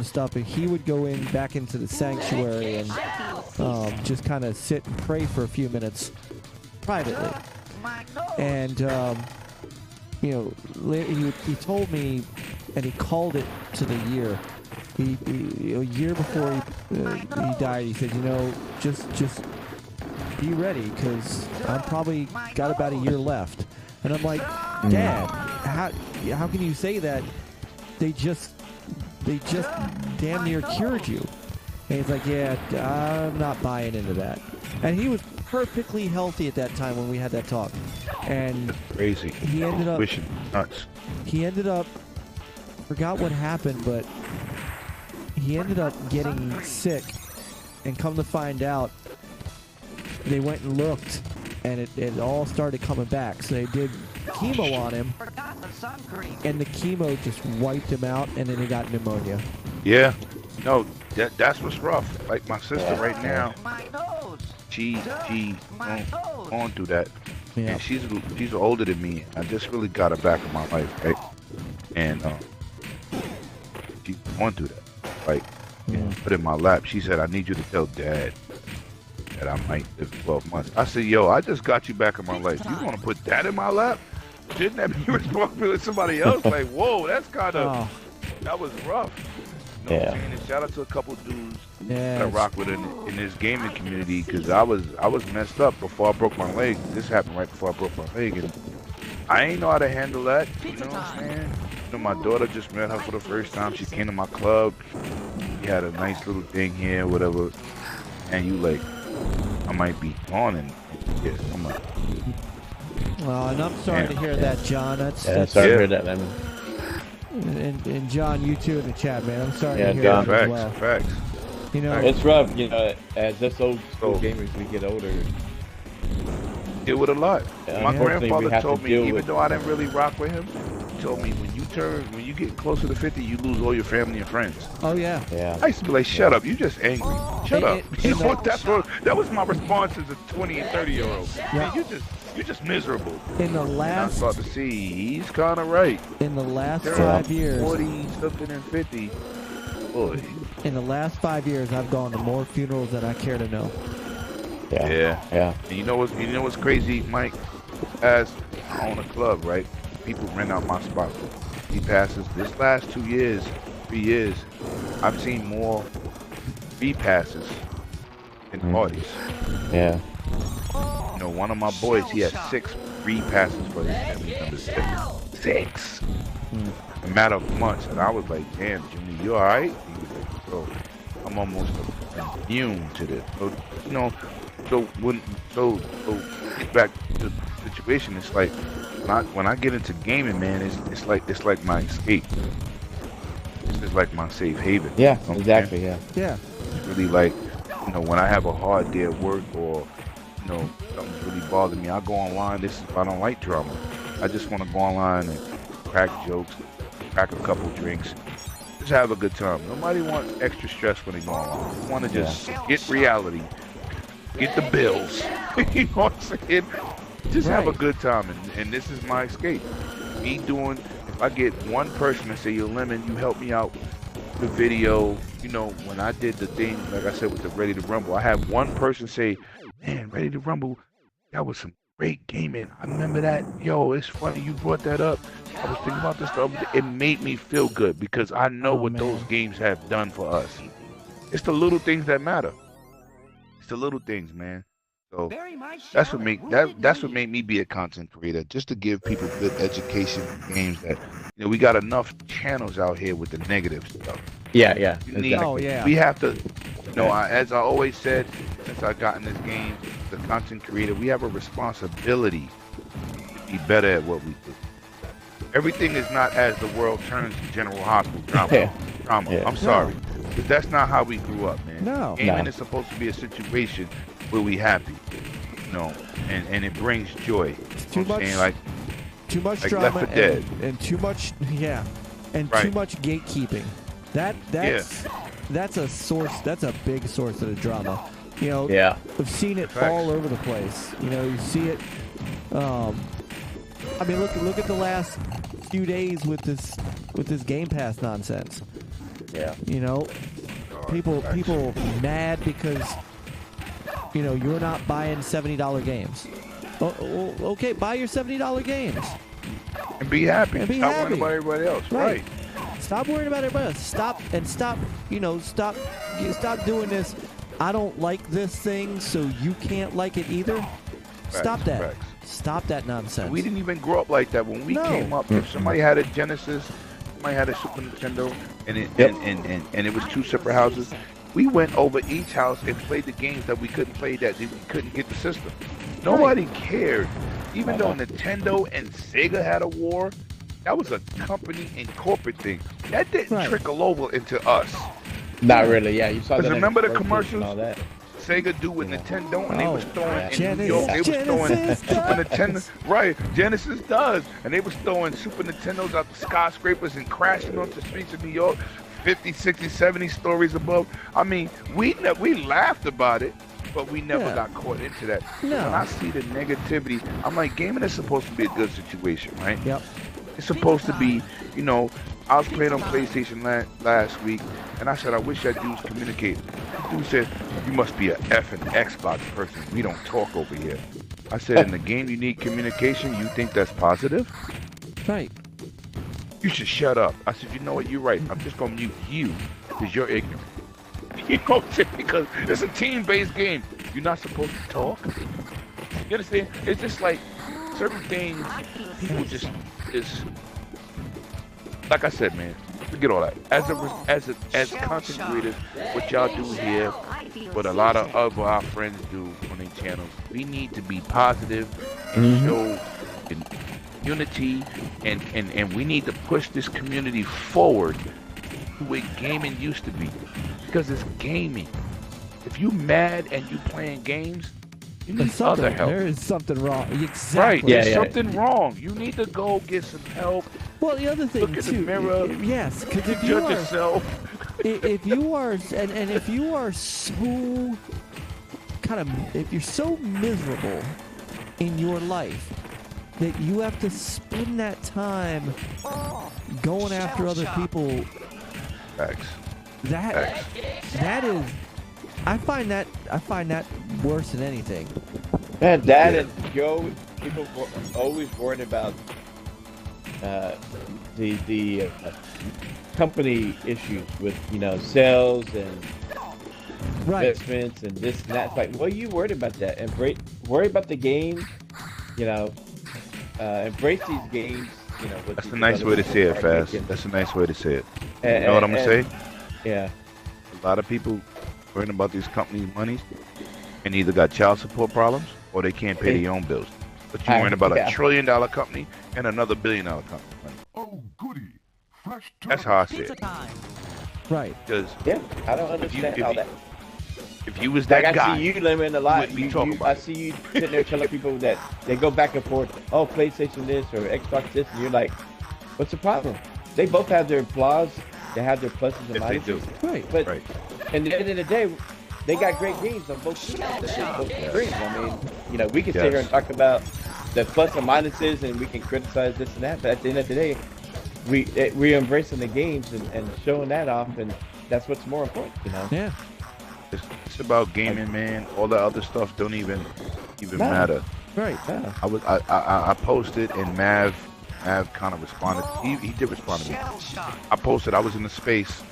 stuff. And he would go back into the sanctuary and just kind of sit and pray for a few minutes privately. And he told me, and he called it to the year. A year before he died, he said, just be ready, because I'm probably got about a year left. And I'm like, Dad, how can you say that? They just damn near cured you. And he's like, yeah, I'm not buying into that. And he was perfectly healthy at that time when we had that talk. And that's crazy. He ended up wishing nuts. He ended up, forgot what happened, but he ended up getting sick. And come to find out, they went and looked, and it all started coming back. So they did chemo on him, and the chemo just wiped him out, and then he got pneumonia. Yeah, no, that's what's rough. Like my sister right now, she going through that, and she's older than me. I just really got her back in my life, right? And she's going through that. Like, put in my lap. She said, "I need you to tell Dad that I might live 12 months." I said, yo, I just got you back in my life. You want to put that in my lap? Shouldn't that be responsibility to somebody else? Like, whoa, that's kind of, that was rough. You know what I'm saying? And shout out to a couple dudes that I rock with in this gaming community, because I was messed up before I broke my leg. This happened right before I broke my leg, and I ain't know how to handle that. You know what I'm saying? My daughter just met her for the first time. She came to my club. We had a nice little thing here, whatever. And you like, I might be gone in years. I'm like, well, and I'm sorry to hear that, John. That's sorry to hear that, man. And John, you too in the chat, man. I'm sorry to hear John, that as well. Facts. It's rough, as us old school gamers, we get older. Deal with a lot. My grandfather told me, even though I didn't really rock with him, he told me when you get closer to 50, you lose all your family and friends. Oh yeah. I used to be like, shut up, you just angry. Shut up. You know what? That was my response as a 20 and 30-year-old. Man, you're just miserable. In the last, I start to see he's kind of right. In the last 5 years, 40 something and 50. Boy. In the last 5 years, I've gone to more funerals than I care to know. Yeah. And you know what's crazy, Mike? As I own a club, right? People rent out my spot for free passes. This last 3 years, I've seen more free passes than parties. Yeah. You know, one of my boys, he had 6 free passes for his family members. 6. A matter of months, and I was like, "Damn, Jimmy, you all right?" He was like, "Bro, I'm almost immune to this." So, get back to the situation. It's like when I get into gaming, man, it's like my escape. This is like my safe haven. Yeah, you know exactly. Yeah. It's really like, when I have a hard day at work or something's really bothering me, I go online. This is if I don't like drama. I just want to go online and crack jokes, crack a couple drinks, just have a good time. Nobody wants extra stress when they go online. They want to just get reality, get the bills. You know what I'm saying? Just have a good time, and this is my escape. If I get one person to say, "Yo, Lemon, you help me out with the video," when I did the thing, like I said, with the Ready to Rumble, I had one person say, "Man, Ready to Rumble, that was some great gaming. I remember that. Yo, it's funny you brought that up. I was thinking about this stuff." It made me feel good because I know what those games have done for us. It's the little things that matter. It's the little things, man. So that's what made me be a content creator, just to give people good education games that we got enough channels out here with the negative stuff. Yeah. We have to, as I always said, since I got in this game, the content creator, we have a responsibility to be better at what we do. Everything is not as the world turns to General Hospital drama. Yeah. I'm sorry, but that's not how we grew up, man. No. Gaming is supposed to be a situation where we happy, and it brings joy. Too much like drama Left 4 Dead. and too much, and too much gatekeeping. That's a source. That's a big source of the drama. You know, we've seen it all over the place. You know, you see it. I mean, look at the last few days with this Game Pass nonsense. Yeah. You know, people mad because you're not buying $70 games. Oh, okay, buy your $70 games and be happy. And be Stop happy. worrying about everybody else. Right. Stop worrying about everybody else. Stop doing this. I don't like this thing, so you can't like it either. Stop that. Stop that nonsense. We didn't even grow up like that. When we came up, if somebody had a Genesis, somebody had a Super Nintendo, and it was two separate houses, we went over each house and played the games that we couldn't play that we couldn't get the system. Nobody cared. Even though Nintendo and Sega had a war, that was a company and corporate thing. That didn't trickle over into us. Not really, yeah. You saw that. Remember the commercials? And all that. Sega do with Nintendo, and they was throwing in New Genesis, York. They was throwing Genesis Super Nintendo. Right, Genesis does, and they was throwing Super Nintendos out the skyscrapers and crashing onto the streets of New York, 50, 60, 70 stories above. I mean, we laughed about it, but we never got caught into that. No. When I see the negativity, I'm like, gaming is supposed to be a good situation, right? Yep. It's supposed to be, I was playing on PlayStation last week, and I said, I wish that dudes communicate. The dude said, you must be a effing Xbox person. We don't talk over here. I said, in the game you need communication, you think that's positive? Right. You should shut up. I said, you know what, you're right. I'm just going to mute you because you're ignorant. You know what I'm saying? Because it's a team-based game. You're not supposed to talk. You understand? It's just like certain things, people just like I said, man, forget all that. As content creators, what y'all do here, what a lot of our friends do on their channels, we need to be positive and show unity, and we need to push this community forward to where gaming used to be, because it's gaming. If you mad and you playing games, you need other help. There is something wrong. Exactly. Right, there's something wrong. You need to go get some help. Well, the other thing Look in the mirror. Yes, because if judge yourself. if you are, and if you are so if you're so miserable in your life that you have to spend that time going after other people, Facts. that is, I find that worse than anything. Man, Dad and Joe, people were always worried about the company issues with sales and investments and this and that. It's like, well, you worried about that, and worry about the game. Embrace these games. That's a nice way to say it, Fast. That's a nice way to say it. You know what I'm gonna say? Yeah. A lot of people worrying about these companies' monies and either got child support problems or they can't pay their own bills. But you're worrying about a $1 trillion company and another $1 billion company. Oh, goody. Fresh That's how I see it. Right. Because I don't understand how that. If you was that guy, I see you lemon a lot. I see you sitting there telling people that they go back and forth. Oh, PlayStation this or Xbox this, and you're like, what's the problem? They both have their flaws. They have their pluses and minuses. They do. Right. But at the end of the day, they got great games on both teams. I mean, we can sit here and talk about the plus and minuses, and we can criticize this and that. But at the end of the day, we're embracing the games and showing that off, and that's what's more important, Yeah. It's about gaming, man. All the other stuff don't even matter. Right. Yeah. I posted, and Mav kind of responded. He did respond to me. I posted. I was in the space,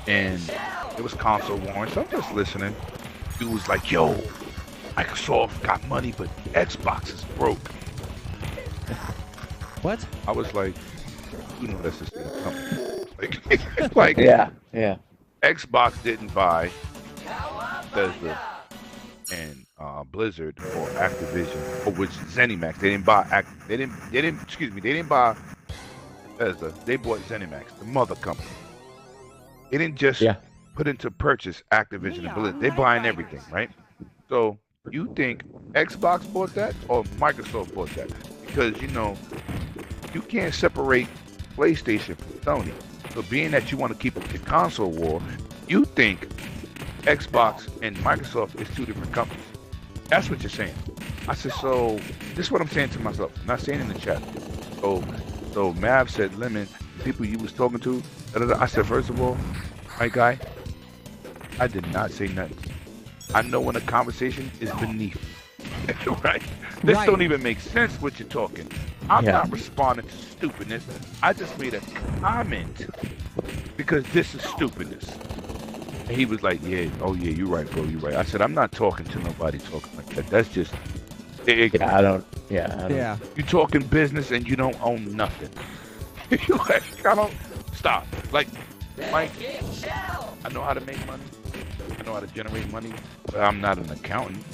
and it was console war, so I'm just listening. Dude was like, "Yo, Microsoft got money, but Xbox is broke." What? I was like, "You know that's just company." Like, yeah. Xbox didn't buy Bethesda and Blizzard or Activision, or which ZeniMax. They didn't buy they didn't buy Bethesda. They bought ZeniMax, the mother company. They didn't just put into purchase Activision and Blizzard. They're buying everything, right? So you think Xbox bought that or Microsoft bought that? Because you can't separate PlayStation from Sony. So being that you want to keep up the console war, you think Xbox and Microsoft is two different companies. That's what you're saying. I said, so this is what I'm saying to myself. I'm not saying in the chat. So Mav said, Lemon, people you was talking to, I said, first of all, my guy, I did not say nothing. I know when a conversation is beneath. Right? This don't even make sense what you're talking. I'm not responding to stupidness. I just made a comment because this is stupidness. And he was like, yeah, oh yeah, you're right, bro, you're right. I said, I'm not talking to nobody talking like that. That's just I don't. You talking business and you don't own nothing. Like, I don't stop. Like, Myke, I know how to make money. I know how to generate money, but I'm not an accountant.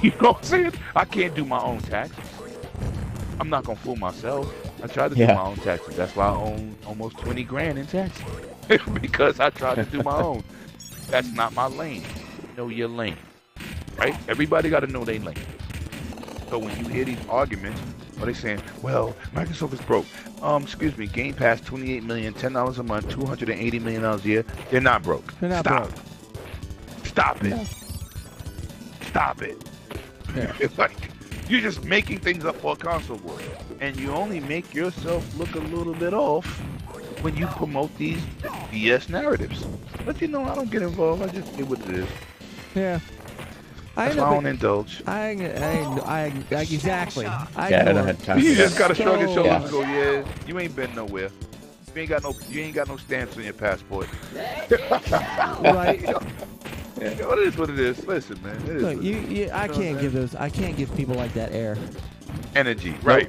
You know what I'm saying? I can't do my own taxes. I'm not gonna fool myself. I tried to do my own taxes. That's why I own almost 20 grand in taxes. Because I tried to do my own. That's not my lane. Know your lane. Right? Everybody gotta know their lane. So when you hear these arguments, are they saying, well, Microsoft is broke. Excuse me, Game Pass, $28 million, $10 a month, $280 million a year. They're not broke. They're not broke. Stop it. Yeah. Stop it. Yeah. It's like, you're just making things up for a console war. And you only make yourself look a little bit off when you promote these BS narratives. But you know, I don't get involved. I just get what it is. Yeah. That's why I don't indulge. Exactly. I don't have time. You just gotta shrug your shoulders and go, yeah, you ain't been nowhere. You ain't got no stamps on your passport. Right. It is what it is. Listen, man. It is Look, I can't give people like that air. Energy. Right.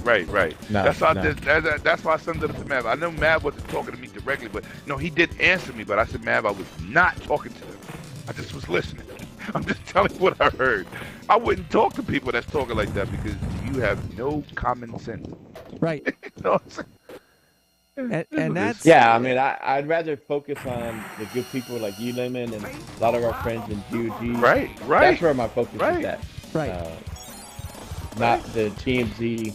No, that's why I summed it up to Mav. I know Mav wasn't talking to me directly, but no, he did answer me. But I said, Mav, I was not talking to him. I just was listening. I'm just telling you what I heard. I wouldn't talk to people that's talking like that because you have no common sense. Right. You know what I'm saying? And that's... Yeah, I mean, I'd rather focus on the good people like you, Lemon, and a lot of our friends in GOG. Right. That's where my focus is at. Right. Not the TMZ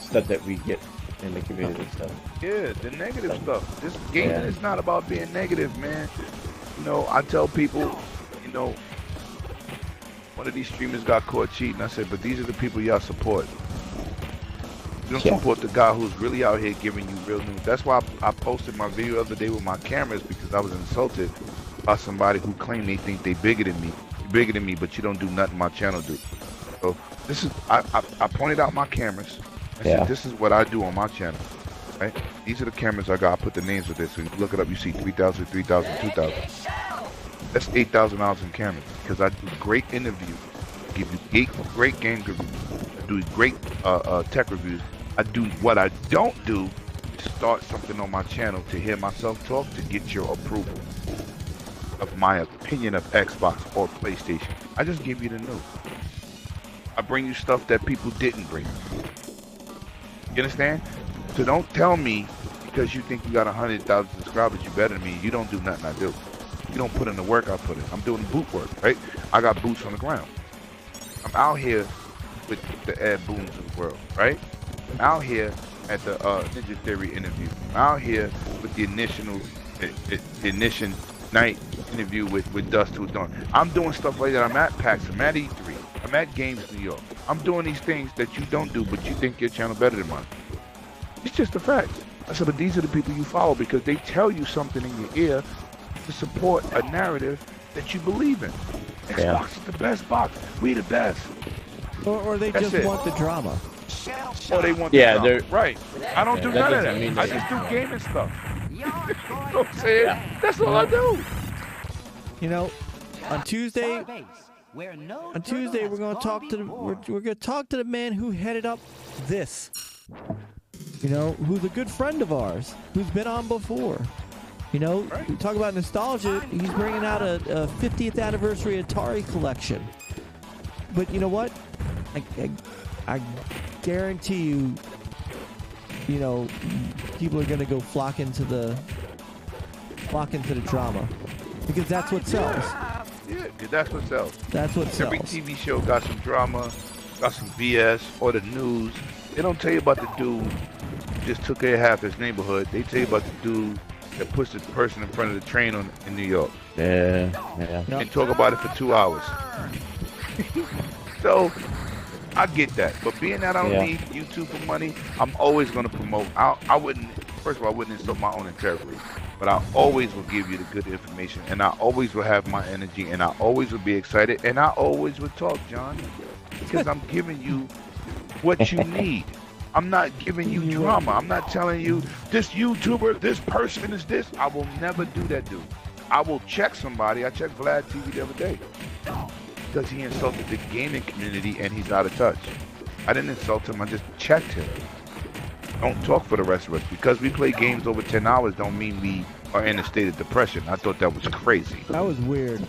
stuff that we get in the community stuff. Yeah, the negative stuff. This game is not about being negative, man. You know, I tell people, you know, one of these streamers got caught cheating. I said, but these are the people y'all support. You don't support the guy who's really out here giving you real news. That's why I posted my video the other day with my cameras, because I was insulted by somebody who claimed they think they bigger than me. You're bigger than me, but you don't do nothing my channel do. So this is, I pointed out my cameras. I said, this is what I do on my channel. Right? These are the cameras I got. I put the names with this. So you look it up, you see 3,000, 3,000, 2,000. That's $8,000 in cameras, because I do great interviews, give you great game reviews, I do great tech reviews. I do what I don't do is start something on my channel to hear myself talk to get your approval of my opinion of Xbox or PlayStation. I just give you the news. I bring you stuff that people didn't bring. You understand? So don't tell me because you think you got 100,000 subscribers you're better than me. You don't do nothing I do. You don't put in the work I put in. I'm doing boot work, right? I got boots on the ground. I'm out here with the Ed Booms of the world, right? I'm out here at the Ninja Theory interview. I'm out here with the Ignition Night interview with Dust Till Dawn. I'm doing stuff like that. I'm at PAX. I'm at E3. I'm at Games New York. I'm doing these things that you don't do, but you think your channel better than mine. It's just a fact. I said, but these are the people you follow because they tell you something in your ear to support a narrative that you believe in. Xbox is the best box. We the best. Or they just want the drama. Or they want the drama. Right. I don't do that none of doesn't that. I just do gaming stuff. You know what I'm saying? That's all I do. You know, on Tuesday we're going to talk to we're going to talk to the man who headed up this. You know, who's a good friend of ours, who's been on before. You know, we talk about nostalgia. He's bringing out a 50th anniversary Atari collection. But you know what? I guarantee you, you know, people are going to go flock into the drama because that's what sells. Yeah, that's what sells. That's what sells. Every TV show got some drama, got some BS, or the news. They don't tell you about the dude who just took care of half his neighborhood. They tell you about the dude that pushed the person in front of the train in New York. Yeah. And talk about it for 2 hours. So, I get that. But being that I don't need YouTube for money, I'm always going to promote. I wouldn't, first of all, I wouldn't insult my own integrity. But I always will give you the good information. And I always will have my energy. And I always will be excited. And I always will talk, John. Because I'm giving you what you need. I'm not giving you drama. I'm not telling you this YouTuber, this person is this. I will never do that, dude. I will check somebody. I checked Vlad TV the other day because he insulted the gaming community and he's out of touch. I didn't insult him. I just checked him. Don't talk for the rest of us. Because we play games over 10 hours don't mean we are in a state of depression. I thought that was crazy. That was weird.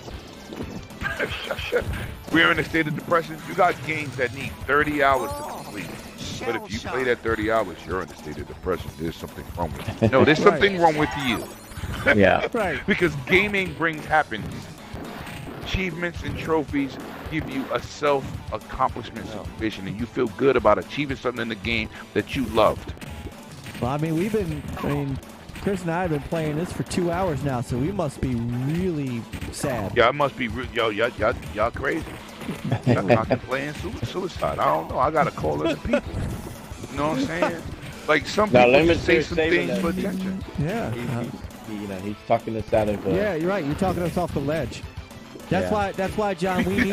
We're in a state of depression. You got games that need 30 hours to complete. But if you play that 30 hours, you're in a state of depression. There's something wrong with you. No, there's something wrong with you. Yeah. Right. Because gaming brings happiness. Achievements and trophies give you a self-accomplishment situation, and you feel good about achieving something in the game that you loved. Well, I mean, Chris and I have been playing this for 2 hours now, so we must be really sad. Yeah, it must be y'all crazy. Y'all not playing suicide. I don't know. I gotta call in the people. You know what I'm saying? Like some people just say some things for attention. Yeah. He's talking us out of. Yeah, you're right. You're talking us off the ledge. That's why, John. We need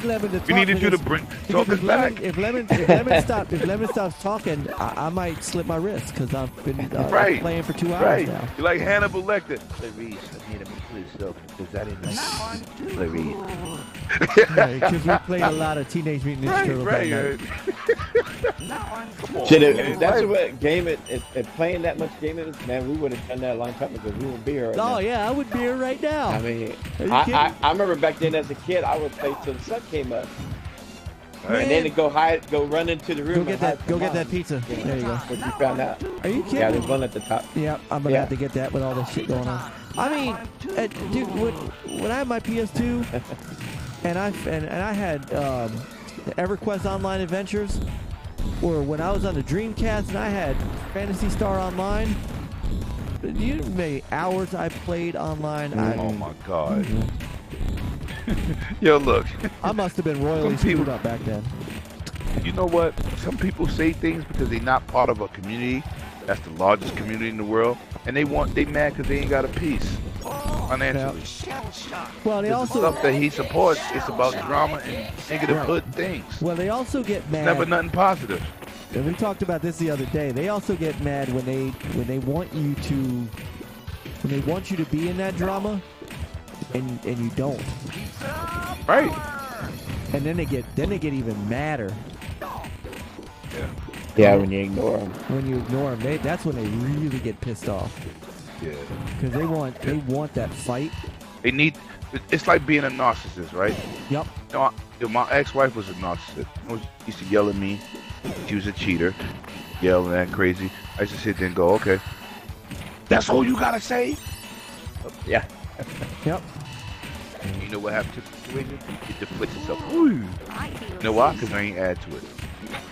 Lemon to talk. We needed you to talk us back. If Lemon stops talking, I might slip my wrist because I've been playing for 2 hours now. You're like Hannibal Lecter. Clarice, I need him to put himself because I didn't. Clarice. Because we played a lot of Teenage Mutant Ninja Turtles. Come on. Shit, if that's what game if playing that much gaming, man, we would have done that a long time ago. We wouldn't be here right now. Oh yeah, I would be here right now. I mean, I remember back then as a kid, I would play till the sun came up. And then to go run into the room. Go get that pizza. Yeah. There you go. What you found out? Are you kidding? Yeah, there's one at the top. Yeah, I'm gonna have to get that with all this shit going on. I mean, dude, when I had my PS2 and I had the EverQuest Online Adventures, or when I was on the Dreamcast and I had Phantasy Star Online. You know how many hours I played online? Oh my God. Yo, look. I must have been royally screwed up back then. You know what? Some people say things because they're not part of a community. That's the largest community in the world. And they mad because they ain't got a piece financially. Well, they also stuff that he supports is about drama and negative hood things. Well, they also get mad. Never nothing positive. And we talked about this the other day. They also get mad when they want you to be in that drama, and you don't. Right. And then they get even madder. Yeah, when you ignore them. When you ignore them, that's when they really get pissed off. Yeah. Because they want that fight. They need. It's like being a narcissist, right? Yep. You know, my ex-wife was a narcissist. She used to yell at me. She was a cheater, yelling that crazy. I used to sit there and go, okay, that's all you gotta say? Yeah. Yep. You know what happened to the situation? It deflates itself. Ooh. You know why? Because I ain't add to it.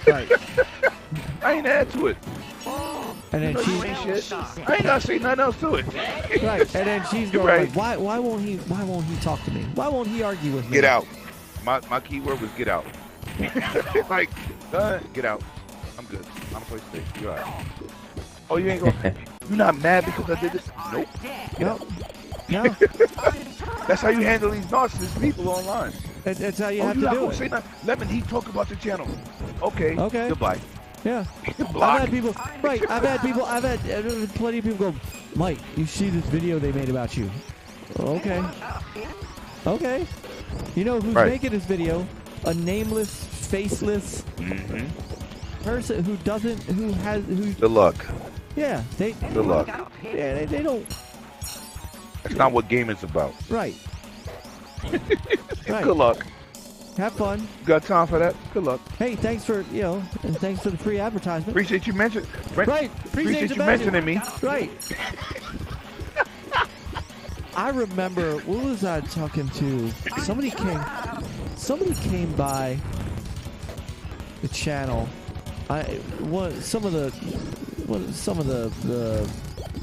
Right. I ain't add to it. And then I ain't gotta say nothing else to it. Right. And then she's going, like, why won't he talk to me? Why won't he argue with me? Get out. My key word was get out. Like, get out. I'm good. I'm a place to stay. You're alright. Oh, you ain't going. You're not mad because I did this? Nope. No. That's how you handle these narcissist people online. That's how you have to do it. Say nothing. Lemon, he talk about the channel. Okay. Goodbye. Yeah. I've had people. Right. I've had plenty of people go, Mike, you see this video they made about you? Okay. You know who's making this video? A nameless, faceless person who Good luck. Yeah, Good luck. Yeah, they don't. That's not what game is about. Right. Good luck. Have fun. You got time for that? Good luck. Hey, thanks for and thanks for the free advertisement. Appreciate you mentioning. Right. Appreciate you mentioning me. Right. I remember, what was I talking to? Somebody came by. the channel, some of the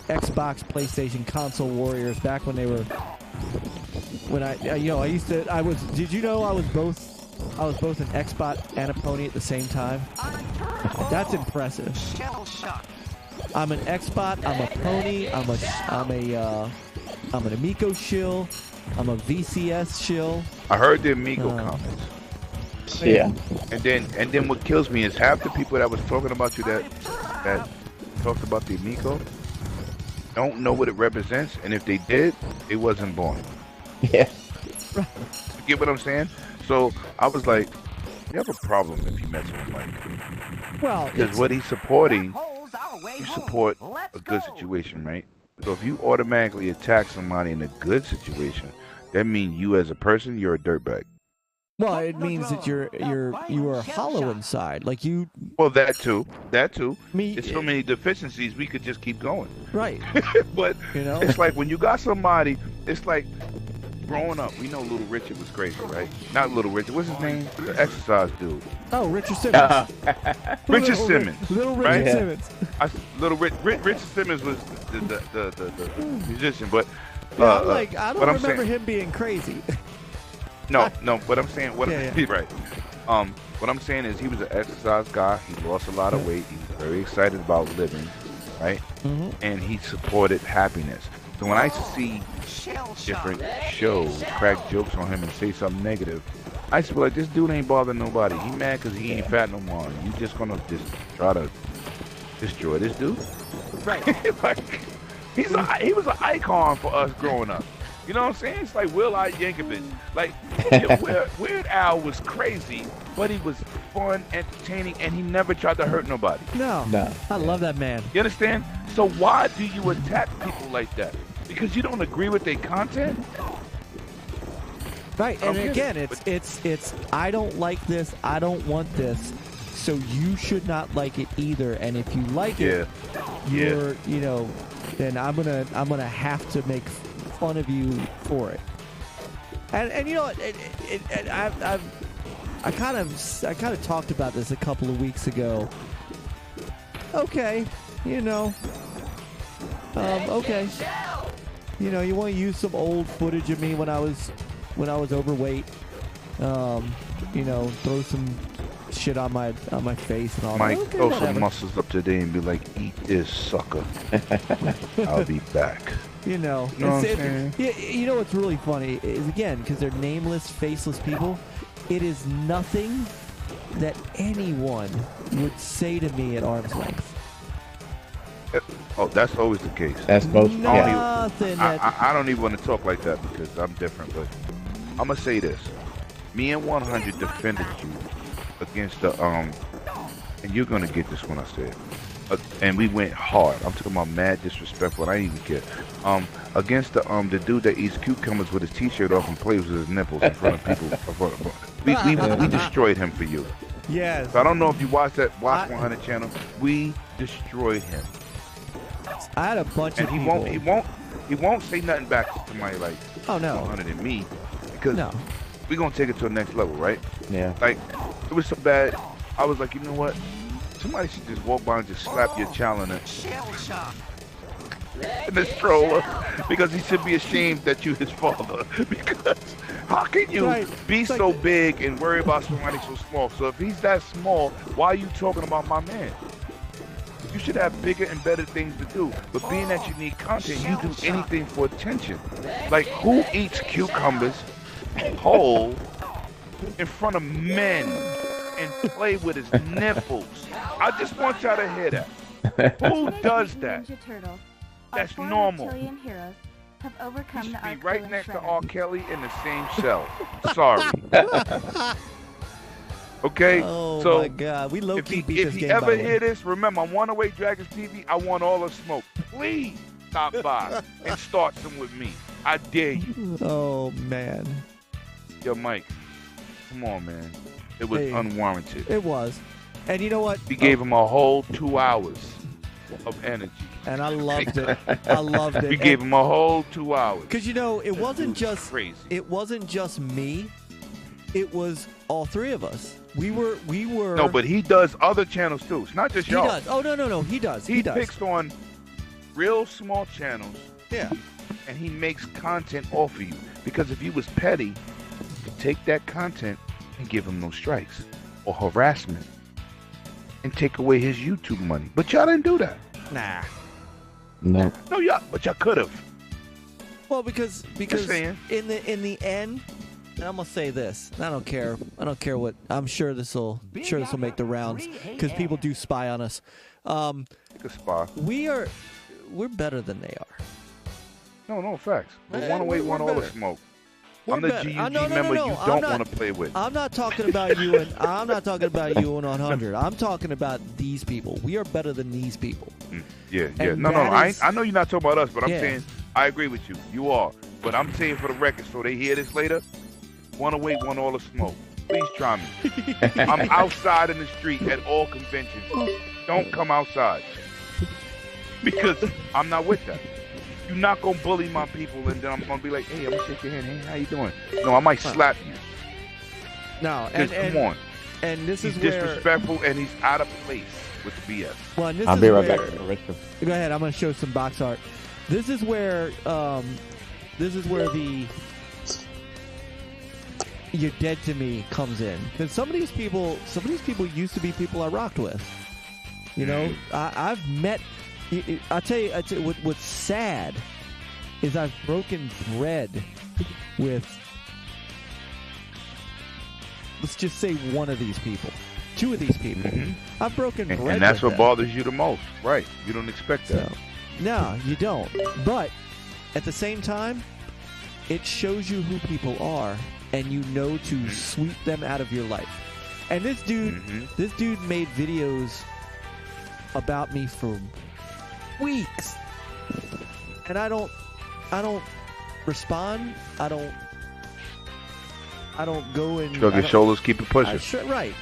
Xbox, PlayStation, console warriors back when they were, did you know I was both an Xbot and a pony at the same time? That's impressive. Shell shock. I'm an Xbot, I'm a pony, I'm an Amico shill, I'm a VCS shill. I heard the Amigo comments. Yeah. And then what kills me is half the people that was talking about you that talked about the Amico don't know what it represents, and if they did, it wasn't born. Yeah. You get what I'm saying? So I was like, you have a problem if you mess with Myke. Well, Because what he's supporting, Holes our way you home. support Let's a good go. situation, right? So if you automatically attack somebody in a good situation, that means you as a person, you're a dirtbag. well, it means that you are hollow inside. Like you, Well, that too. me, There's so many deficiencies, we could just keep going. right? But You know, it's like when you got somebody, it's like growing up. We know Little Richard was crazy, right? Not Little Richard. What's his name? The exercise dude. oh, Richard Simmons, Richard Simmons. Little Richard right? Yeah. Simmons. Richard Simmons was the musician, but Yeah, I'm like, I but don't I'm remember saying- him being crazy. no. What I'm saying, Yeah. right? What I'm saying is he was an exercise guy. He lost a lot of weight. He was very excited about living, right? Mm-hmm. And he supported happiness. So when I used to see Shell shock. different shows crack jokes on him and say something negative, I used to be like, this dude ain't bothering nobody. He mad because he ain't fat no more. You just gonna just try to destroy this dude? Right. Like, he was an icon for us growing up. You know what I'm saying? It's like Will.I. Yankovic. Like, Weird Al was crazy, but he was fun, entertaining, and he never tried to hurt nobody. No, No. I love that man. You understand? So why do you attack people like that? Because you don't agree with their content? Right, and Okay. again, it's I don't like this, I don't want this, so you should not like it either. And if you like it, you're, then I'm gonna have to make fun of you for it. And you know what? I kind of talked about this a couple of weeks ago. Okay, okay. You want to use some old footage of me when I was overweight. Throw some shit on my face and all that. Myke, Okay, throw whatever. some muscles up today and be like, eat this, sucker. I'll be back. You know what I'm saying? You know what's really funny is, again, because they're nameless, faceless people, it is nothing that anyone would say to me at arm's length. Oh, that's always the case. That's most. Yeah. Nothing that... I don't even want to talk like that because I'm different, but I'm going to say this. Me and 100 defended you against the, and you're going to get this when I say it. And we went hard. I'm talking about mad disrespectful. I didn't even care. Against the dude that eats cucumbers with his t-shirt off and plays with his nipples in front of people. We destroyed him for you. Yes. So I don't know if you watched that Watch 100 channel. We destroyed him. I had a bunch And of he people... won't say nothing back to somebody like Oh, no. 100 and me, because No. we're gonna take it to the next level, right? Yeah. Like, it was so bad. I was like, you know what? Somebody should just walk by and just slap your child in Shell shock. the stroller, because he should be ashamed that you his father. Because how can you Right. be It's like- so big and worry about somebody so small? So if he's that small, why are you talking about my man? You should have bigger and better things to do. But being that you need content, you do anything for attention. Like, who eats cucumbers whole in front of men and play with his nipples? I just want y'all to hear that. Who does that? Ninja Turtle. That's Our four normal. reptilian heroes have He overcome should the be arch right villain next to Shredder. R. Kelly in the same cell. Sorry. Okay? Oh, so my God. We if low-key beat he this game, ever by the way. hear this, remember, I'm One Away Dragons TV. I want all the smoke. Please stop by and start some with me. I dare you. Oh, man. Yo, Myke, come on, man. It was Hey. unwarranted. It was. And you know what? We gave him a whole 2 hours of energy. And I loved it. I loved it. We gave him a whole 2 hours. Because, it wasn't Dude, just... crazy. It wasn't just me it was all three of us. We were. No, but he does other channels too. It's not just he y'all. does. Oh no, he does. He does. picks on real small channels. Yeah. And he makes content off of you. Because if he was petty, he'd take that content and give him no strikes or harassment and take away his YouTube money. But y'all didn't do that. Nah. No. No, y'all. But y'all could have. Well, because saying. in the end, and I'm gonna say this. I don't care. I don't care what. I'm sure this will make the rounds because people do spy on us. Take a spy. We're better than they are. No, facts. But one away, we're one all the better. smoke. We're I'm the better. GUG No, member you I'm don't not- want to play with. I'm not talking about you and I'm not talking about you and 100. I'm talking about these people. We are better than these people. Yeah. And No, that is- I know you're not talking about us, but I'm Yeah. saying I agree with you. You are. But I'm saying for the record, so they hear this later, one away, one all the smoke. Please try me. I'm outside in the street at all conventions. Don't come outside. Because I'm not with that. You're not going to bully my people and then I'm going to be like, hey, I'm going to shake your hand. Hey, how you doing? No, I might slap you. No, Just come on. And this He's is where disrespectful and he's out of place with the BS. well, and this I'll is be right where, back to the restroom. Go ahead. I'm going to show some box art. This is where the "you're dead to me" comes in, because some of these people used to be people I rocked with. You know, I've met. I tell you, what's sad is I've broken bread with, let's just say, one of these people, two of these people. I've broken bread, And that's with what them. bothers you the most, right? You don't expect that. So, no, you don't. But at the same time, it shows you who people are, and you know to sweep them out of your life. And this dude made videos about me for weeks, and I don't respond. I don't go and Shrug your shoulders, keep it pushing. right.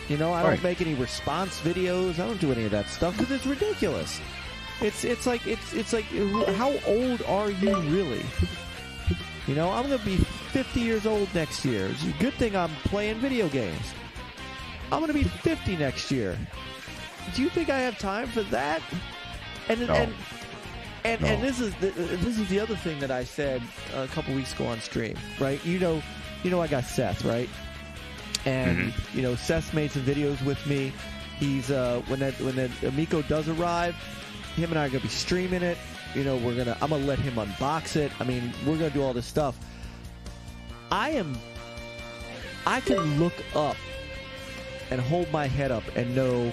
You know, I don't Right. make any response videos. I don't do any of that stuff because it's ridiculous. It's like how old are you really? You know, I'm gonna be 50 years old next year. It's a good thing I'm playing video games. I'm gonna be 50 next year. Do you think I have time for that? And No. and this is the other thing that I said a couple weeks ago on stream, right? You know, I got Seth, right? And you know, Seth's made some videos with me. He's when that Amico does arrive, him and I are gonna be streaming it. You know, I'm gonna let him unbox it. I mean, we're gonna do all this stuff. I can look up and hold my head up and know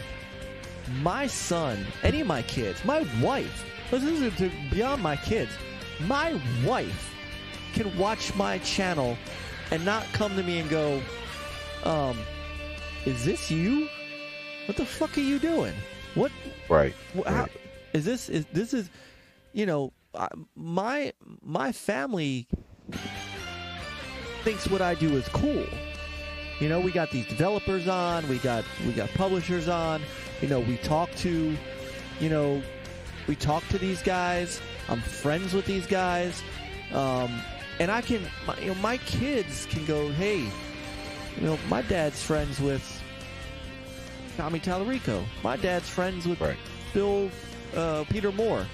my son, any of my kids, my wife, this is beyond my kids, my wife can watch my channel and not come to me and go, is this you? What the fuck are you doing? What? Right. How, right. this is, you know, my family thinks what I do is cool. You know, we got these developers on, we got publishers on. You know, we talk to these guys. I'm friends with these guys, and I can, my kids can go, hey, you know, my dad's friends with Tommy Tallarico. My dad's friends with Bill Peter Moore.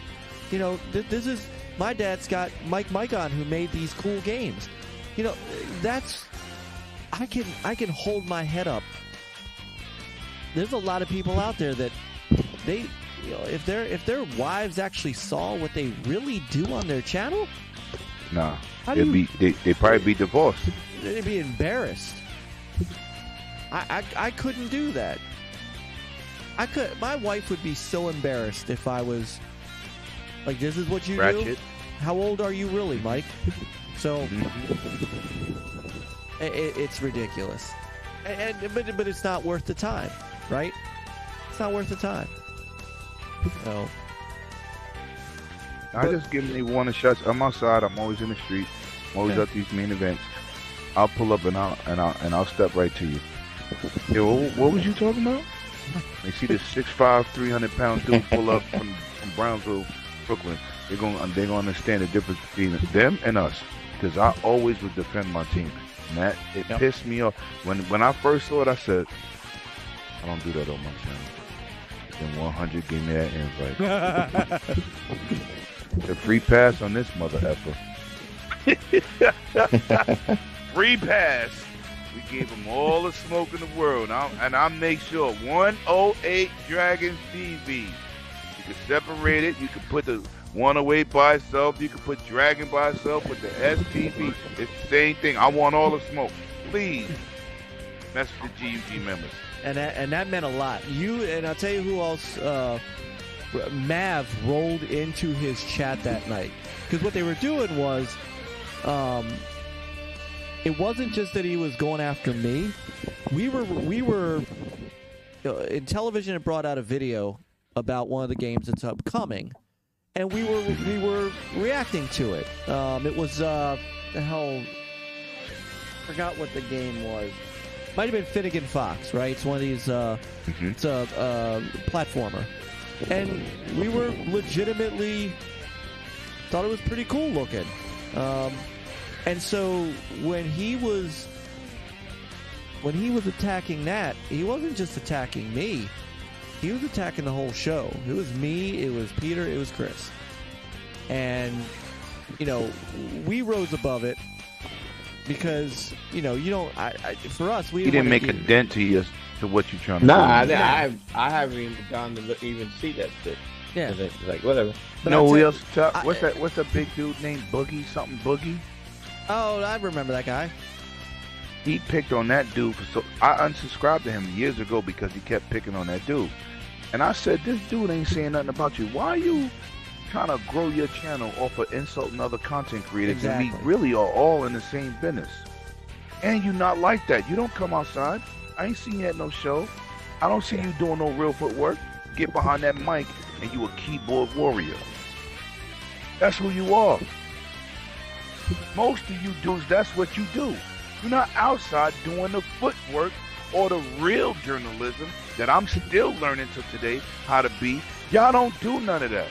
You know, this is, my dad's got Myke on, who made these cool games. You know, that's, I can hold my head up. There's a lot of people out there that they, you know, if their wives actually saw what they really do on their channel, Nah, they'd probably be divorced. They'd be embarrassed. I couldn't do that. My wife would be so embarrassed if I was like, this is what you do? How old are you really, Myke? So it's ridiculous. But it's not worth the time, right? It's not worth the time. So I just give me one of shots. I'm outside. I'm always in the street. I'm always at these main events. I'll pull up and I'll step right to you. Yo, what was you talking about? They see this 6'5", 300-pound dude pull up from Brownsville, Brooklyn. They're gonna understand the difference between them and us, because I always would defend my team. Matt. It pissed me off. When I first saw it, I said, I don't do that on my channel. Then 100 gave me that invite. The free pass on this mother effer. Free pass. We gave him all the smoke in the world. And I make sure 108 Dragon TV. You can separate it. You can put the 108 by itself. You can put Dragon by itself with the STV. It's the same thing. I want all the smoke. Please message the GUG members. And that meant a lot. And I'll tell you who else. Mav rolled into his chat that night because what they were doing was, it wasn't just that he was going after me. We were. Intellivision had brought out a video about one of the games that's upcoming, and we were reacting to it. It was the hell. Forgot what the game was. Might have been Finnegan Fox, right? It's one of these. It's a platformer, and we were legitimately thought it was pretty cool looking. And so when he was attacking that, he wasn't just attacking me. He was attacking the whole show. It was me, it was Peter, it was Chris. And, we rose above it because, you don't, for us, we He didn't make a dent to what you're trying to do. I haven't even gone to even see that shit. Yeah. It's like, whatever. But No, who else? What's that big dude named Boogie? Something Boogie? Oh, I remember that guy. He picked on that dude. So I unsubscribed to him years ago because he kept picking on that dude. And I said, this dude ain't saying nothing about you. Why are you trying to grow your channel off of insulting other content creators? Exactly. And we really are all in the same business. And you not like that. You don't come outside. I ain't seen you at no show. I don't see you doing no real footwork. Get behind that mic and you a keyboard warrior. That's who you are. Most of you dudes, that's what you do. You're not outside doing the footwork or the real journalism that I'm still learning to today how to be. Y'all don't do none of that.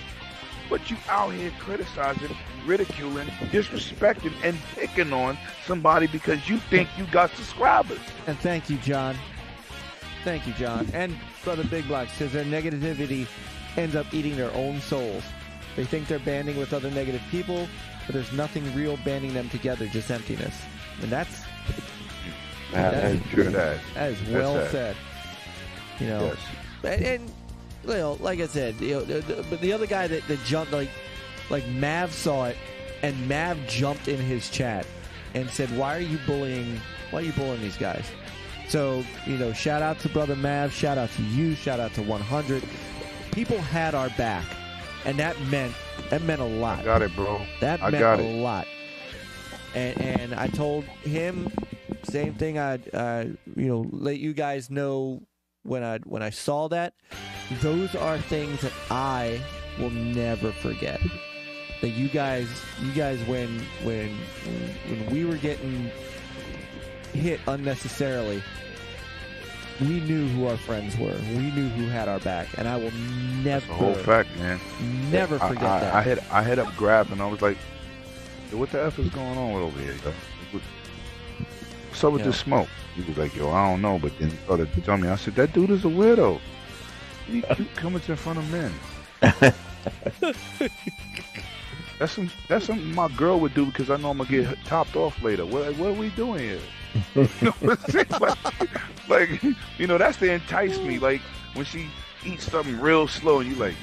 But you out here criticizing, ridiculing, disrespecting, and picking on somebody because you think you got subscribers. And thank you, John. Thank you, John. And Brother Big Black says their negativity ends up eating their own souls. They think they're banding with other negative people, but there's nothing real banding them together, just emptiness. And that's true. That is well that's said. Yes. And like I said, but the other guy that jumped, like Mav saw it, and Mav jumped in his chat and said, "Why are you bullying these guys?" So shout out to Brother Mav, shout out to you, shout out to 100. People had our back, and that meant a lot. I got it, bro. That meant a lot. And I told him same thing. I'd let you guys know when I saw that. Those are things that I will never forget. That you guys when we were getting hit unnecessarily, we knew who our friends were. We knew who had our back, and I will never. That's a whole fact, man. Never forget that. I hit up Grab and I was like, "Yo, what the f is going on over here, yo? What's up with this smoke?" He was like, "Yo, I don't know," but then he started to tell me. I said, "That dude is a weirdo. He coming in front of men." That's something my girl would do because I know I'm gonna get topped off later. What are we doing here? You know what I'm saying? Like, that's to entice me. Like when she eats something real slow and you like,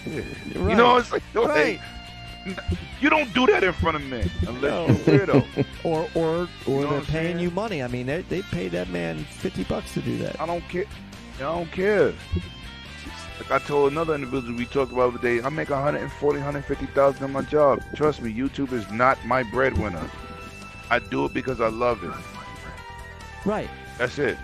yeah. Right. It's like, right. You don't do that in front of men unless you're a weirdo. Or they're paying you money. I mean, they paid that man $50 to do that. I don't care. Like I told another individual we talked about the other day, I make $140,000, $150,000 on my job. Trust me, YouTube is not my breadwinner. I do it because I love it. Right. That's it.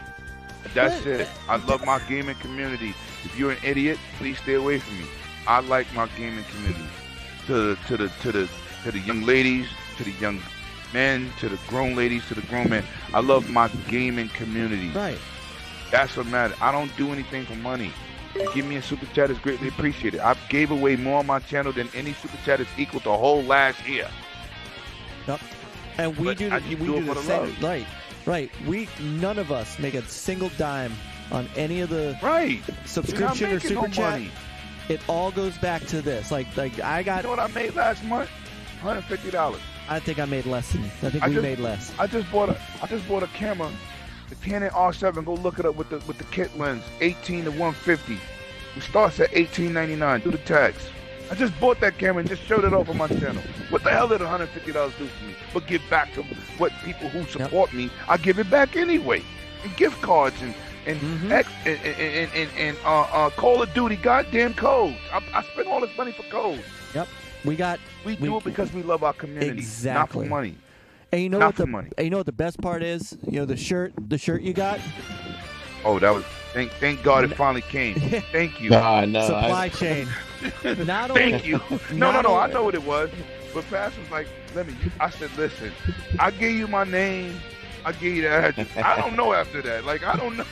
That's it. I love my gaming community. If you're an idiot, please stay away from me. I like my gaming community. To the young ladies, to the young men, to the grown ladies, to the grown men. I love my gaming community. Right. That's what matters. I don't do anything for money. You give me a super chat is greatly appreciated. I gave away more on my channel than any super chat is equal to whole last year. Yep. And we do the same. Right. Right. None of us make a single dime on any of the Right. subscription You're or not super making no chat. money. It all goes back to this. Like I got. You know what I made last month? $150. I think I made less than. I think we made less. I just bought a camera, the Canon R7. Go look it up with the kit lens, 18 to 150. It starts at $18.99. Do the tax. I just bought that camera and just showed it off on my channel. What the hell did $150 do for me? But give back to what people who support me. I give it back anyway. And gift cards and Call of Duty goddamn codes. I spend all this money for codes. Yep. We do it because we love our community, exactly. not for money. And you know not what for the money. And you know what the best part is? You know the shirt you got. Oh, that was thank God it finally came. Thank you. No, Supply chain. Not only, Thank you. No. I know what it was. But Fast was like, I said, listen, I gave you my name. I gave you the address. I don't know after that. Like, I don't know.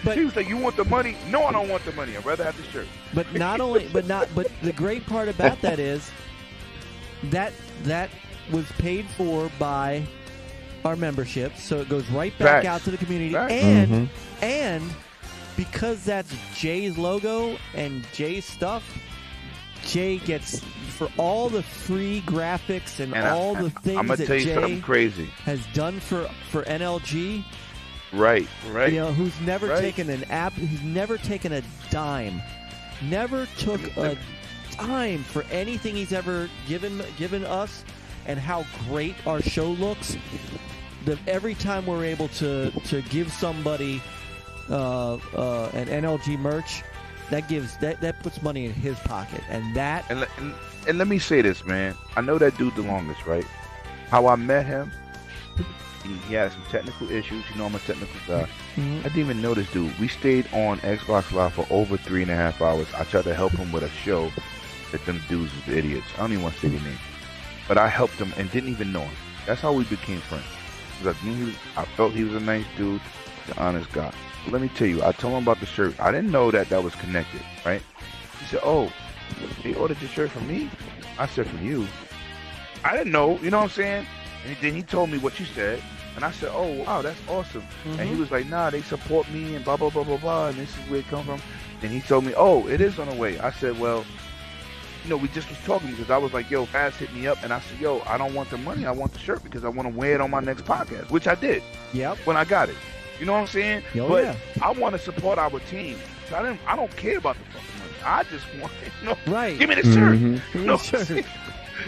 But he was like, you want the money? No, I don't want the money. I'd rather have the shirt. But the great part about that is that was paid for by our membership, so it goes right back out to the community. Facts. And because that's Jay's logo and Jay's stuff, Jay gets for all the free graphics and all the things that Jay crazy has done for NLG. Right. You know, who's never taken he's never taken a dime. Never took a dime for anything he's ever given us, and how great our show looks. Every time we're able to give somebody an NLG merch, that puts money in his pocket, and let me say this, man. I know that dude the longest, right? How I met him, he had some technical issues. You know, I'm a technical guy. Mm-hmm. I didn't even know this dude. We stayed on Xbox Live for over 3.5 hours. I tried to help him with a show that them dudes was idiots. I don't even want to say their name, but I helped him and didn't even know him. That's how we became friends. I felt he was a nice dude, an honest guy. But let me tell you, I told him about the shirt. I didn't know that was connected, right? He said, "Oh, they ordered your shirt from me?" I said, "From you." I didn't know, you know what I'm saying? And then he told me what you said, and I said, "Oh, wow, that's awesome." Mm-hmm. And he was like, "Nah, they support me and blah, blah, blah, blah, blah, and this is where it comes from." And he told me, "Oh, it is on the way." I said, "Well, you know, we just was talking because I was like, yo, Fast hit me up, and I said, yo, I don't want the money, I want the shirt because I want to wear it on my next podcast," which I did. Yep. When I got it. You know what I'm saying? Oh, but yeah. I want to support our team. So I don't care about the fucking money. I just want, right. Give me the shirt. Mm-hmm. You know what I'm saying?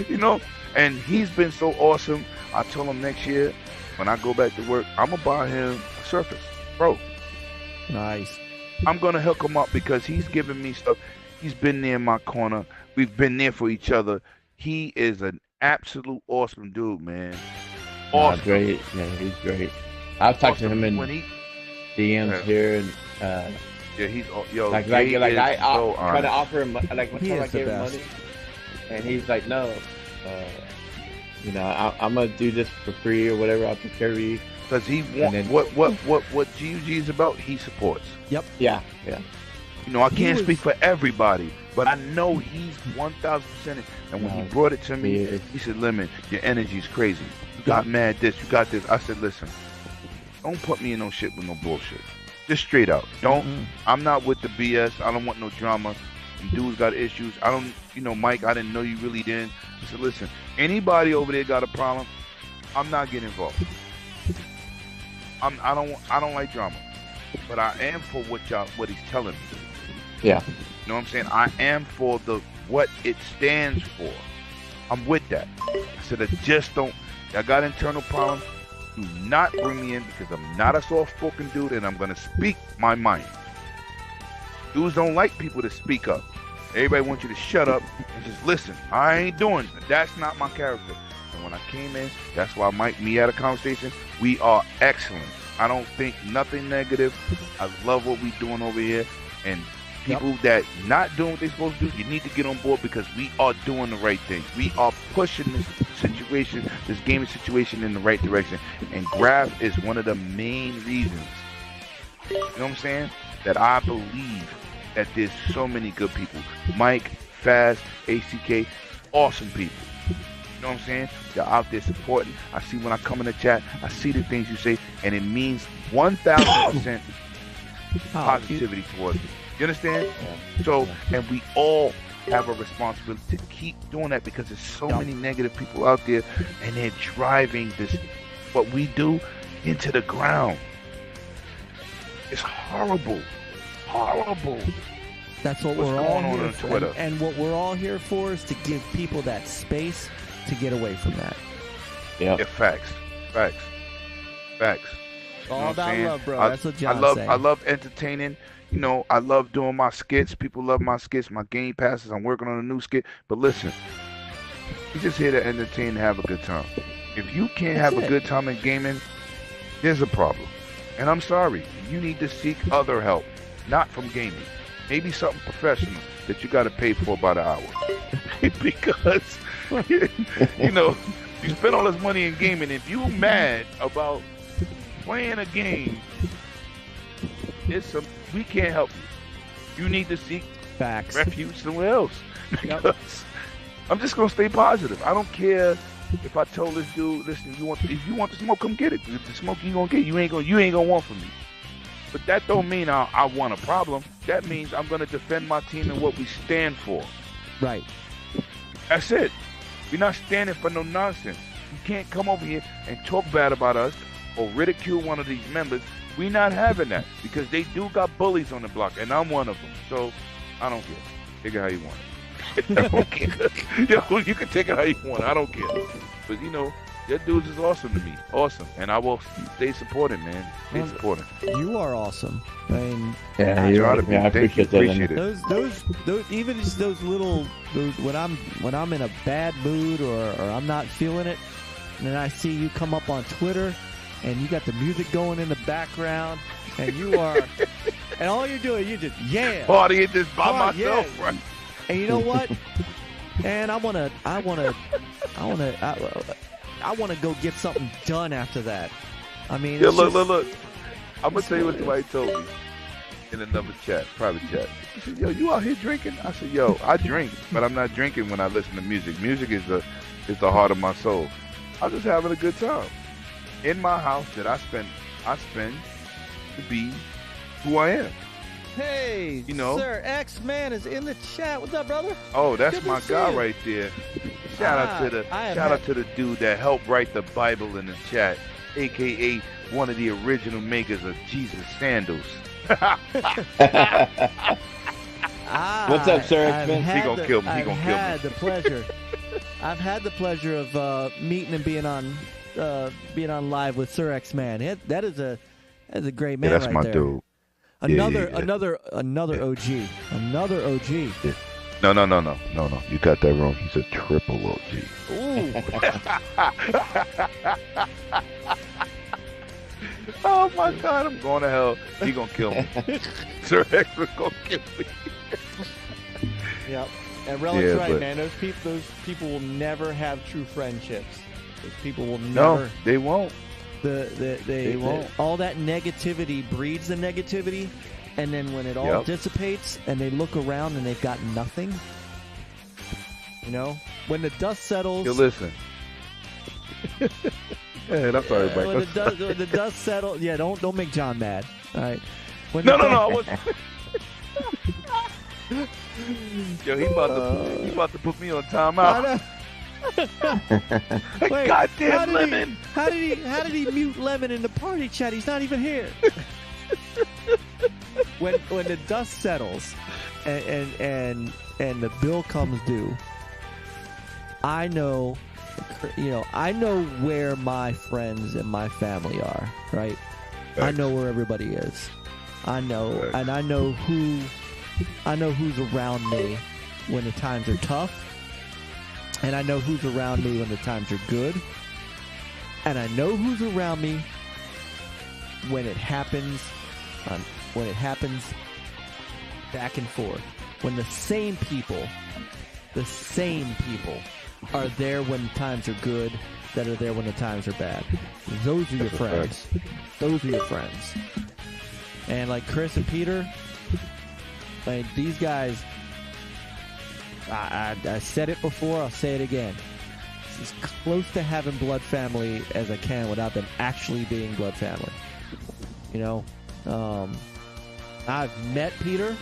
You know? And he's been so awesome. I told him next year, when I go back to work, I'm going to buy him a Surface Pro. Nice. I'm going to hook him up because he's giving me stuff. He's been there in my corner. We've been there for each other. He is an absolute awesome dude, man. Awesome. Great. Yeah, he's great. I've talked to him in DMs here, and he's I try to offer him like when I gave him money, and he's like, no, you know, I'm gonna do this for free or whatever. I'll take care of you. Because he wants what GUG is about. He supports. Yep. Yeah. You know, I can't speak for everybody, but I know he's 1,000%. And when he brought it to me, he said, "Lemon, your energy's crazy. You got mad this, you got this." I said, "Listen, don't put me in no shit with no bullshit. Just straight out. Don't. Mm-hmm. I'm not with the BS. I don't want no drama. And dudes got issues. I don't. You know, Myke, I didn't know you really did." I said, "Listen, anybody over there got a problem, I'm not getting involved. I don't like drama, but I am for what he's telling me. Yeah. You know what I'm saying? I am for what it stands for. I'm with that." I said, "I just don't. I got internal problems. Do not bring me in because I'm not a soft-spoken dude, and I'm gonna speak my mind. Dudes don't like people to speak up. Everybody wants you to shut up and just listen. I ain't doing it. That's not my character." And when I came in, that's why me had a conversation. We are excellent. I don't think nothing negative. I love what we doing over here, and people that not doing what they're supposed to do, you need to get on board because we are doing the right thing. We are pushing this situation, this gaming situation in the right direction. And Graph is one of the main reasons, you know what I'm saying, that I believe that there's so many good people. Myke, Fast, ACK, awesome people. You know what I'm saying? You're out there supporting. I see when I come in the chat, I see the things you say, and it means 1,000% positivity towards you. You understand? So, and we all have a responsibility to keep doing that because there's so many negative people out there, and they're driving this, what we do, into the ground. It's horrible. Horrible. That's what What's we're all going on here on for. Twitter? And what we're all here for is to give people that space to get away from that. Yeah. Yeah, facts. Facts. Facts. It's You know all what I'm about saying? love, bro. That's what John's saying. I love entertaining. You know, I love doing my skits. People love my skits, my game passes. I'm working on a new skit. But listen, we're just here to entertain and have a good time. If you can't have a good time in gaming, there's a problem. And I'm sorry. You need to seek other help, not from gaming. Maybe something professional that you got to pay for by the hour. Because, you know, you spend all this money in gaming. If you mad about playing a game, we can't help you. You need to seek Facts. refuge somewhere else. Because I'm just gonna stay positive. I don't care if I told this dude, listen, if you want the smoke, come get it. If the smoke you gonna get, you ain't gonna want from me. But that don't mean I want a problem. That means I'm gonna defend my team and what we stand for. Right. That's it. We're not standing for no nonsense. You can't come over here and talk bad about us or ridicule one of these members. We're not having that because they do got bullies on the block, and I'm one of them. So I don't care. Take it how you want it. I don't care. Yo, you can take it how you want it. I don't care. But you know, your dudes is awesome to me. Awesome. And I will stay supporting, man. Stay supporting. You are awesome. I mean, Yeah, I try to be. I Thank you. appreciate that. Appreciate it. those even just those little when I'm in a bad mood or I'm not feeling it, and then I see you come up on Twitter and you got the music going in the background and you are and all you're doing, you just Partying just by Oh, myself, yeah. right? And you know what? And I wanna go get something done after that. I mean, Yeah, it's look. I'm gonna tell you what somebody told me in another chat, private chat. He said, "Yo, you out here drinking?" I said, "Yo, I drink, but I'm not drinking when I listen to music. Music is the heart of my soul. I'm just having a good time in my house that I spend to be who I am." Hey, You know? Sir X-Man is in the chat. What's up, brother? Oh, that's Good to my see guy you. right there. Shout out to the dude that helped write the Bible in the chat, aka one of the original makers of Jesus sandals. What's up, Sir X-Men? He gonna kill me. He gonna kill me. I've had the pleasure of meeting and being on live with Sir X-Man. That is a great man. Yeah, that's right my there. dude. Another Yeah. another OG. Another OG. No. You got that wrong. He's a triple OG. Ooh. Oh my God, I'm going to hell. He gonna kill me. Sir X is gonna kill me. Yep. And Relic's Yeah, right, but- man. Those people will never have true friendships. Those people will No, never. they won't. They won't. all that negativity breeds the negativity, and then when it all Yep. dissipates and they look around and they've got nothing, you know, when the dust settles. You listen. Yeah, I'm sorry, Mike. When the dust settles, yeah, don't make John mad. All right. When No, the I dust- wasn't. Yo, he about to put me on I timeout. know. Wait, Goddamn Lemon. How did he mute Lemon in the party chat? He's not even here. when the dust settles and the bill comes due, I know where my friends and my family are, right? I know where everybody is. I know, Right. and I know who's around me when the times are tough. And I know who's around me when the times are good. And I know who's around me when it happens back and forth. When the same people are there when times are good, that are there when the times are bad. Those are your friends. Those are your friends. And like Chris and Peter, like these guys, I said it before, I'll say it again. as close to having blood family as I can without them actually being blood family. You know, I've met Peter.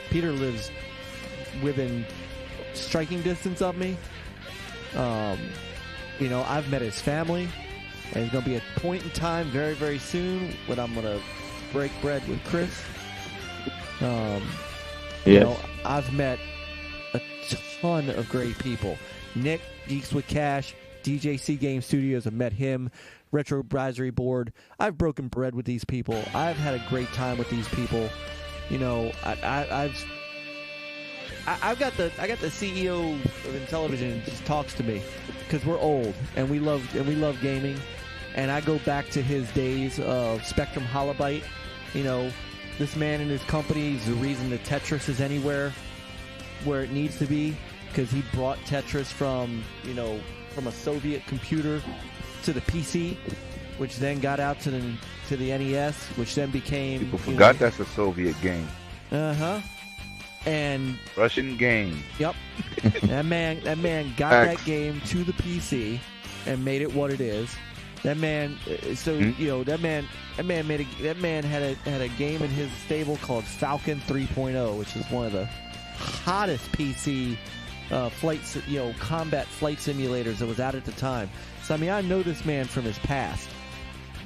Peter lives within striking distance of me. You know, I've met his family, and there's going to be a point in time very, very soon when I'm going to break bread with Chris. You know, I've met a ton of great people. Nick, Geeks with Cash, DJC Game Studios, I've met him. Retro Advisory Board. I've broken bread with these people. I've had a great time with these people. You know, I've got the CEO of Intellivision just talks to me because we're old and we love gaming, and I go back to his days of Spectrum Holobyte. You know, this man and his company is the reason that Tetris is anywhere where it needs to be, because he brought Tetris from a Soviet computer to the PC, which then got out to the NES, which then became. People forgot that's a Soviet game. And Russian game. Yep. that man got that game to the PC and made it what it is. That man, you know, that man had a game in his stable called Falcon 3.0, which is one of the hottest PC combat flight simulators that was out at the time. So I mean, I know this man from his past,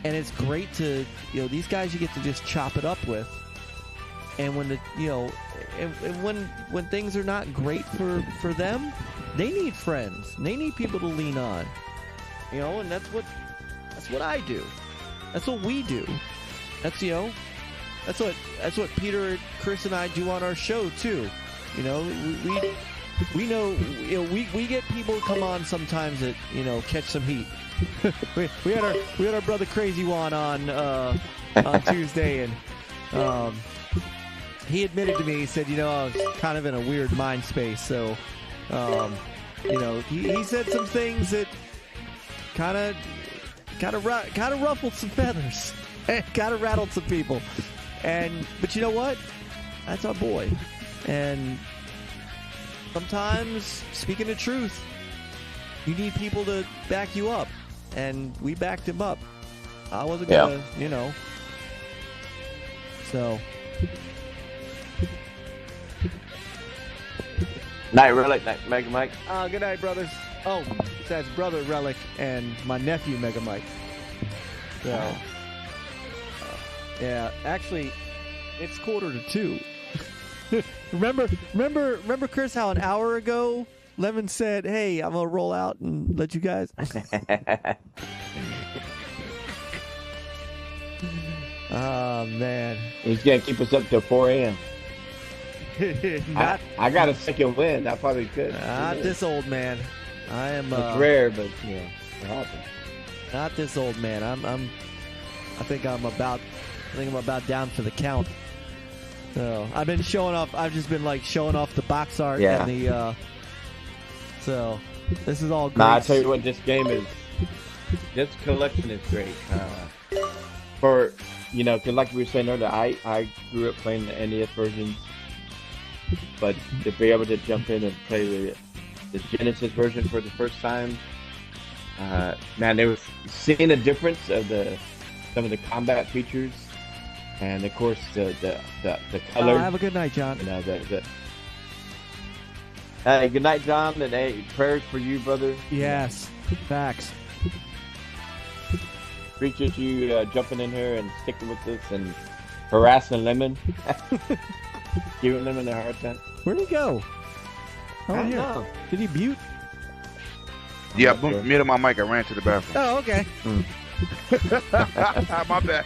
and it's great to, you know, these guys you get to just chop it up with. And when when things are not great for them, they need friends. They need people to lean on. You know, and that's what I do. That's what we do. That's that's what Peter, Chris, and I do on our show too. You know, we know, you know, we get people to come on sometimes that, you know, catch some heat. we had our brother Crazy Juan on Tuesday, and he admitted to me, he said, you know, I was kind of in a weird mind space, so you know, he said some things that kind of ruffled some feathers, kind of rattled some people, but you know what? That's our boy, and sometimes, speaking the truth, you need people to back you up, and we backed him up. I wasn't gonna, you know, so. Night Relic, night Mega Myke. Good night, brothers. Oh, that's brother Relic and my nephew Mega Myke. So, yeah, actually, it's 1:45. remember, Chris, how an hour ago Lemon said, "Hey, I'm gonna roll out and let you guys." Oh man, He's gonna keep us up till 4 a.m. Not, I got a second win. I probably could. Not this old man. I am. It's rare, but you know, it happens. Not this old man. I think I'm about down for the count. So I've been showing off. I've just been like showing off the box art and the. So this is all great. Nah, I tell you what, this game is. This collection is great. For, you know, cause like we were saying earlier, I grew up playing the NES versions, but to be able to jump in and play the Genesis version for the first time, man, there was seeing a difference of some of the combat features, and of course the color. Have a good night, John. You know, hey, good night, John, and hey, prayers for you, brother. Yes, facts. Appreciate you jumping in here and sticking with us and harassing Lemon. Giving Lemon a hard time. Where'd he go? I don't know. Did he mute? Yeah, muted my mic. I ran to the bathroom. Oh, okay. My bad.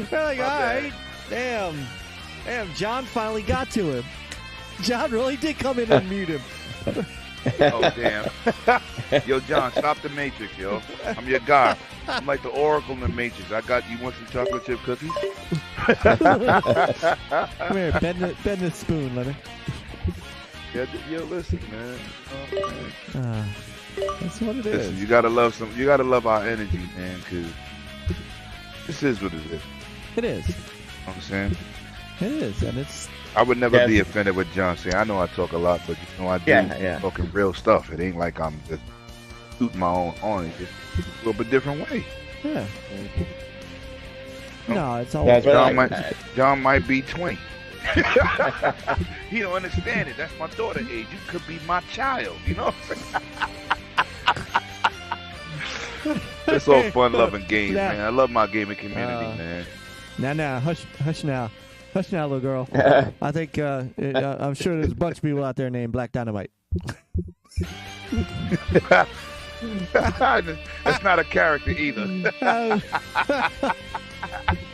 They're like, all right. Damn, John finally got to him. John really did come in and mute him. Oh, damn. Yo, John, stop the Matrix, yo. I'm your guy. I'm like the Oracle in the Matrix. You want some chocolate chip cookies? Come here, bend the spoon, Lemon. Yo, listen, man. Oh, man. That's what it Listen, is. you gotta love our energy, man, because this is what it is. It is. You know what I'm saying? It is, and it's... I would never be offended with John saying, I know I talk a lot, but you know I do talking real stuff. It ain't like I'm just shoot my own on it, just a little bit different way. Yeah. No, it's all. That's John right. John might be 20. He don't understand it. That's my daughter age. You could be my child. You know what I'm saying? It's all fun, loving games, man. I love my gaming community, man. Now, hush now, little girl. I think I'm sure there's a bunch of people out there named Black Dynamite. That's not a character either.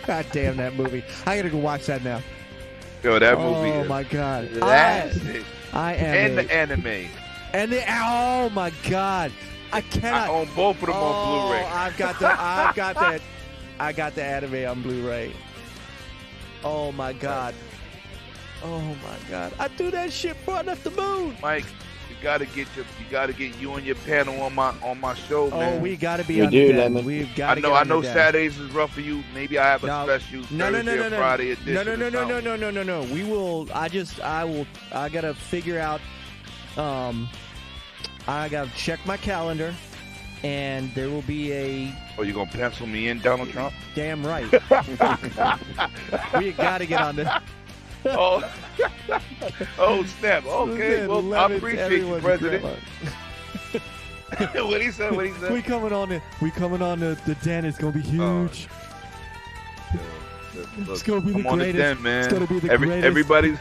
God damn that movie! I gotta go watch that now. Yo, that movie. Oh is my god! classic. I am. And the anime. And the oh my god! I cannot. I own both of them on Blu-ray. I got the anime on Blu-ray. Oh my god. Oh my god. I do that shit before I left the moon. Mike, you gotta get you and your panel on my show, man. Oh, we gotta be We on do, the Lemon. We've got to I know Saturdays is rough for you. Maybe I have a special Thursday or Friday edition. No. I gotta figure out. I gotta check my calendar, and there will be a. Oh, you gonna pencil me in, Donald Trump? Damn right. We gotta get on this. Oh, oh snap! Okay, well I appreciate you, President. What he said? We coming on the den is gonna be huge. It's gonna be the I'm greatest. On the den, man. It's gonna be the greatest. Everybody's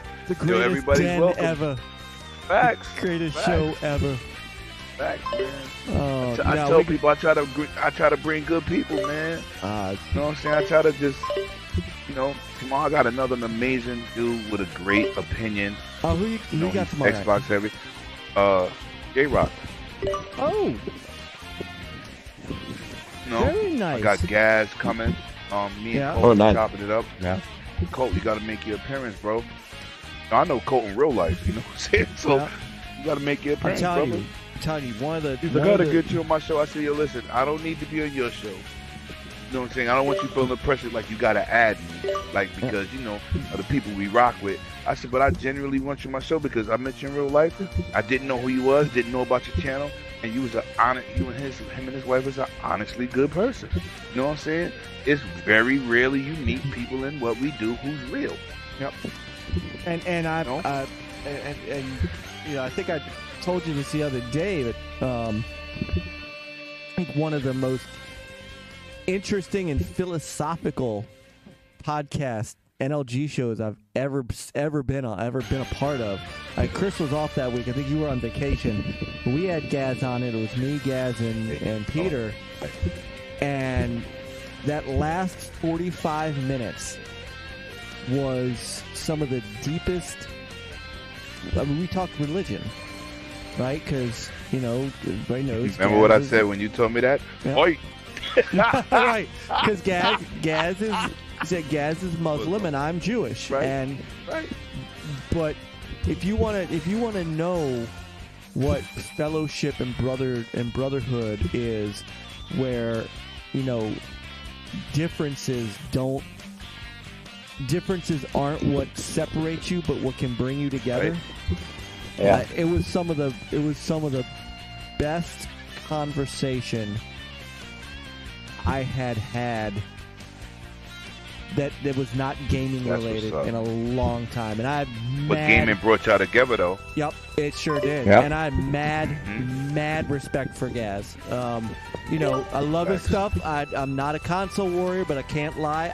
den welcome. ever. Facts. Greatest Facts. show ever. Facts, man. Oh, I tell people I try to bring good people, man. You know what I'm saying? I try to just, tomorrow I got another amazing dude with a great opinion. Oh, who you got tomorrow? Xbox heavy. J-Rock. Oh. Very nice. I got Gaz coming. Me and Oh, Colt nice. chopping it up. Yeah. Colt, you got to make your appearance, bro. I know Colt in real life, you know what I'm saying? So you got to make your appearance, I'm brother. telling you, one of the. He's like, I got to get you on my show. I said, yo, listen, I don't need to be on your show. You know what I'm saying? I don't want you feeling the pressure like you got to add me. Like, because, of the people we rock with. I said, but I genuinely want you on my show because I met you in real life. I didn't know who you was, didn't know about your channel. And you was him and his wife was an honestly good person. You know what I'm saying? It's very rarely you meet people in what we do who's real. Yep. And I I think I told you this the other day that I think one of the most interesting and philosophical podcast NLG shows I've ever been a part of. Chris was off that week. I think you were on vacation. We had Gaz on it. It was me, Gaz, and Peter. And that last 45 minutes was some of the deepest. I mean, we talked religion, right? Because everybody knows. Remember what I said when you told me that? Yeah. Oi. Right, because Gaz is Muslim and I'm Jewish, right. But if you want to know what fellowship and brotherhood is, where differences aren't what separates you, but what can bring you together. Right. Yeah. It was some of the best conversation I had that was not gaming related in a long time, and But gaming brought y'all together, though. Yep, it sure did. Yep. And I have mad respect for Gaz. I love his stuff. I'm not a console warrior, but I can't lie.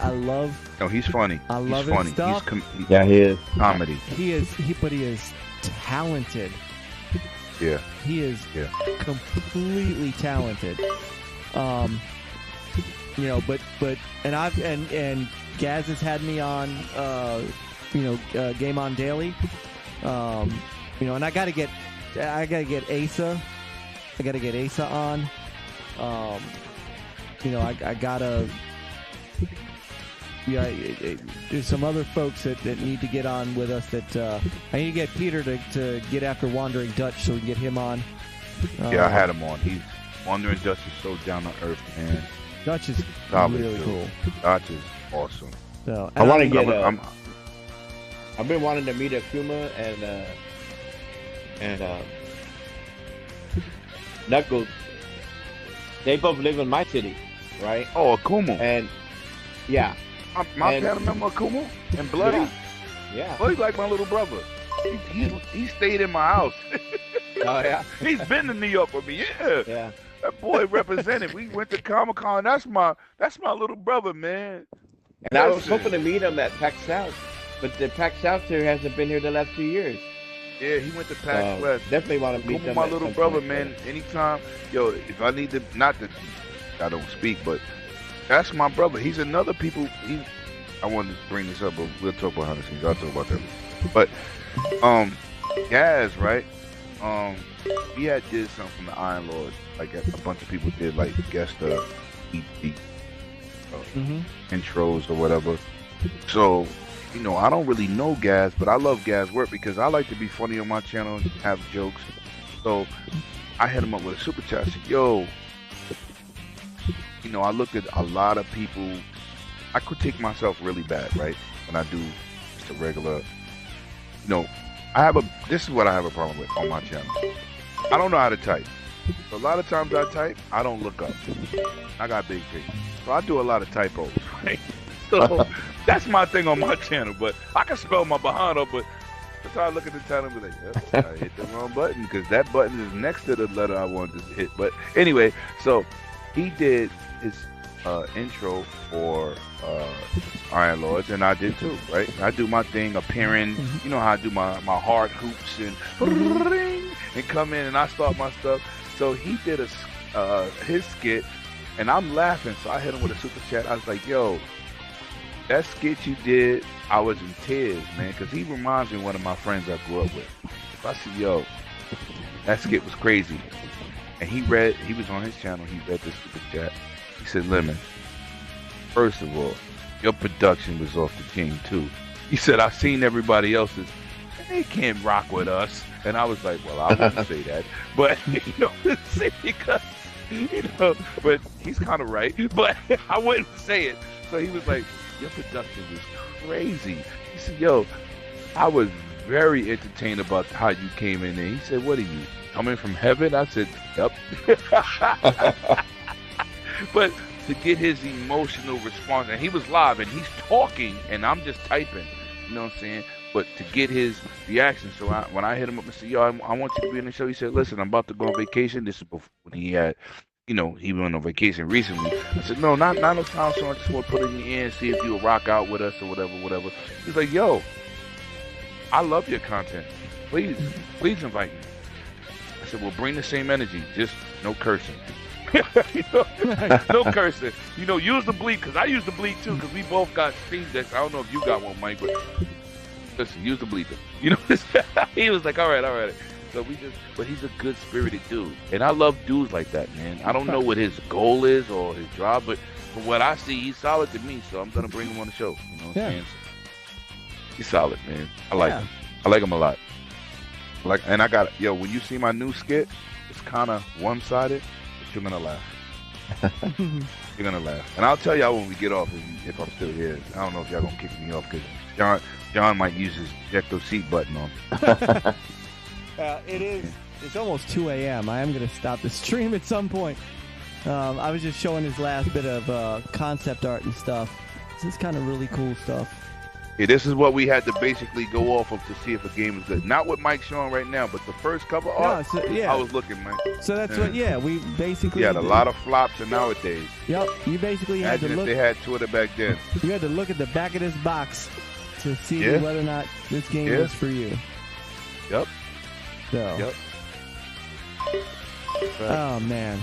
No, he's funny. I love he's funny. his stuff. Yeah, he is. Comedy. He is talented. Yeah. He is completely talented. And Gaz has had me on, Game On Daily, and I gotta get Asa. I gotta get Asa on. I gotta. Yeah, there's some other folks that need to get on with us. That I need to get Peter to get after Wandering Dutch so we can get him on. Yeah, I had him on. Wandering Dutch is so down to earth, man. Dutch is really cool. Dutch is awesome. So, I want to get. I've been wanting to meet Akuma and Knuckles they both live in my city, right? Oh, Akumu. And yeah, My and- family member Akumu and Bloody. Yeah. Bloody like my little brother. He stayed in my house. Oh yeah. He's been to New York with me. Yeah. Yeah. That boy represented. We went to Comic-Con. That's my little brother, man. And I was Listen. hoping to meet him at PAX South, but the PAX South here hasn't been here the last 2 years. Yeah, he went to PAX So, West. definitely want to meet Akumu, them. my at little some brother, point, man. Anytime, yo, if I need to, not that I don't speak, but that's my brother. He's another people. I wanted to bring this up, but we'll talk about behind the scenes. I'll talk about that. But Gaz, right? He had did something from the Iron Lord. Like a bunch of people did, like guest intros or whatever. So, you know, I don't really know Gaz, but I love Gaz work because I like to be funny on my channel and have jokes. So I hit him up with a super chat. I said, yo, you know, I look at a lot of people. I critique myself really bad, right? When I do just a regular, you know, this is what I have a problem with on my channel. I don't know how to type. So a lot of times I type, I don't look up. I got big feet. So I do a lot of typos, right? So that's my thing on my channel. But I can spell my behind up, but that's how I look at the title and be like, yep, I hit the wrong button because that button is next to the letter I wanted to hit. But anyway, so he did his intro for Iron Lords, and I did too, right? I do my thing, appearing, you know how I do my hard hoops and come in and I start my stuff. So he did his skit, and I'm laughing, so I hit him with a super chat. I was like, yo, that skit you did, I was in tears, man, because he reminds me of one of my friends I grew up with. So I said, yo, that skit was crazy. And he was on his channel, he read this super chat. He said, Lemon, first of all, your production was off the chain too. He said, I've seen everybody else's, and they can't rock with us. And I was like, well, I wouldn't say that. But, you know, because, you know, but he's kind of right. But I wouldn't say it. So he was like, your production was crazy. He said, yo, I was very entertained about how you came in there. He said, what are you, coming from heaven? I said, yep. But to get his emotional response, and he was live, and he's talking, and I'm just typing, you know what I'm saying? But to get his reaction, so when I hit him up and said, yo, I want you to be in the show, he said, listen, I'm about to go on vacation. This is before when he had, you know, he went on vacation recently. I said, no, not no time, so I just want to put it in the air and see if you'll rock out with us or whatever. He's like, yo, I love your content. Please invite me. I said, well, bring the same energy, just no cursing. You know, no cursing. You know, use the bleep, because I use the bleep too, because we both got Steam Decks. I don't know if you got one, Myke, but listen, use the bleeper. You know, he was like, all right. So but he's a good spirited dude. And I love dudes like that, man. I don't know what his goal is or his job, but from what I see, he's solid to me, so I'm going to bring him on the show. You know what I'm saying? So, he's solid, man. I like him. I like him a lot. And I got, when you see my new skit, it's kind of one-sided, but you're going to laugh. You're going to laugh. And I'll tell y'all when we get off, if I'm still here. I don't know if y'all going to kick me off, because John might use his ejecto seat button on. It's almost 2 a.m. I am going to stop the stream at some point. I was just showing his last bit of concept art and stuff. This is kind of really cool stuff. Yeah, this is what we had to basically go off of to see if a game is good. Not what Mike's showing right now, but the first cover art, I was looking, man. So that's we basically... You had a lot of flops nowadays. Yep, you basically had to look... Imagine if they had Twitter back then. You had to look at the back of this box to see whether or not this game was for you. Yep. So. Yep. Right. Oh, man.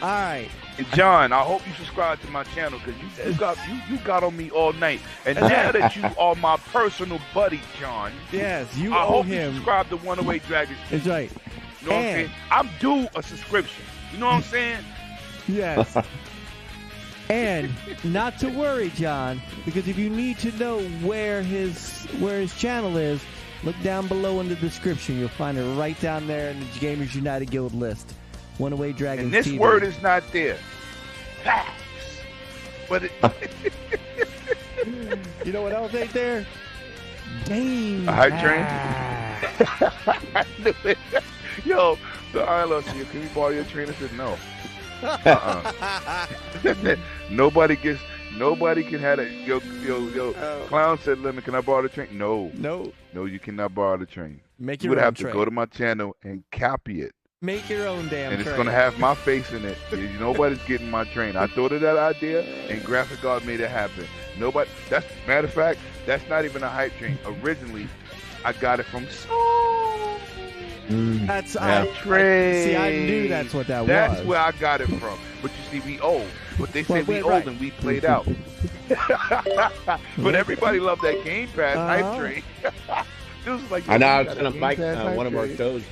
All right. And John, I hope you subscribe to my channel, because you got on me all night. And now that you are my personal buddy, John, yes, you I owe hope him. You subscribe to One Away Dragons. That's right. You know what I'm saying? I'm due a subscription. You know what I'm saying? Yes. And not to worry, John, because if you need to know where his channel is, look down below in the description. You'll find it right down there in the Gamers United Guild list. One Away Dragons And this TV. word is not there. Facts. But it... You know what else ain't there? Game. A hype train? I knew it. Yo, the Iron Lord said, can we borrow your train? I said, no. Nobody can have it. Yo, Clown said, "Lemon, can I borrow the train?" No, you cannot borrow the train. Make You your would own have train. to go to my channel and copy it, Make your own damn and it's train. gonna have my face in it. Nobody's getting my train. I thought of that idea, and Graphic Art made it happen. Nobody. That's matter of fact. That's not even a hype train. Originally, I got it from Soul. That's Train. see, I knew that's what that That's was. where I got it from. But you see, we old. But they say we Wait, old right. and we played out. But everybody loved that Game Pass hype train. It was like, I know. I you was got a telling Myke Game Pass hype one of our train? shows.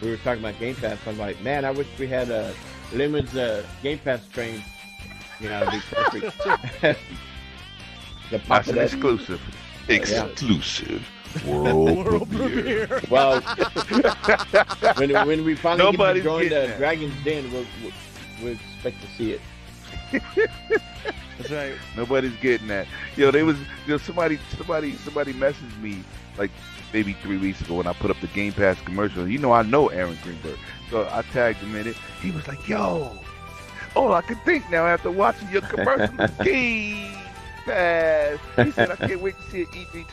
We were talking about Game Pass. I'm like, man, I wish we had a Lemon's Game Pass train. You know, it'd be perfect. The pop That's it an up. exclusive. Exclusive. World premiere. Well, when we finally Nobody's get to join the getting that. Dragon's Den, we'll expect to see it. That's right. Nobody's getting that. Somebody messaged me like maybe 3 weeks ago when I put up the Game Pass commercial. I know Aaron Greenberg, so I tagged him in it. He was like, "Yo, all I can think now after watching your commercial is Game Pass." He said, "I can't wait to see it E3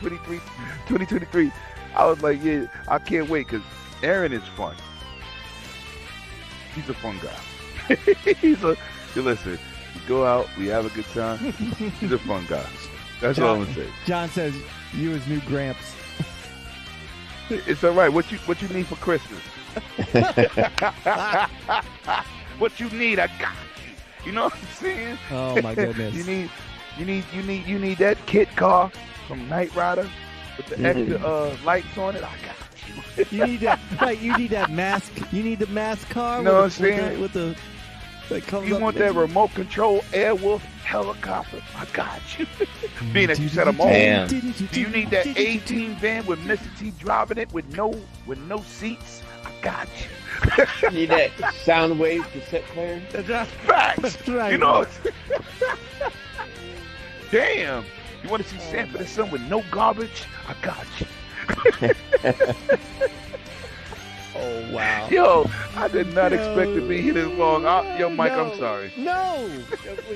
2023. I was like, "Yeah, I can't wait because Aaron is fun. He's a fun guy. Listen, we go out, we have a good time. He's a fun guy. That's all I'm gonna say. John says you his new Gramps. It's all right. What you need for Christmas? What you need, I got you. You know what I'm saying? Oh my goodness. you need that kit car from Knight Rider with the extra lights on it. I got you. You need that. Right. You need that mask. You need the mask car. Know what I'm with saying? With the that comes You up want with- that remote control Airwolf helicopter? I got you. Being that you set them Damn. on. Do you need that 18 van with Mr. T driving it with no seats? I got you. You need that Soundwave cassette player? That's right. Facts. That's right. You know. Damn. You want to see Sanford and Son with no garbage? I got you. Oh wow. Yo, I did not expect to be here this long. Yo, Mike, No. I'm sorry. No.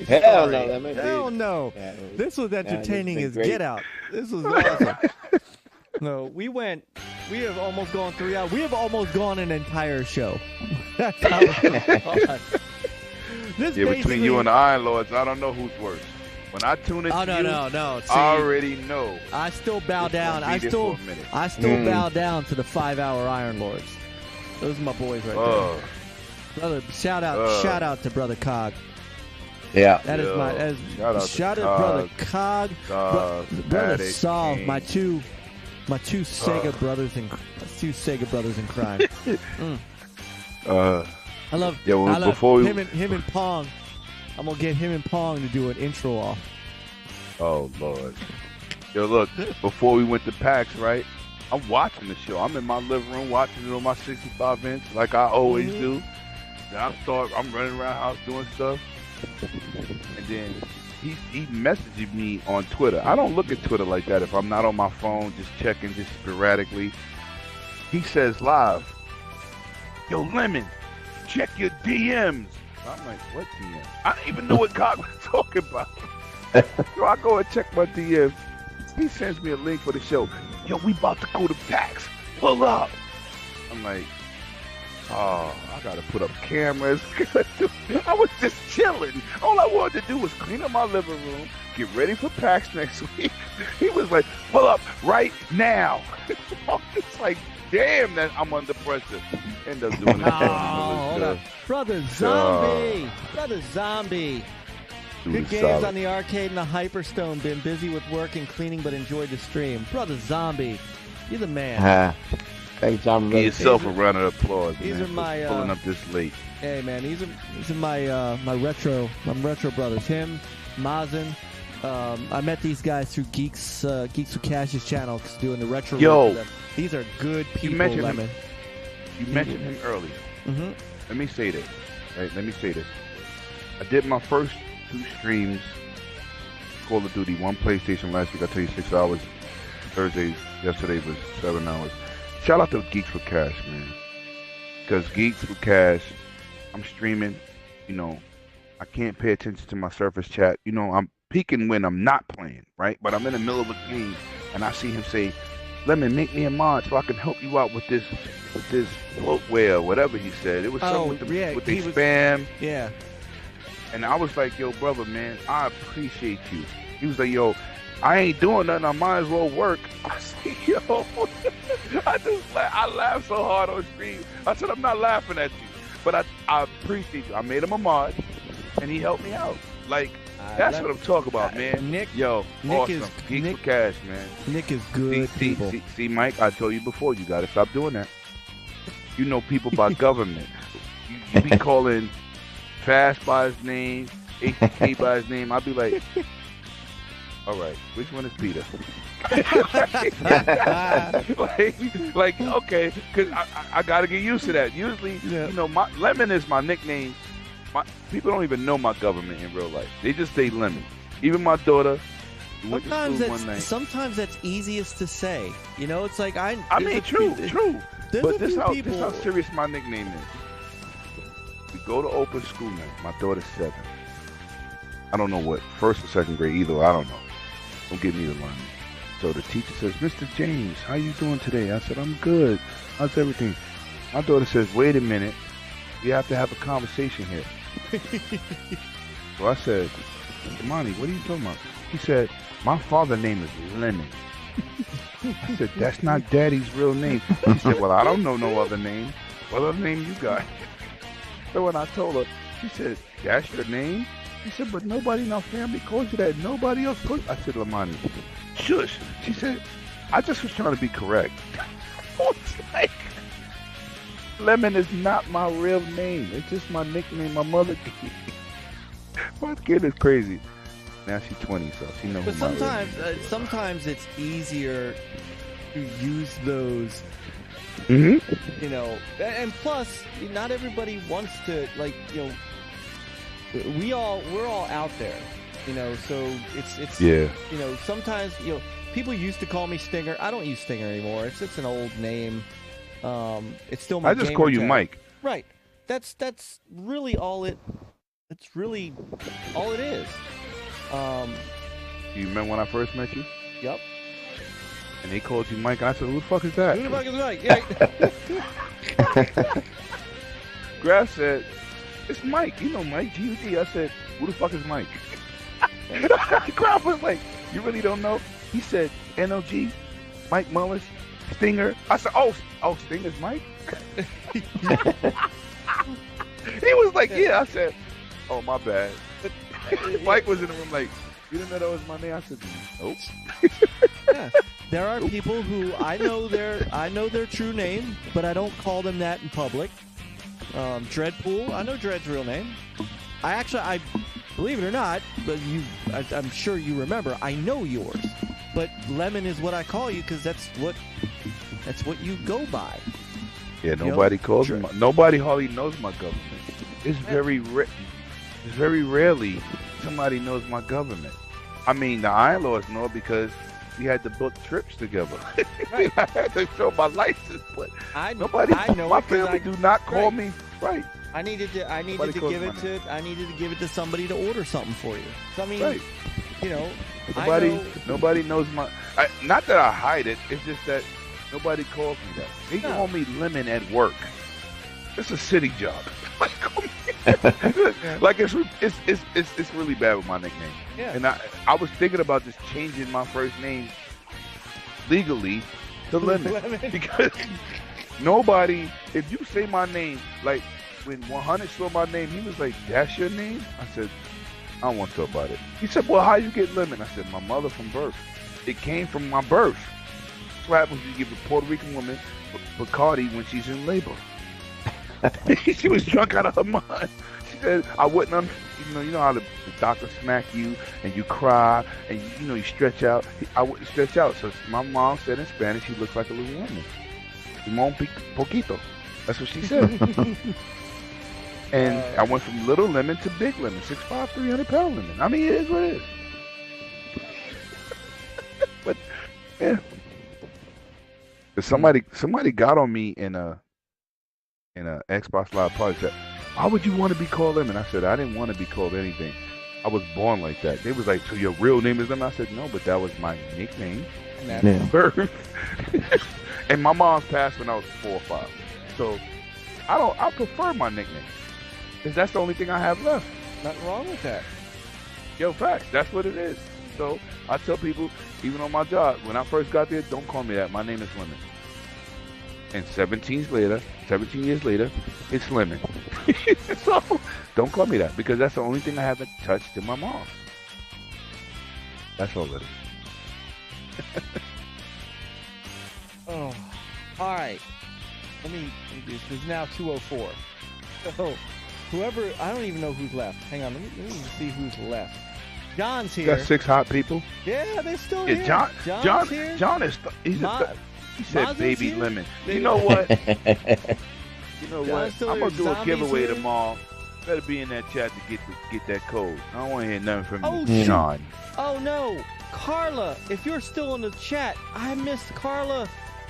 Hell no, that might be. Hell no. Yeah, This was entertaining been as great. Get Out. This was awesome. No, we have almost gone 3 hours. We have almost gone an entire show. That's how it's gone. This Yeah, between basically- you and the Iron Lords, I don't know who's worse. When I tune into Oh no, you, no. See, I already know. I still bow It's gonna down. be I there still for a minute. bow down to the 5-hour Iron Lords. Those are my boys right there. Brother, shout out to Brother Cog. Yeah. That is Yo, my as, shout out to shout out Cog. Brother Cog, Brother Addict Saul, King. my two Sega brothers in crime. I love before we, him and Pong. I'm gonna get him and Pong to do an intro off. oh Lord, yo, look, before we went to PAX, right? I'm watching the show. I'm in my living room watching it on my 65 inch, like I always do. Then I'm running around the house doing stuff, and then he messaged me on Twitter. I don't look at Twitter like that if I'm not on my phone, just checking, just sporadically. He says live, "Yo, Lemon, check your DMs." I'm like, "What DMs?" I didn't even know what God was talking about. So I go and check my DMs. He sends me a link for the show. "Yo, we about to go to PAX. Pull up." I'm like, "Oh, I gotta put up cameras." I was just chilling. All I wanted to do was clean up my living room, get ready for PAX next week. He was like, "Pull up right now." It's like, damn, that I'm under pressure. End up doing it. Hold up. Brother Zombie. Good games on the arcade and the Hyperstone. Been busy with work and cleaning, but enjoyed the stream. Brother Zombie, you're the man. Thanks, I'm Give yourself a round of applause, These man, are my, for pulling up this late. Hey man, these are my retro brothers. Him, Mazen. I met these guys through Geeks with Cash's channel, doing the retro. Yo. for them. These are good people. You mentioned Lemon. him. You mentioned him earlier. Mm-hmm. Let me say this. Right? Let me say this. I did my first 2 streams, Call of Duty, 1 PlayStation last week. I tell you 6 hours. Yesterday was 7 hours. Shout out to Geeks with Cash, man. Because Geeks with Cash, I'm streaming you know, I can't pay attention to my surface chat. You know, I'm peeking when I'm not playing, right? But I'm in the middle of a game, and I see him say, "Lemon, make me a mod so I can help you out with this bloatware," whatever he said. It was something with the spam. Yeah. And I was like, "Yo, brother, man, I appreciate you." He was like, "Yo, I ain't doing nothing. I might as well work." I said, "Yo," I laughed so hard on stream. I said, "I'm not laughing at you, but I appreciate you." I made him a mod, and he helped me out. Like, that's what I'm talking about, man. Nick, awesome. Geeks for cash, man. Nick is good. See, Mike, I told you before, you got to stop doing that. You know people by government. You be calling Fast by his name, ATK by his name. I'll be like, all right, which one is Peter? like, okay, because I got to get used to that. Usually, you know, my Lemon is my nickname. People don't even know my government in real life. They just say Lemon. Even my daughter went to school one night. Sometimes that's easiest to say. You know, it's like I mean, true. But this how serious my nickname is. We go to open school now. My daughter's 7. I don't know what, 1st or 2nd grade either. I don't know. Don't get me to learn. So the teacher says, "Mr. James, how you doing today?" I said, "I'm good. How's everything?" My daughter says, "Wait a minute. We have to have a conversation here." So I said, "Imani, what are you talking about?" He said, "My father's name is Lemon." I said, "That's not Daddy's real name." He said, "Well, I don't know no other name. What other name you got?" So when I told her, she said, "That's your name?" He said, "But nobody in our family calls you that. Nobody else calls you." I said, "Lamani, shush." She said, "I just was trying to be correct." I was like, Lemon is not my real name. It's just my nickname my mother gave me. My kid is crazy. Now she's 20, so she knows. But sometimes it's easier to use those. Mm-hmm. You know, and plus, not everybody wants to, like, you know. We're all out there, you know. So it's yeah. You know, sometimes, you know, people used to call me Stinger. I don't use Stinger anymore. It's an old name. It's still my. I just call you Myke. Right. That's really all it. That's really all it is. You remember when I first met you? Yep. And they called you Myke. I said, "Who the fuck is that?" Who the fuck is Myke? Yeah. Grass said, "It's Myke. You know Myke, G-U-D." I said, "Who the fuck is Myke?" Grass was like, "You really don't know?" He said, "NLG, Mike Mullis, Stinger." I said, "Oh, Stinger's Myke?" He was like, "Yeah." I said, "Oh, my bad." Myke was in the room like, "You didn't know that was my name?" I said, "Nope." Yeah. There are people who I know their true name, but I don't call them that in public. Dreadpool, I know Dread's real name. I believe it or not, but I'm sure you remember, I know yours. But Lemon is what I call you because that's what you go by. Yeah, nobody calls me. Nobody hardly knows my government. It's very rarely somebody knows my government. I mean, the Iron Lords know it because we had to book trips together. Right. I had to show my license, but I know my family do not call me. Right. I needed to give it to somebody to order something for you. So I mean, right. You know, nobody knows my. Not that I hide it. It's just that nobody calls me that. They call me Lemon at work. It's a city job. Like it's really bad with my nickname. Yeah. And I was thinking about just changing my first name legally to Lemon because nobody. If you say my name, like when 100 saw my name, he was like, "That's your name?" I said, "I don't want to talk about it." He said, "Well, how you get Lemon?" I said, "My mother from birth. It came from my birth. That's what happens when you give a Puerto Rican woman Bacardi when she's in labor." She was drunk out of her mind. She said, "I wouldn't, you know how the doctor smack you and you cry and you stretch out. I wouldn't stretch out." So my mom said in Spanish, "He looks like a little woman. Simón Poquito." That's what she said. And I went from little Lemon to big Lemon, 6'5", 300-pound Lemon. I mean, it is what it is. But yeah, somebody got on me in a Xbox Live party chat. why would you want to be called Lemon? I said, I didn't want to be called anything. I was born like that. They was like, so your real name is Lemon? I said, no, but that was my nickname. Yeah. Birth. And my mom's passed when I was 4 or 5. So I prefer my nickname. Because that's the only thing I have left. Nothing wrong with that. Yo, facts. That's what it is. So I tell people, even on my job, when I first got there, don't call me that. My name is Lemon. And 17 years later, it's Lemon. So don't call me that because that's the only thing I haven't touched in my mom. That's all it is. Oh, all right. Let me do this. It's now 2:04. So whoever, I don't even know who's left. Hang on, let me see who's left. John's You here. got 6 hot people. Yeah, they're still Yeah, here. John here. is. He said, Mazo's "Baby here? Lemon." Baby- You know what? You know John's what? still I'm here. gonna do a Zombie's giveaway here. tomorrow. Better be in that chat to get that code. I don't want to hear nothing from Oh, you, shoot. Sean. Oh no, Carla! If you're still in the chat, I missed Carla.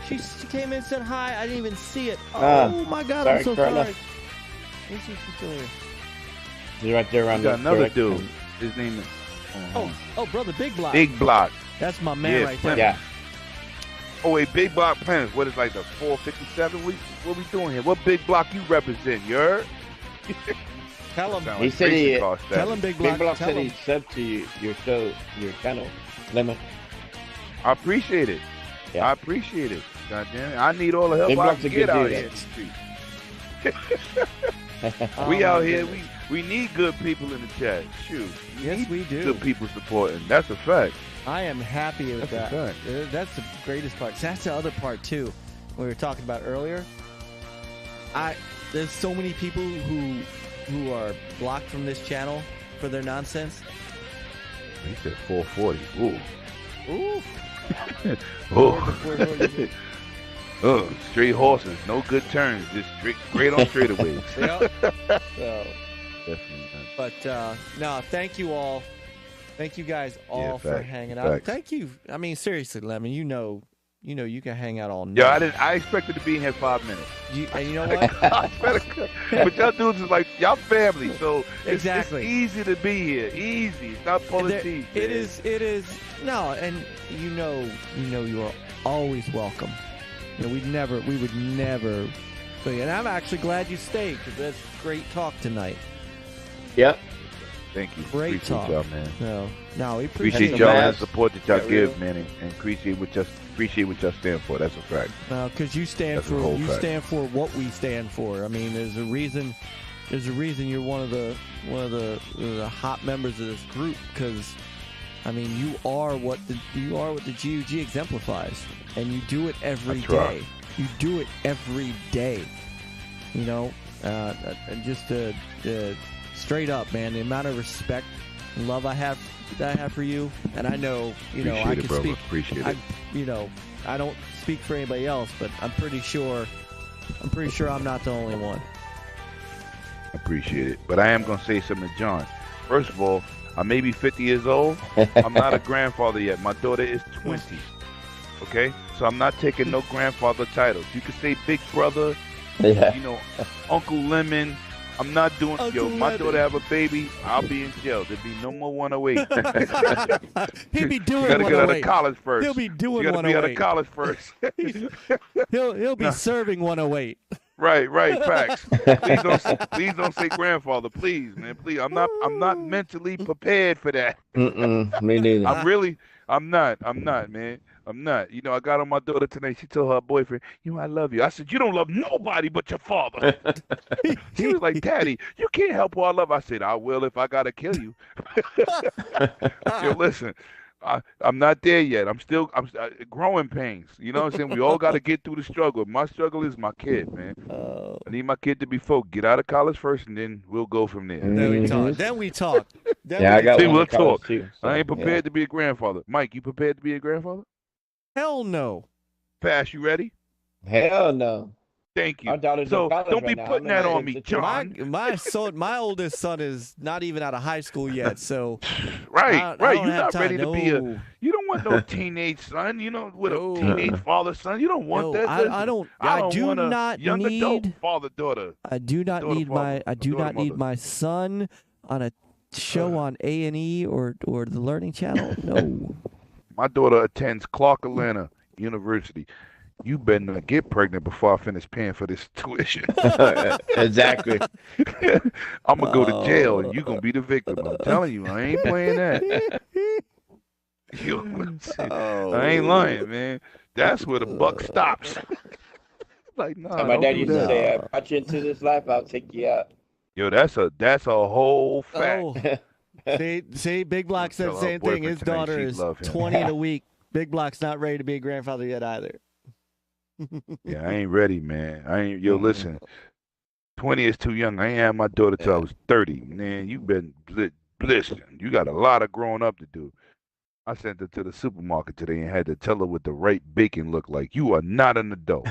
She came in and said hi. I didn't even see it. Oh my God, I'm so sorry, Carla. sorry. Let me see if she's still here. He's right there around We got the another direction. dude. His name is Oh, brother, Big Block. Big Block. That's my man Yeah, right there. Yeah. Oh wait, Big Block Planners. What is like the 457? What we doing here? What Big Block you represent? You heard? Tell him. Sound He said racing he- car status. Tell him, Big Block. Big Block Tell said him. he subbed to your show, your channel, Lemon. I appreciate it. Yeah. I appreciate it. God damn it. I need all the help Big I Block's can a get good out dude. here in the street. Oh, We my out here. goodness. We need good people in the chat. Shoot. Yes, need we do. Good people supporting. That's a fact. I am happy with That's a that. fact. That's the greatest part. That's the other part too. We were talking about earlier. There's so many people who are blocked from this channel for their nonsense. He said 440. Ooh. Ooh. Oh, straight horses, no good turns, just straight on straightaways. Yep. So, Definitely not. but no, thank you all. Thank you guys all for facts, hanging out. facts. Thank you. I mean, seriously, Lemon, you know you can hang out all night. Yeah, I expected to be in here 5 minutes. And you know what? But y'all dudes is like y'all family, so Exactly. it's easy to be here. Easy. It's not pulling There- teeth. It man. is no, and you know you are always welcome. You know, we would never. So, and I'm actually glad you stayed because that's great talk tonight. Yep. Thank you. Great Appreciate talk. y'all, man. No, we Appreciate appreciate y'all you. and the support that y'all Yeah, give, real. man, and appreciate what y'all stand for. That's a fact. Because you stand That's a whole fact. stand for what we stand for. I mean, there's a reason you're one of the hot members of this group. Because I mean, you are what the GUG exemplifies, and you do it every That's day. right. You do it every day. You know, just straight up, man. The amount of respect and love I have for you, and I know, Appreciate I it, can brother. speak. Appreciate it. I don't speak for anybody else, but I'm pretty sure I'm not the only one. Appreciate it. But I am going to say something to John. First of all, I may be 50 years old. I'm not a grandfather yet. My daughter is 20. Okay? So I'm not taking no grandfather titles. You can say big brother, Yeah. Uncle Lemon. I'm not doing, Uncle my Lemon. daughter have a baby, I'll be in jail. There'll be no more 108. He'll be You doing gotta get out of 108. college first. He'll be doing You gotta be out of 108. college first. He'll be serving 108. Right, facts. Please don't say grandfather, please, man. Please. I'm not mentally prepared for that. Me neither. I'm not, man. I'm not. I got on my daughter tonight. She told her boyfriend, I love you. I said, you don't love nobody but your father. She was like, Daddy, you can't help who I love. I said, I will if I gotta kill you. Listen, I'm not there yet. I'm growing pains. You know what I'm saying? We all got to get through the struggle. My struggle is my kid, man. I need my kid to be folk. Get out of college first, and then we'll go from there. Then we talk. Yeah, I got See, one we'll in college talk. too. So, I ain't prepared to be a grandfather. Myke, you prepared to be a grandfather? Hell no. Pass, you ready? Yeah. Hell no. Thank you. Our daughter's So in college don't be right now. putting I'm in that my on me, institution. John. My oldest son is not even out of high school yet, so Right. I don't You're have not time. ready to be No. You don't want no teenage son. You know, with No. a teenage father son. You don't want No, that. I don't. I don't do want a not young need. adult father daughter. I do not daughter, need father, my. I do daughter, not need mother. my son on a show on A&E or the Learning Channel. No. My daughter attends Clark Atlanta University. You better not get pregnant before I finish paying for this tuition. Exactly. I'm gonna go to jail and you gonna be the victim. I'm telling you, I ain't playing that. I ain't lying, man. That's where the buck stops. Like, nah, My don't dad do used to that. say, "Brought you into this life, I'll take you out." Yo, that's a whole fact. Oh, see, Big Block said Tell the her same thing. boyfriend His tonight daughter she is love him. 20 in a week. Big Block's not ready to be a grandfather yet either. Yeah, I ain't ready, man. I ain't. Yo, listen, 20 is too young. I ain't had my daughter till I was 30. Man, you been listen. You got a lot of growing up to do. I sent her to the supermarket today and had to tell her what the right bacon looked like. You are not an adult.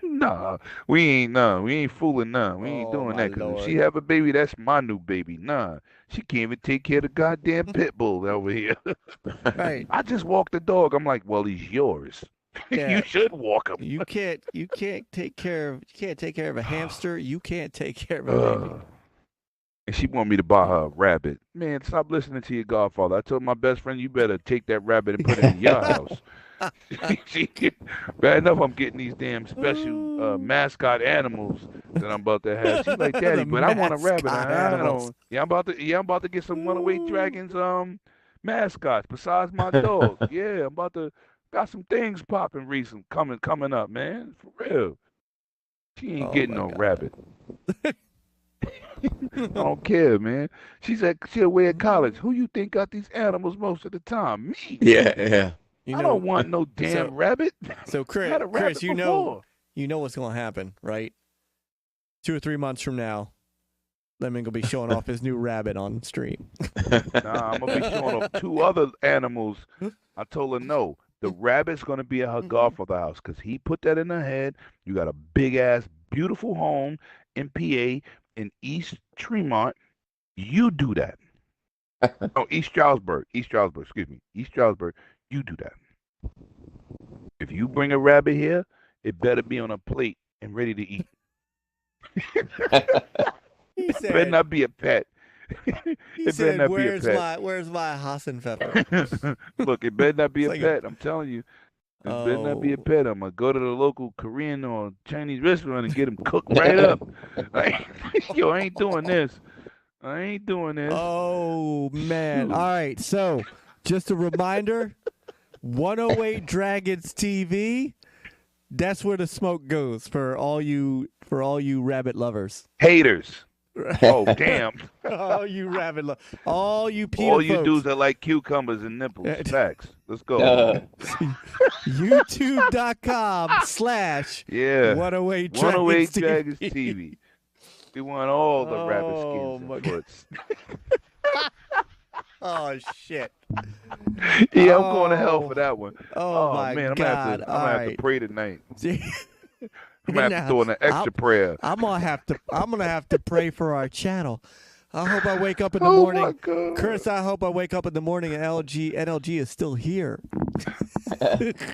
Nah, we ain't fooling none. We ain't Oh, doing my that. 'Cause if Lord. she have a baby, that's my new baby. Nah, she can't even take care of the goddamn pit bull over here. Right. I just walked the dog. I'm like, well, he's yours. Yeah. You should walk him. You can't take care of a hamster. You can't take care of a baby. And she want me to buy her a rabbit. Man, stop listening to your godfather. I told my best friend, you better take that rabbit and put it in your house. Bad enough I'm getting these damn special mascot animals that I'm about to have. She's like, Daddy, The but I want a rabbit. mascot I animals. don't. Yeah, I'm about to get some runaway dragons mascots besides my dog. Yeah, I'm about to got some things popping recent coming up, man. For real. She ain't getting no rabbit. I don't care, man. She's away at college. Who you think got these animals most of the time? Me. Yeah. You I know, don't want no damn rabbit. So I had a rabbit Chris, you before. know what's going to happen, right? 2 or 3 months from now, Lemon will be showing off his new rabbit on stream. Nah, I'm gonna be showing off 2 other animals. I told her no. The rabbit's gonna be at her godfather's house because he put that in her head. You got a big ass, beautiful home in PA in East Tremont. You do that. Oh, East Stroudsburg. Excuse me. East Stroudsburg. You do that. If you bring a rabbit here, it better be on a plate and ready to eat. It better not be a pet. He It said, better not be a pet. where's my Hassenpfeffer? Look, it better not be It's a like pet. I'm telling you. It better not be a pet. I'm going to go to the local Korean or Chinese restaurant and get them cooked right up. Yo, I ain't doing this. Oh, man. All right. So, just a reminder, 108 Dragons TV, that's where the smoke goes for all you rabbit lovers. Haters. Oh, damn. All you rabbit lovers. All you PETA All you folks. dudes that like cucumbers and nipples. Facts. Let's go. YouTube.com/108 Yeah. Dragons 108 TV. Dragons TV. We want all the rabbit Oh, skins my and God. foots. Oh, shit. Yeah, I'm going to hell for that one. Oh, my man, I'm God. gonna have to pray tonight. I'm gonna have Now, to throw in an extra prayer. I'm gonna have to pray for our channel. I hope I wake up in the Oh, morning. my God. Chris, I hope I wake up in the morning and NLG is still here.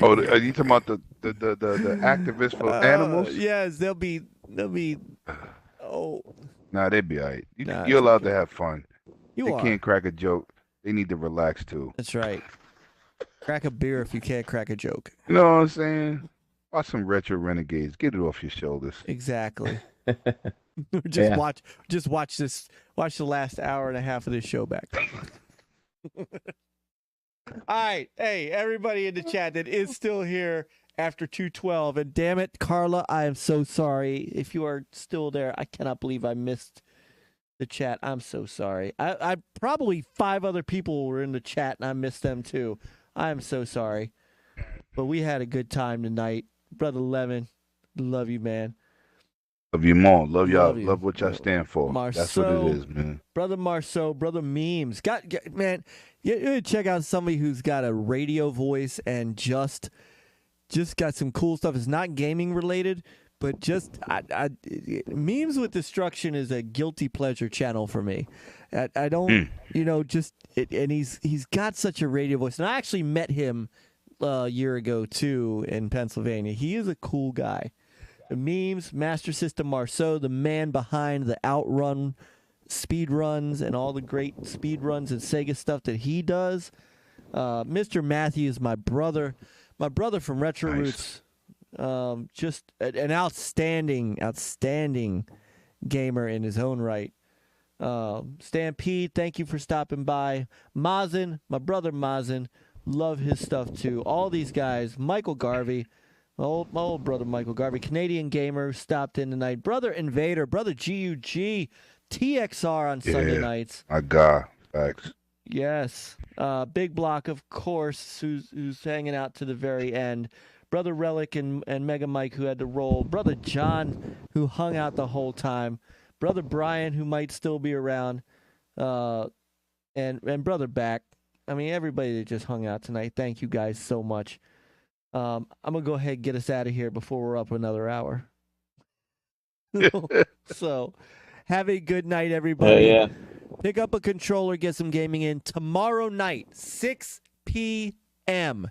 Oh, are you talking about the activists for animals? Yes, they'll be. Oh, Nah, they'd be all right. Nah, You're it's allowed okay. to have fun. you They are. can't crack a joke. They need to relax too. That's right. Crack a beer if you can't crack a joke. You know what I'm saying? Watch some retro Renegades. Get it off your shoulders. Exactly. Just Yeah. watch the last hour and a half of this show back. All right. Hey, everybody in the chat that is still here after 212. And damn it, Carla, I am so sorry. If you are still there, I cannot believe I missed the chat. I'm so sorry. I probably 5 other people were in the chat and I missed them too. I am so sorry. But we had a good time tonight. Brother Lemon, love you, man. Love you more. Love y'all. Love you. Love what y'all stand for. That's what Marceau. it is, man. Brother Marceau, Brother Memes. Man, you check out somebody who's got a radio voice and just got some cool stuff. It's not gaming related, But just memes with destruction is a guilty pleasure channel for me. I don't, and he's got such a radio voice. And I actually met him a year ago too in Pennsylvania. He is a cool guy. The memes, Master System Marceau, the man behind the Outrun speed runs and all the great speed runs and Sega stuff that he does. Mr. Matthew is my brother from Retro Roots. Just an outstanding gamer in his own right. Stampede, thank you for stopping by. Mazin, my brother Mazin, love his stuff too. All these guys, Michael Garvey, my old brother Michael Garvey, Canadian gamer, stopped in tonight. Brother Invader, brother GUG, TXR on Sunday nights. My God, facts. Yes. Big Block, of course, who's hanging out to the very end. Brother Relic and Mega Myke, who had to roll. Brother John, who hung out the whole time. Brother Bryant, who might still be around. And Brother Back. I mean, everybody that just hung out tonight. Thank you guys so much. I'm going to go ahead and get us out of here before we're up another hour. So, have a good night, everybody. Yeah. Pick up a controller, get some gaming in. Tomorrow night, 6 p.m.,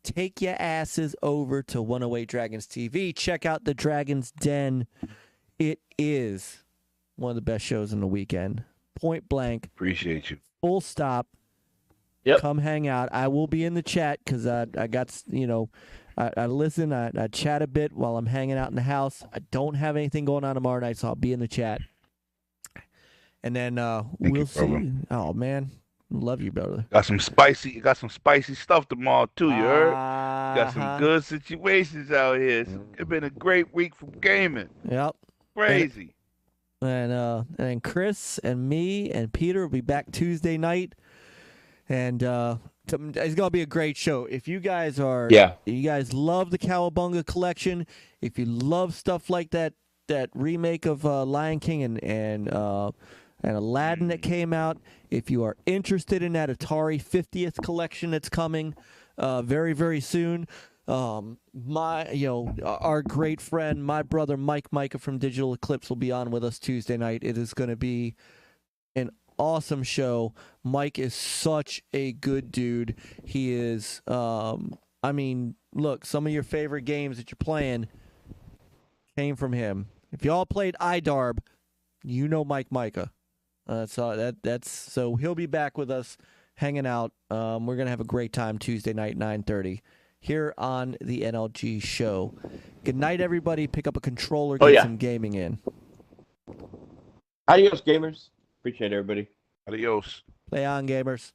take your asses over to 108 Dragons TV. Check out the Dragon's Den. It is one of the best shows in the weekend. Point blank. Appreciate you. Full stop. Yep. Come hang out. I will be in the chat because I got, I listen, I chat a bit while I'm hanging out in the house. I don't have anything going on tomorrow night, so I'll be in the chat. And then we'll see. Oh, man. Love you, brother. Got some spicy stuff tomorrow too. You heard? Got some good situations out here. It's been a great week for gaming. Yep. Crazy. And Chris and me and Peter will be back Tuesday night, and it's gonna be a great show. If you guys you guys love the Cowabunga collection, if you love stuff like that remake of Lion King and Aladdin that came out. If you are interested in that Atari 50th collection that's coming very, very soon, our great friend, my brother Myke from Digital Eclipse will be on with us Tuesday night. It is going to be an awesome show. Myke is such a good dude. He is, look, some of your favorite games that you're playing came from him. If y'all played iDarb, you know Myke. So he'll be back with us, hanging out. We're gonna have a great time Tuesday night, 9:30, here on the NLG show. Good night, everybody. Pick up a controller, get some gaming in. Adios, gamers. Appreciate everybody. Adios. Play on, gamers.